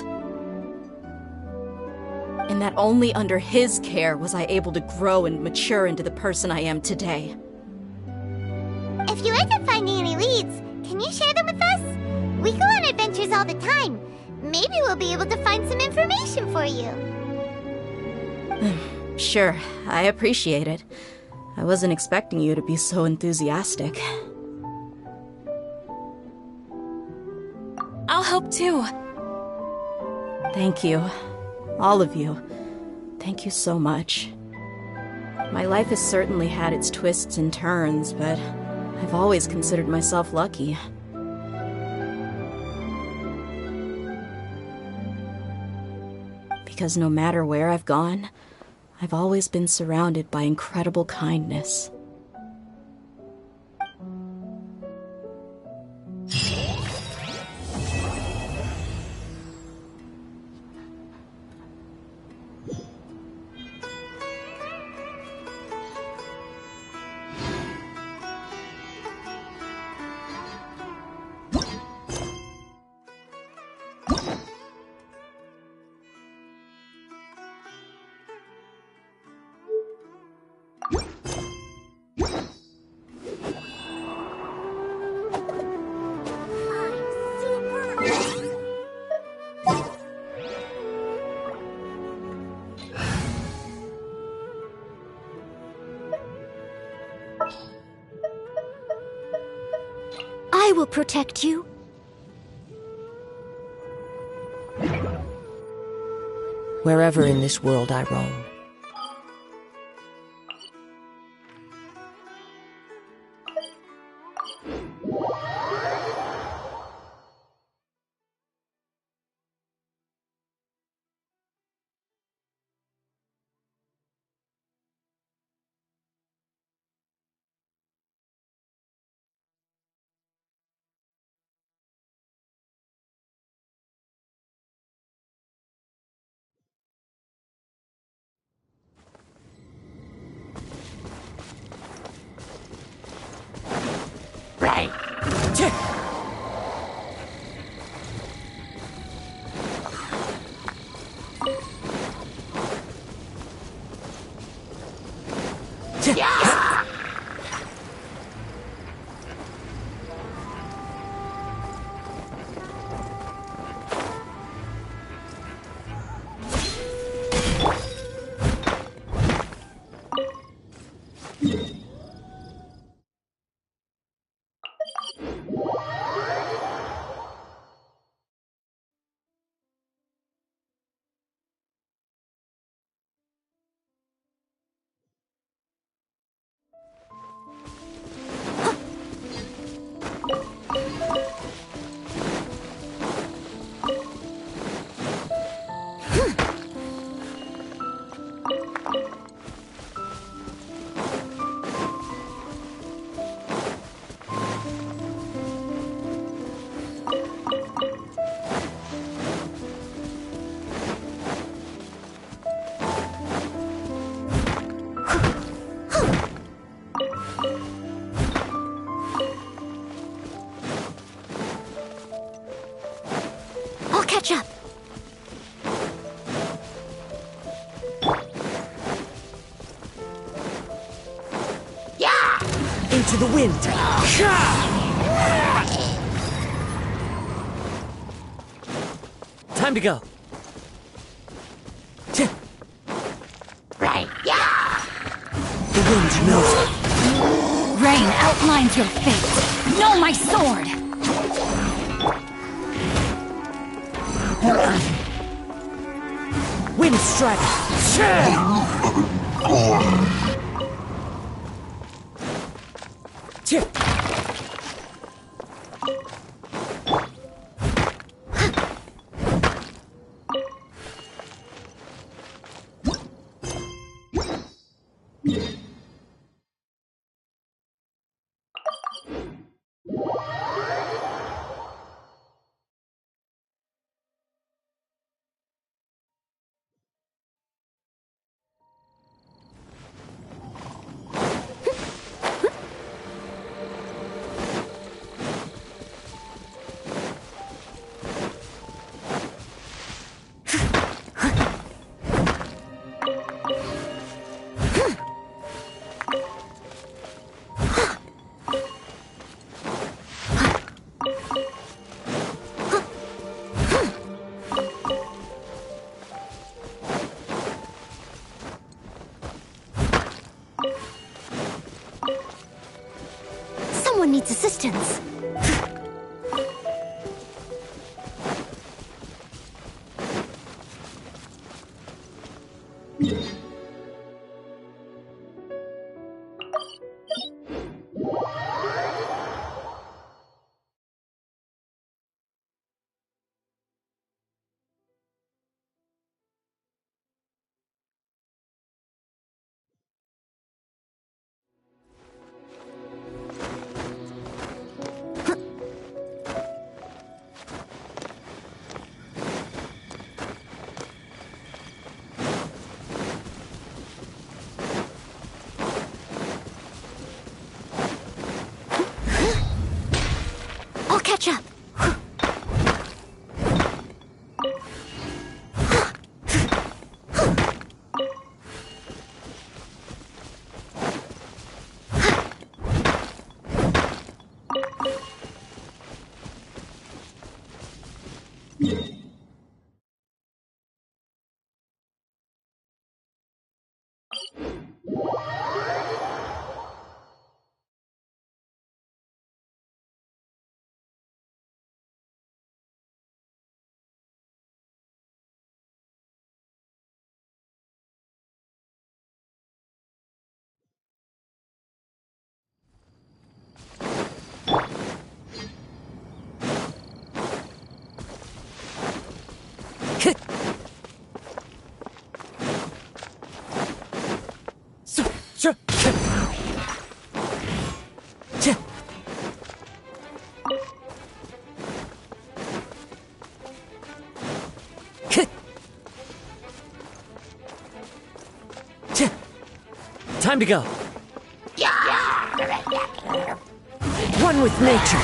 And that only under his care was I able to grow and mature into the person I am today. If you end up finding any leads, can you share them with us? We go on adventures all the time. Maybe we'll be able to find some information for you. Sure, I appreciate it. I wasn't expecting you to be so enthusiastic. I'll help too. Thank you. All of you. Thank you so much. My life has certainly had its twists and turns, but I've always considered myself lucky. Because no matter where I've gone, I've always been surrounded by incredible kindness. will protect you. Wherever in this world I roam. Right. I'll catch up. Into the wind. Time to go. Right. The wind knows it. Rain outlines your fate. Know my sword. Wind strike. Someone needs assistance. I'll catch up. Time to go. One with nature.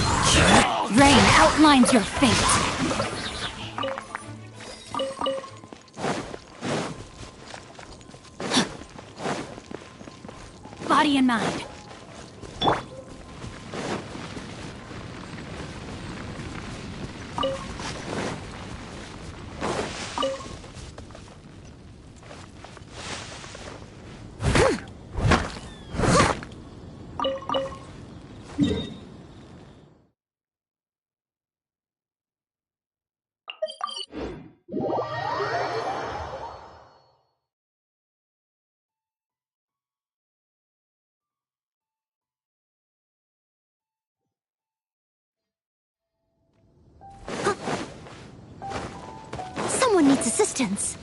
Rain outlines your fate. Body and mind. Someone needs assistance.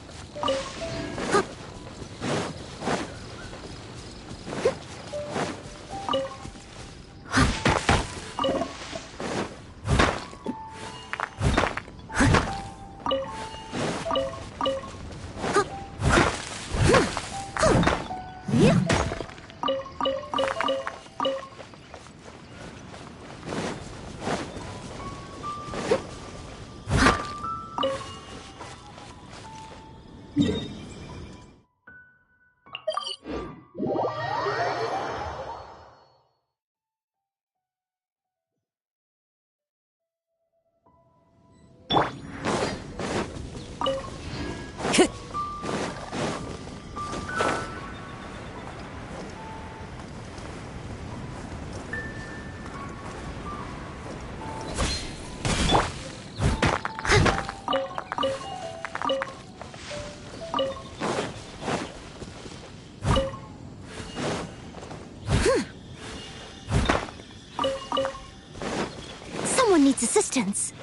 Someone needs assistance.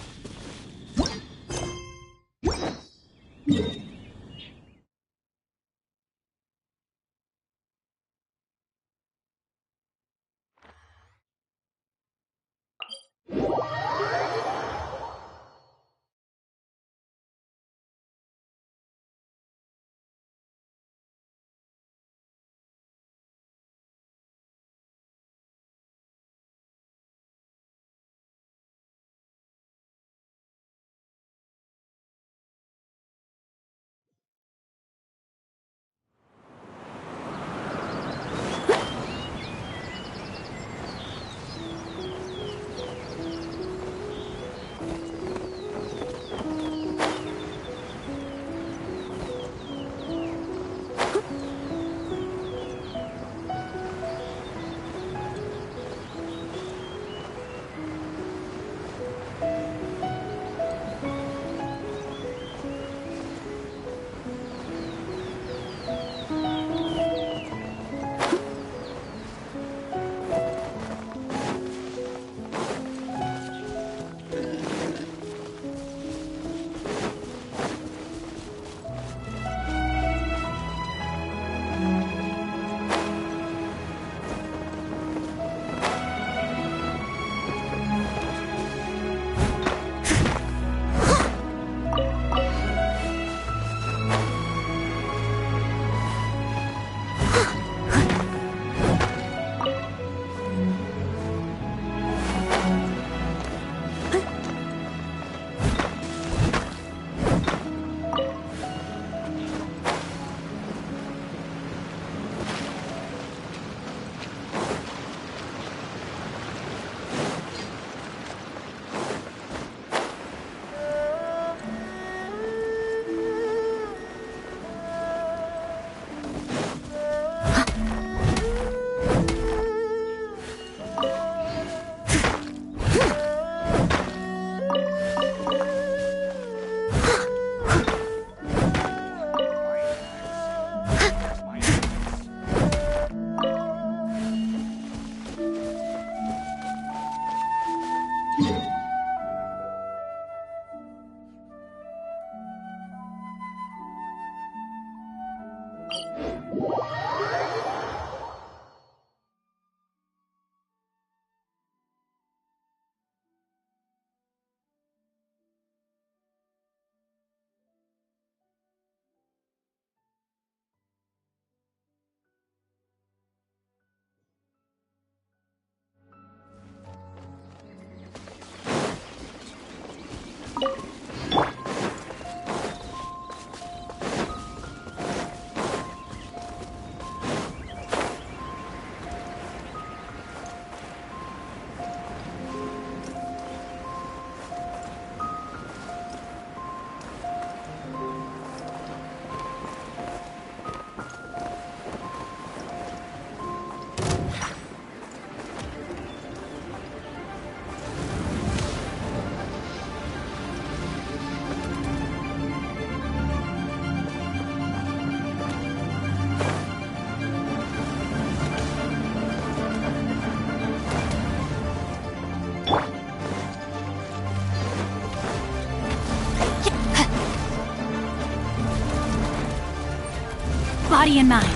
Body and mind.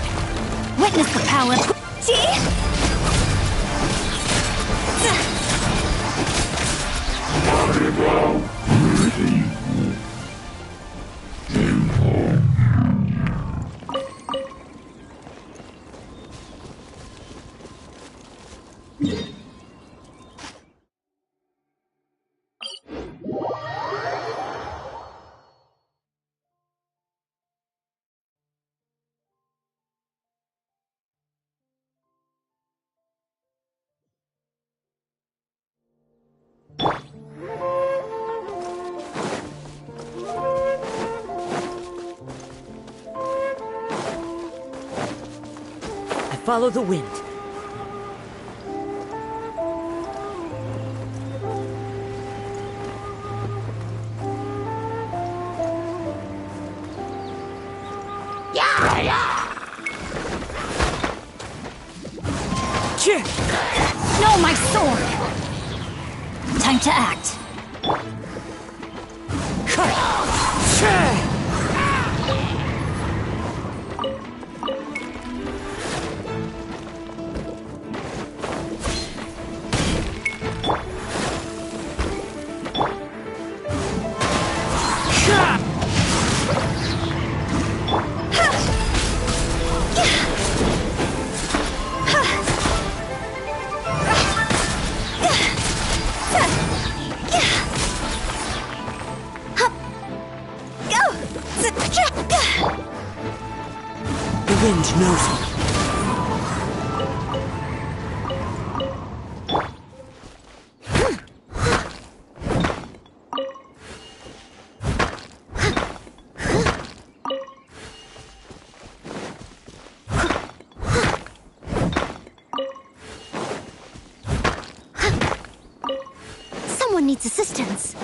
Witness the power of... Follow the wind. No, my sword! Time to act. The wind knows me. Someone needs assistance.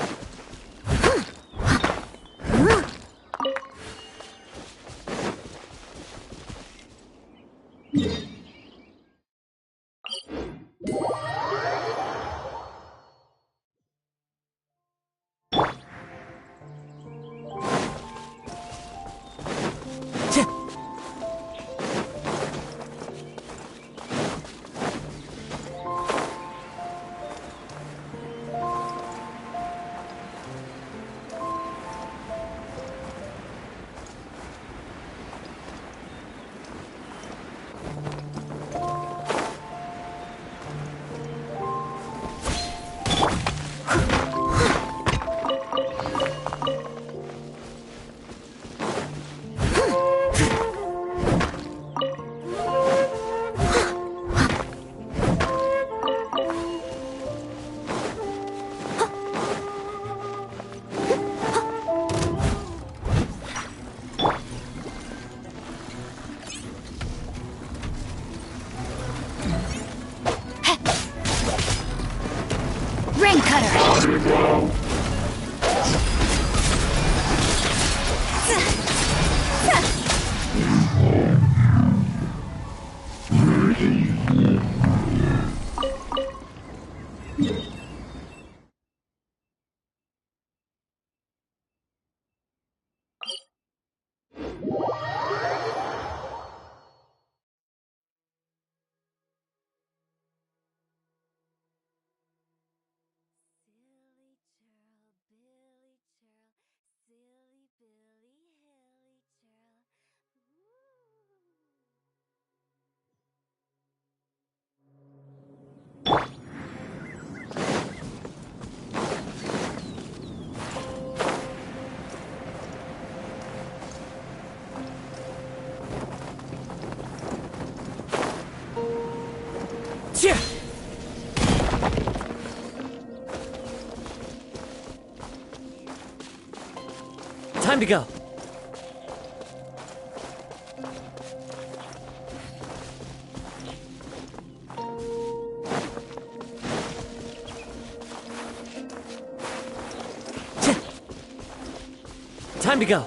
Time to go. Time to go.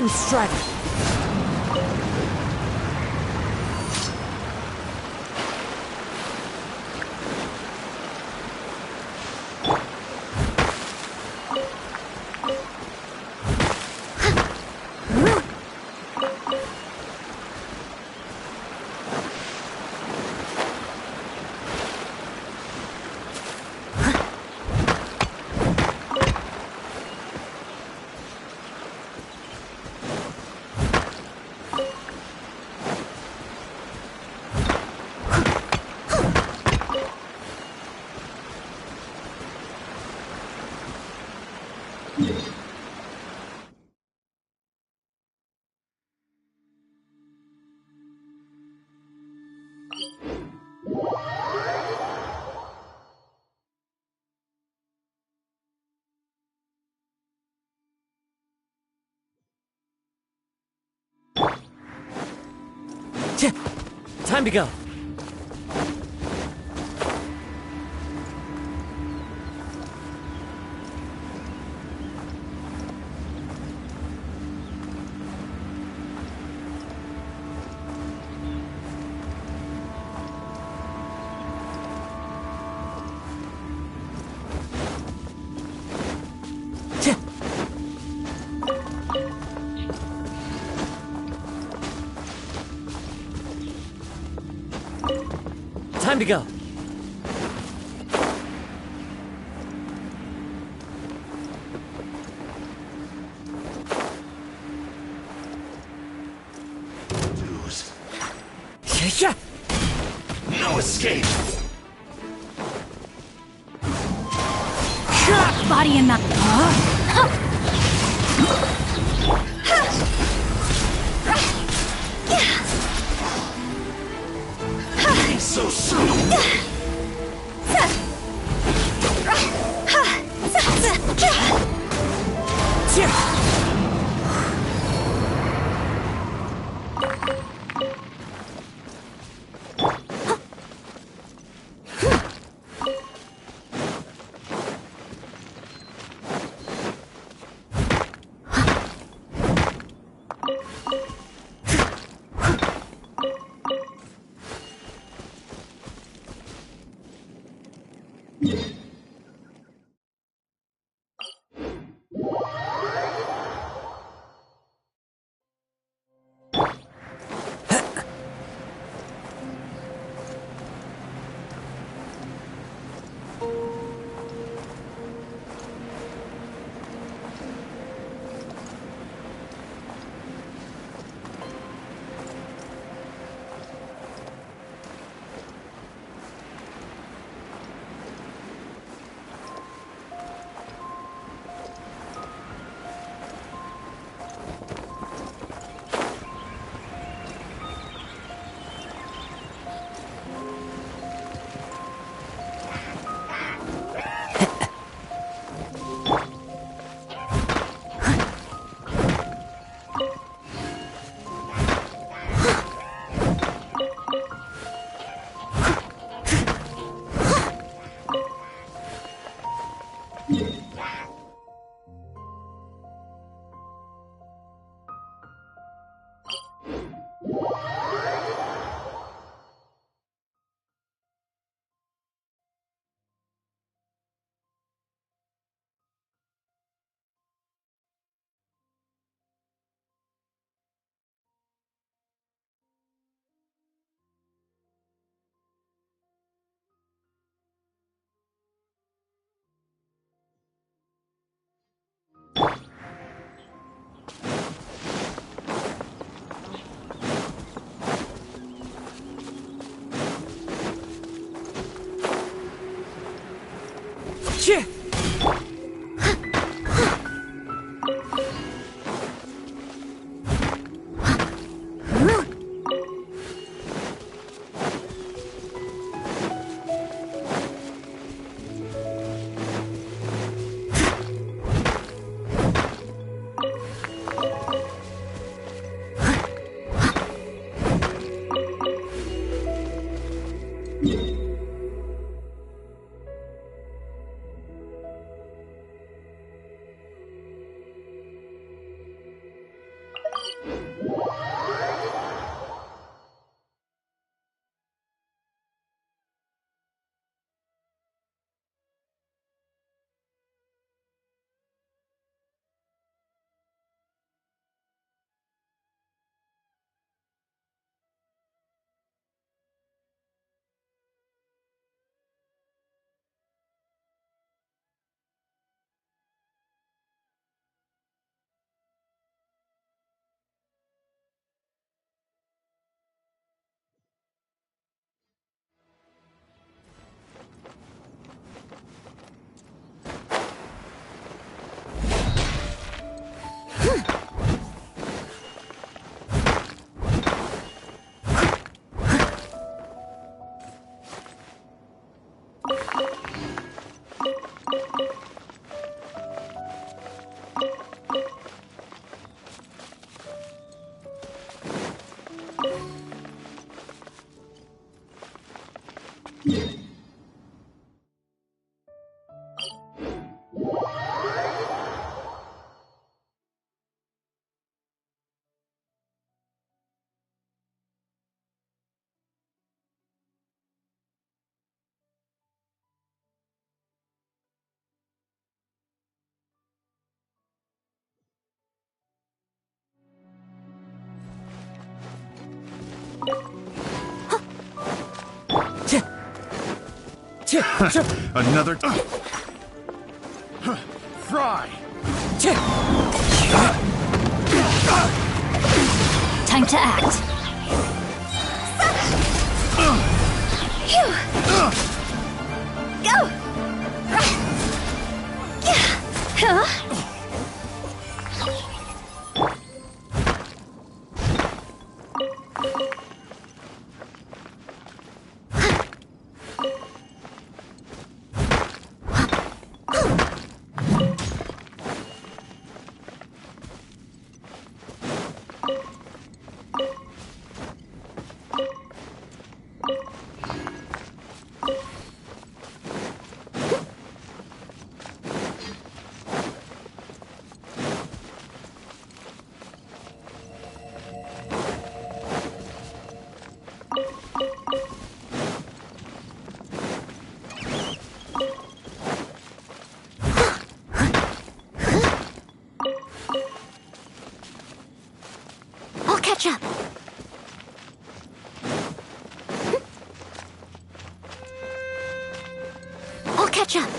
Second Strider. Time to go. Time to go. Yeah. No escape. Body and mind. So soon. Another. Fry. Time to act. Go! Huh? I'll catch up. I'll catch up.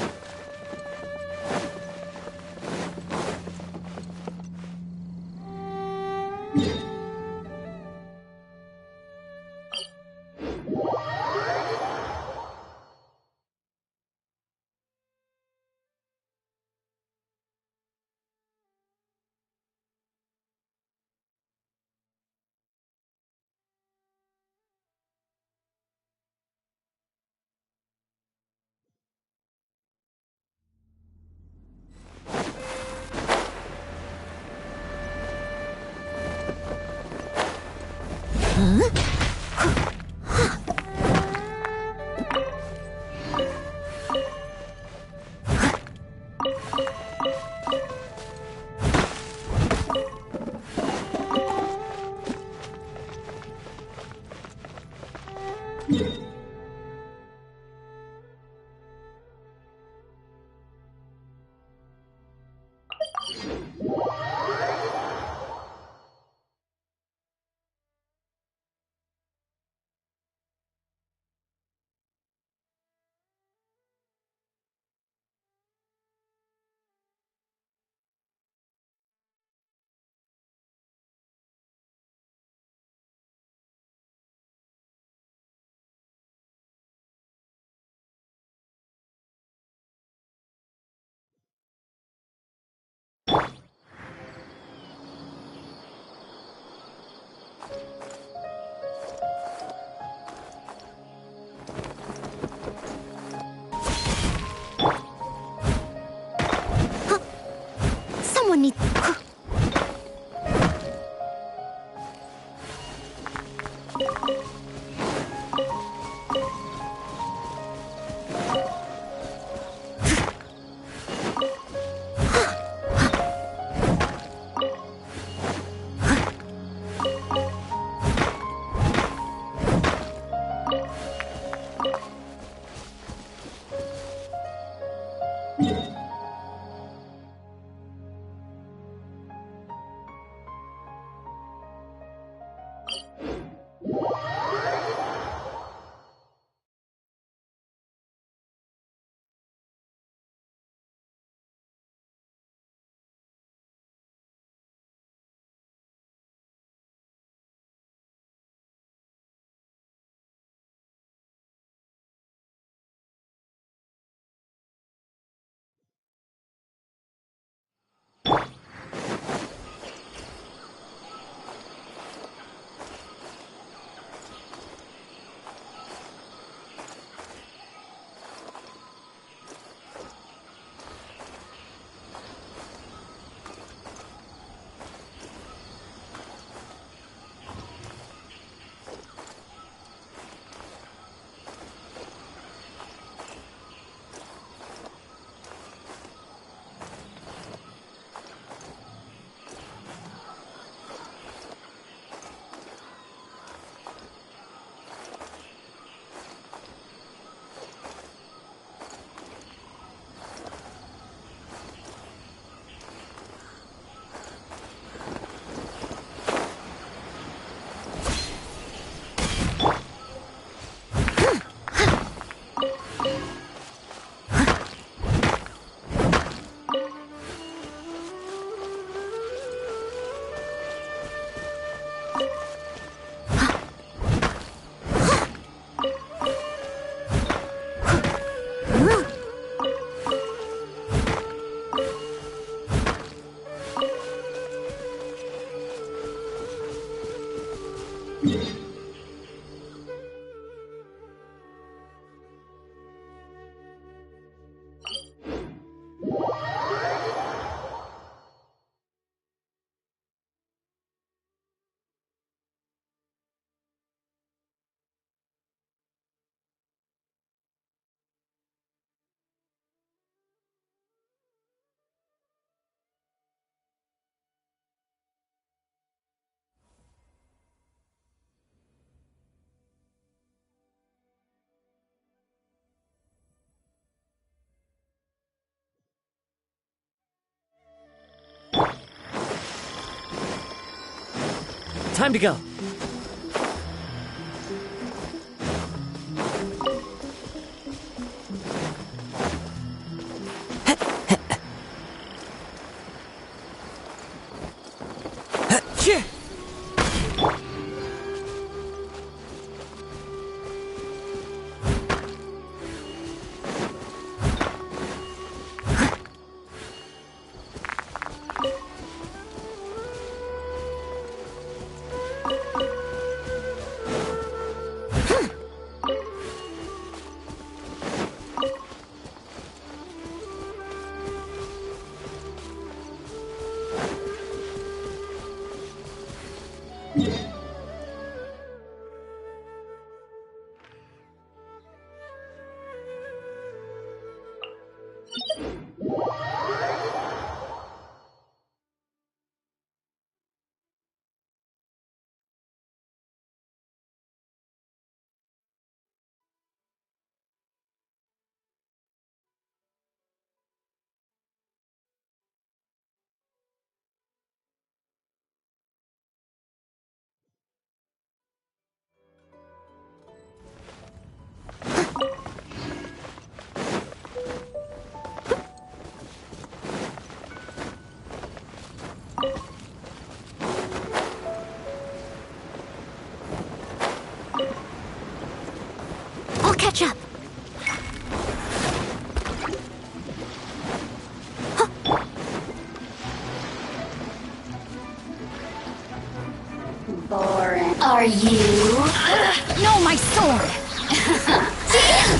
Someone needs... Time to go. I'll catch up. Boring. Are you? No, my sword!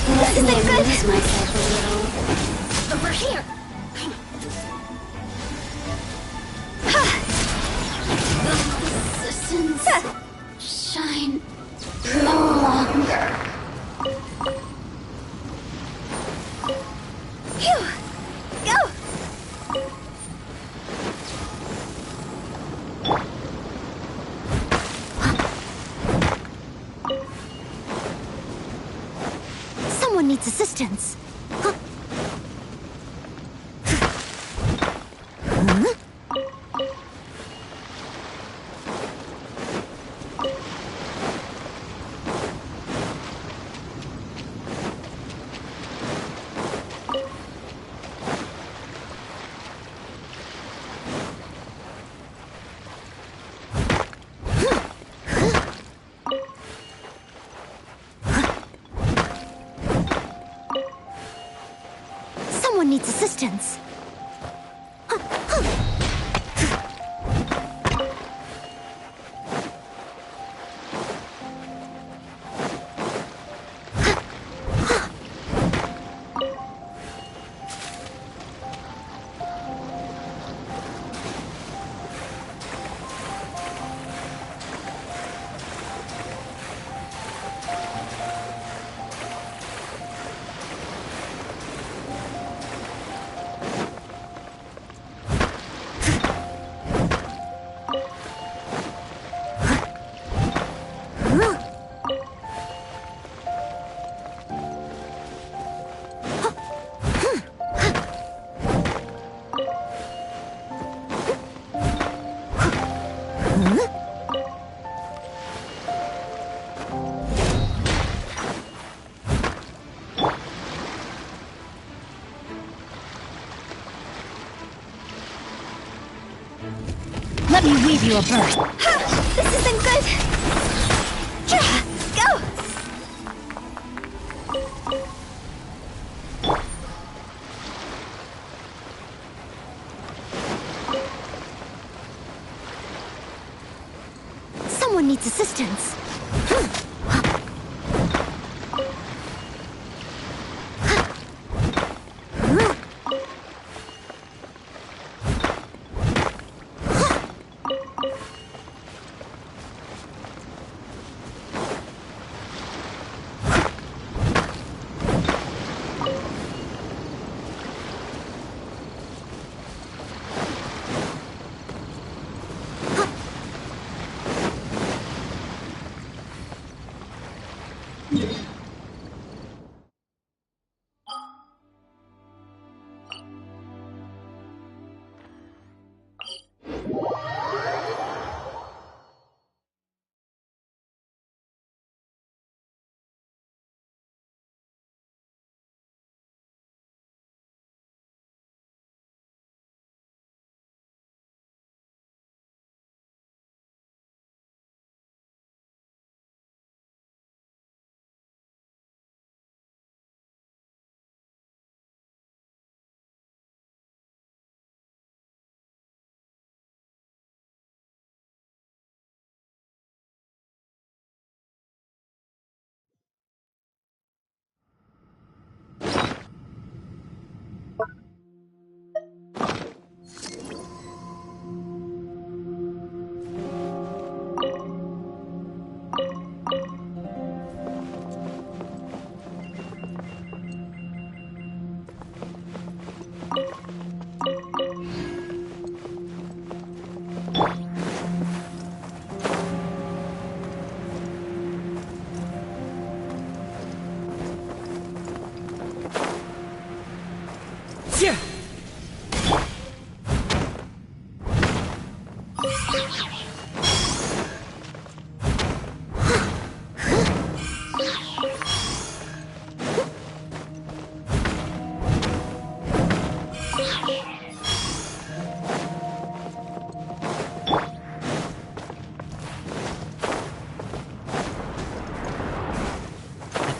This isn't good. Lose myself a little. Over here! The resistance shine no longer. Phew! Go! Someone needs assistance. Huh? Someone needs assistance. Let me weave you a burst. This isn't good. Go! Someone needs assistance.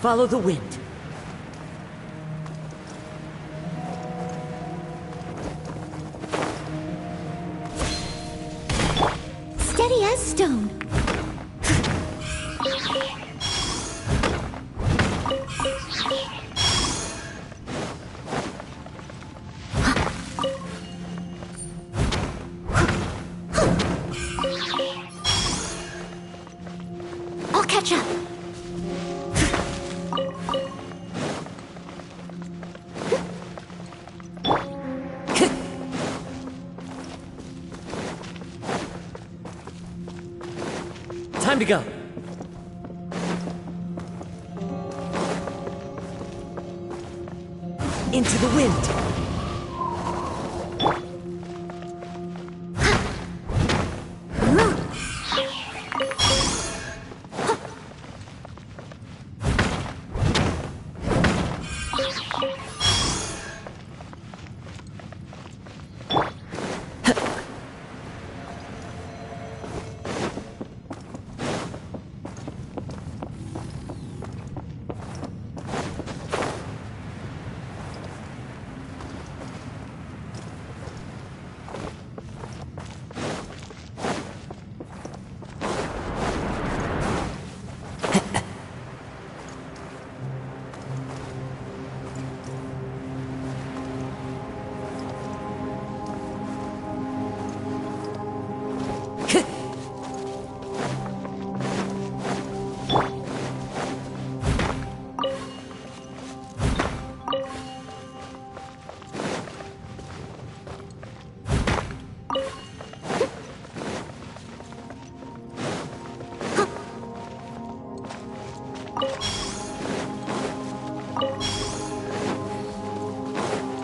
Follow the wind. Steady as stone. I'll catch up. Time to go. Into the wind.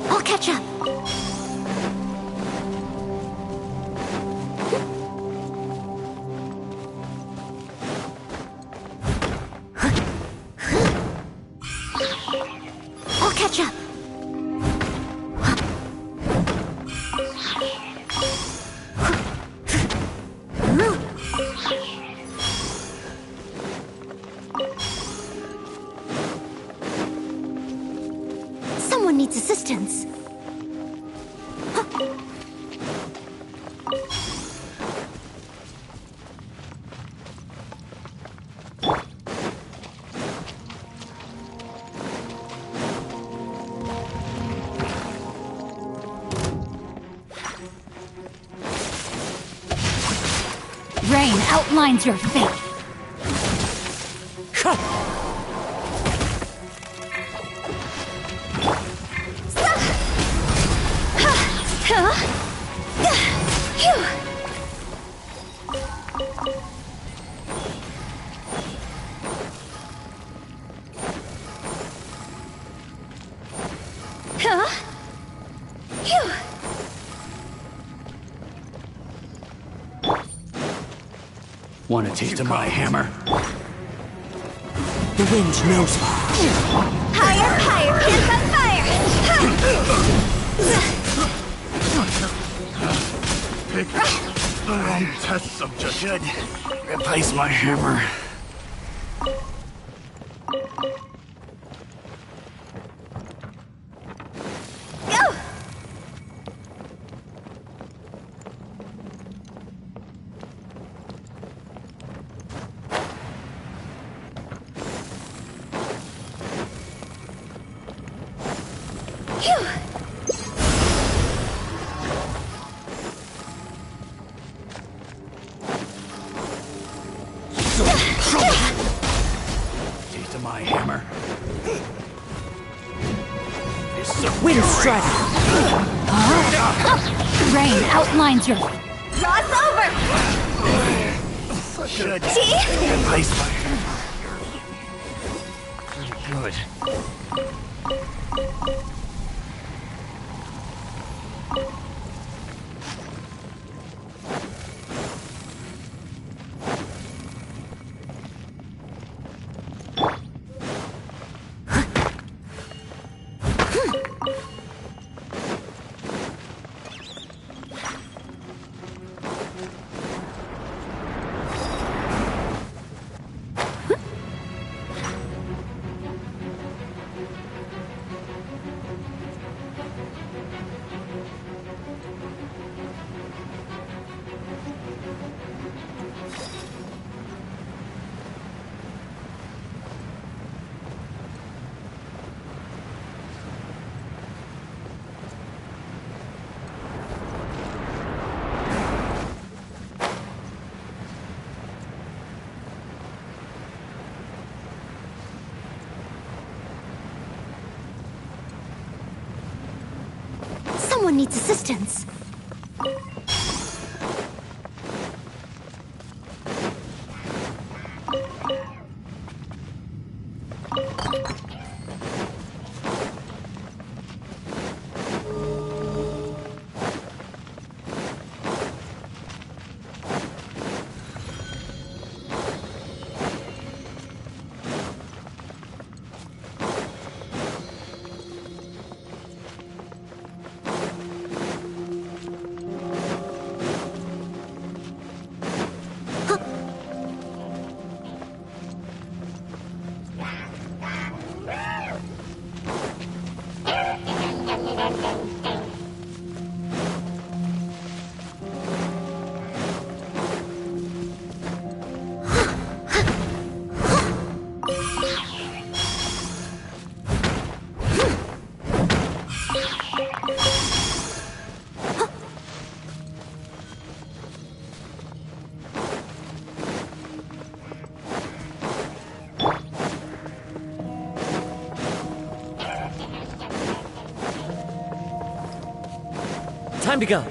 I'll catch up. I'll catch up. Someone needs assistance. Rain outlines your fate. Want a taste of my hammer? The wind knows me. Higher, higher, hands on fire! Pick the wrong test subject. Should replace my hammer. Go! Taste of my hammer. Wind strike. Rain outlines your... Raw's over! Should See? replace my hammer. Pretty good. someone needs assistance. Time to go.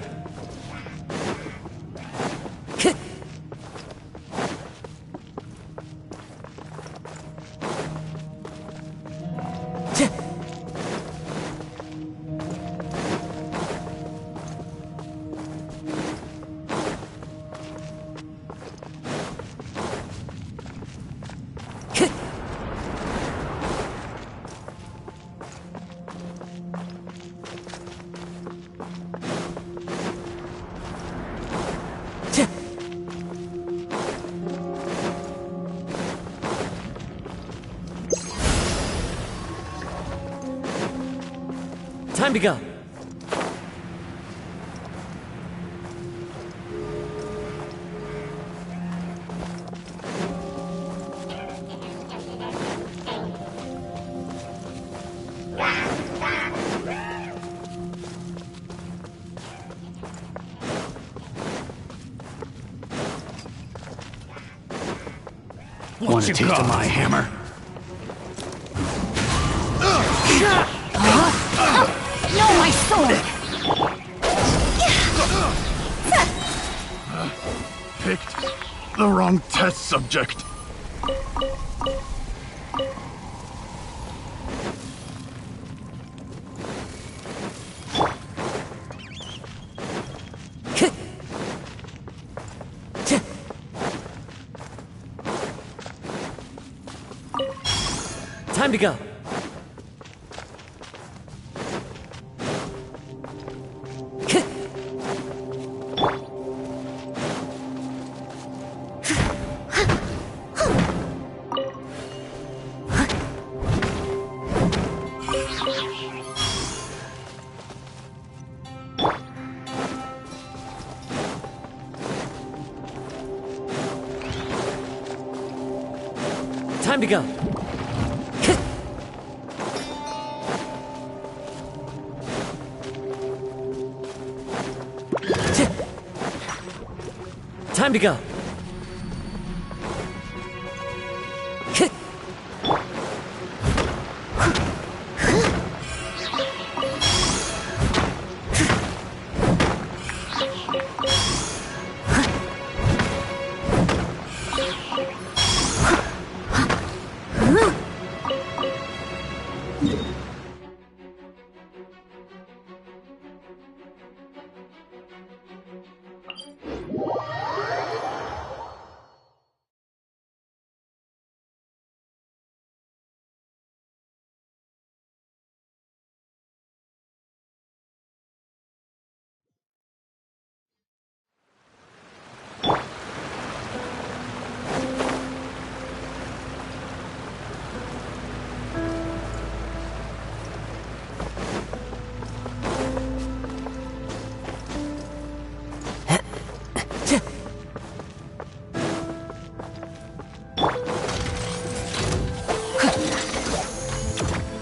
Time to go. Want a taste of my hammer? No, my sword! Picked the wrong test subject. Time to go. Time to go. Time to go.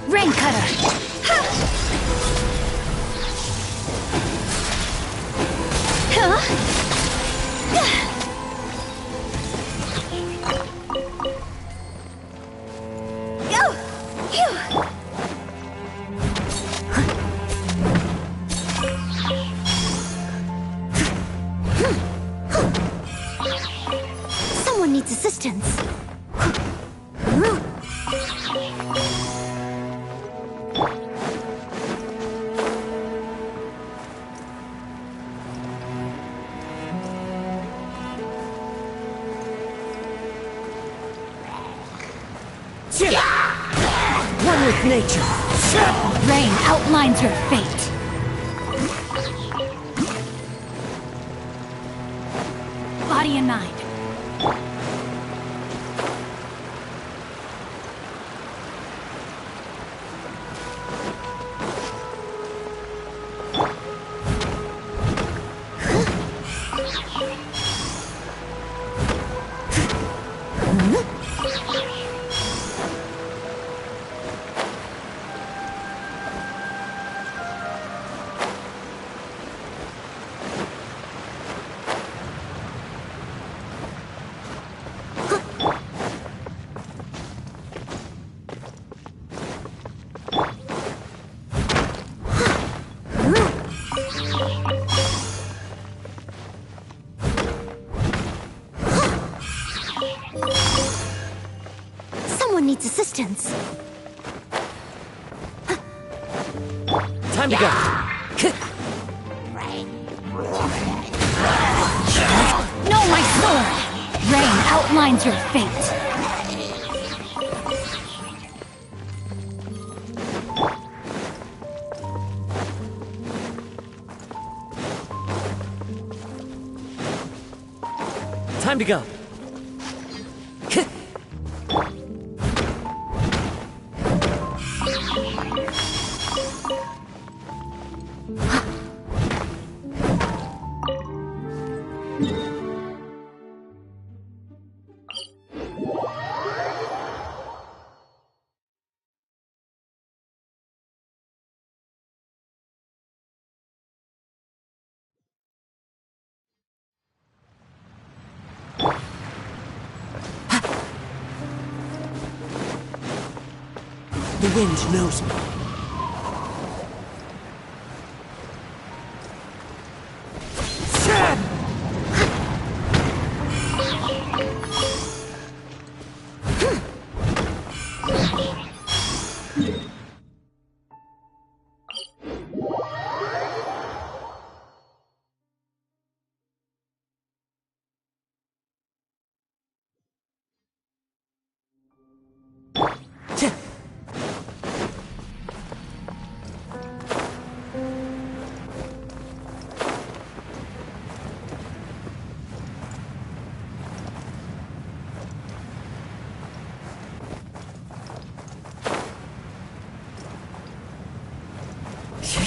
Rain cutter! One with nature. Rain outlines your fate. Body and mind. Someone needs assistance. Time to go. No, my sword! Rain outlines your fate. Time to go. The wind knows me.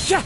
Yeah.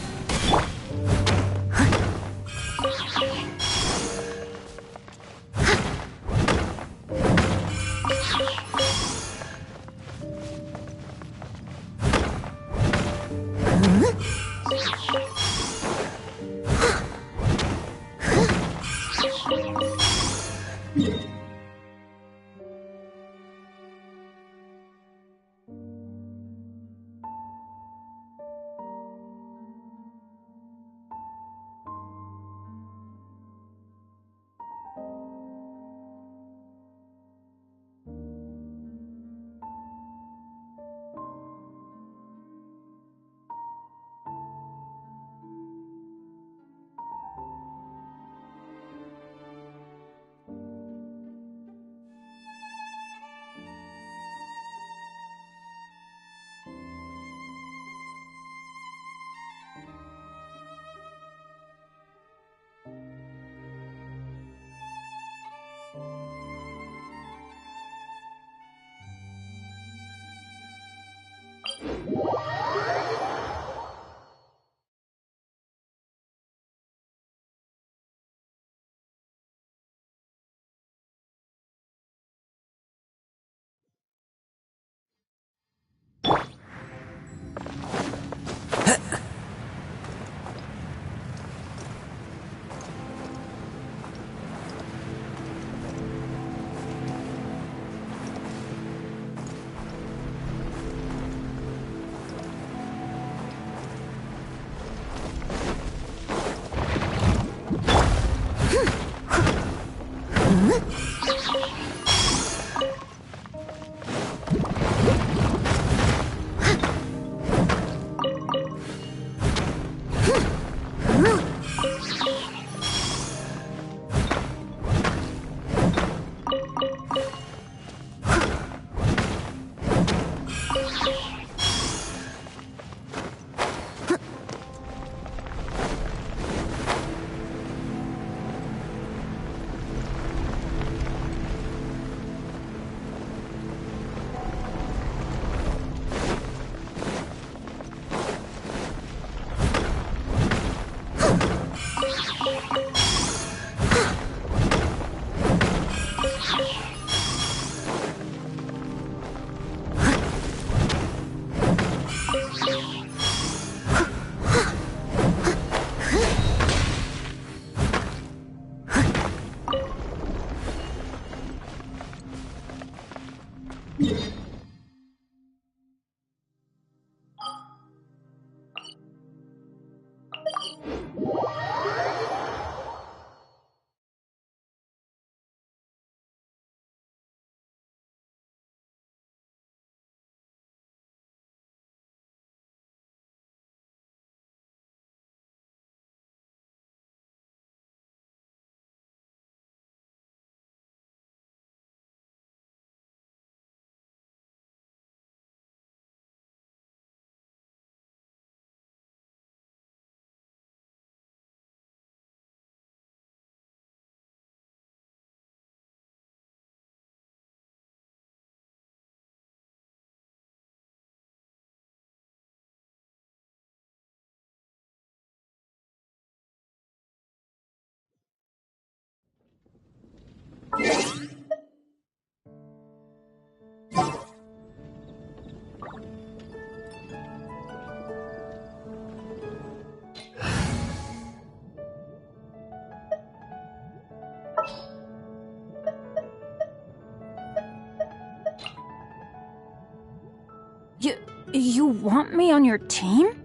You want me on your team?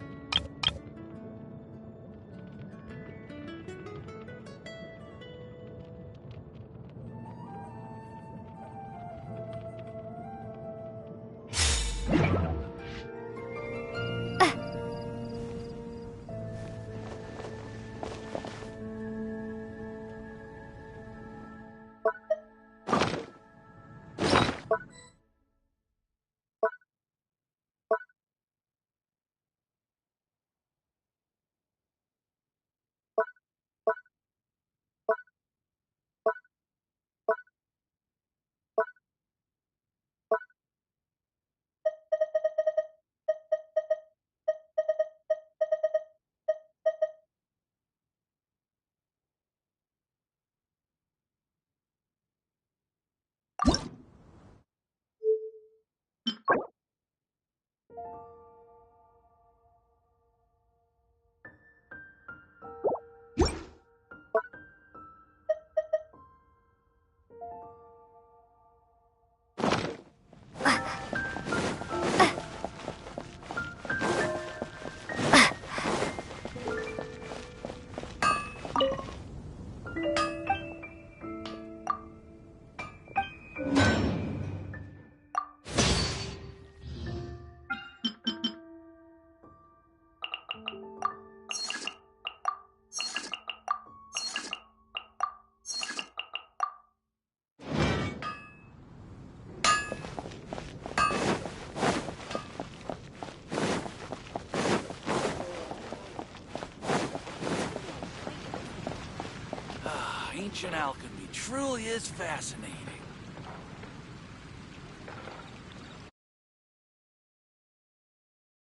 Ancient alchemy truly is fascinating.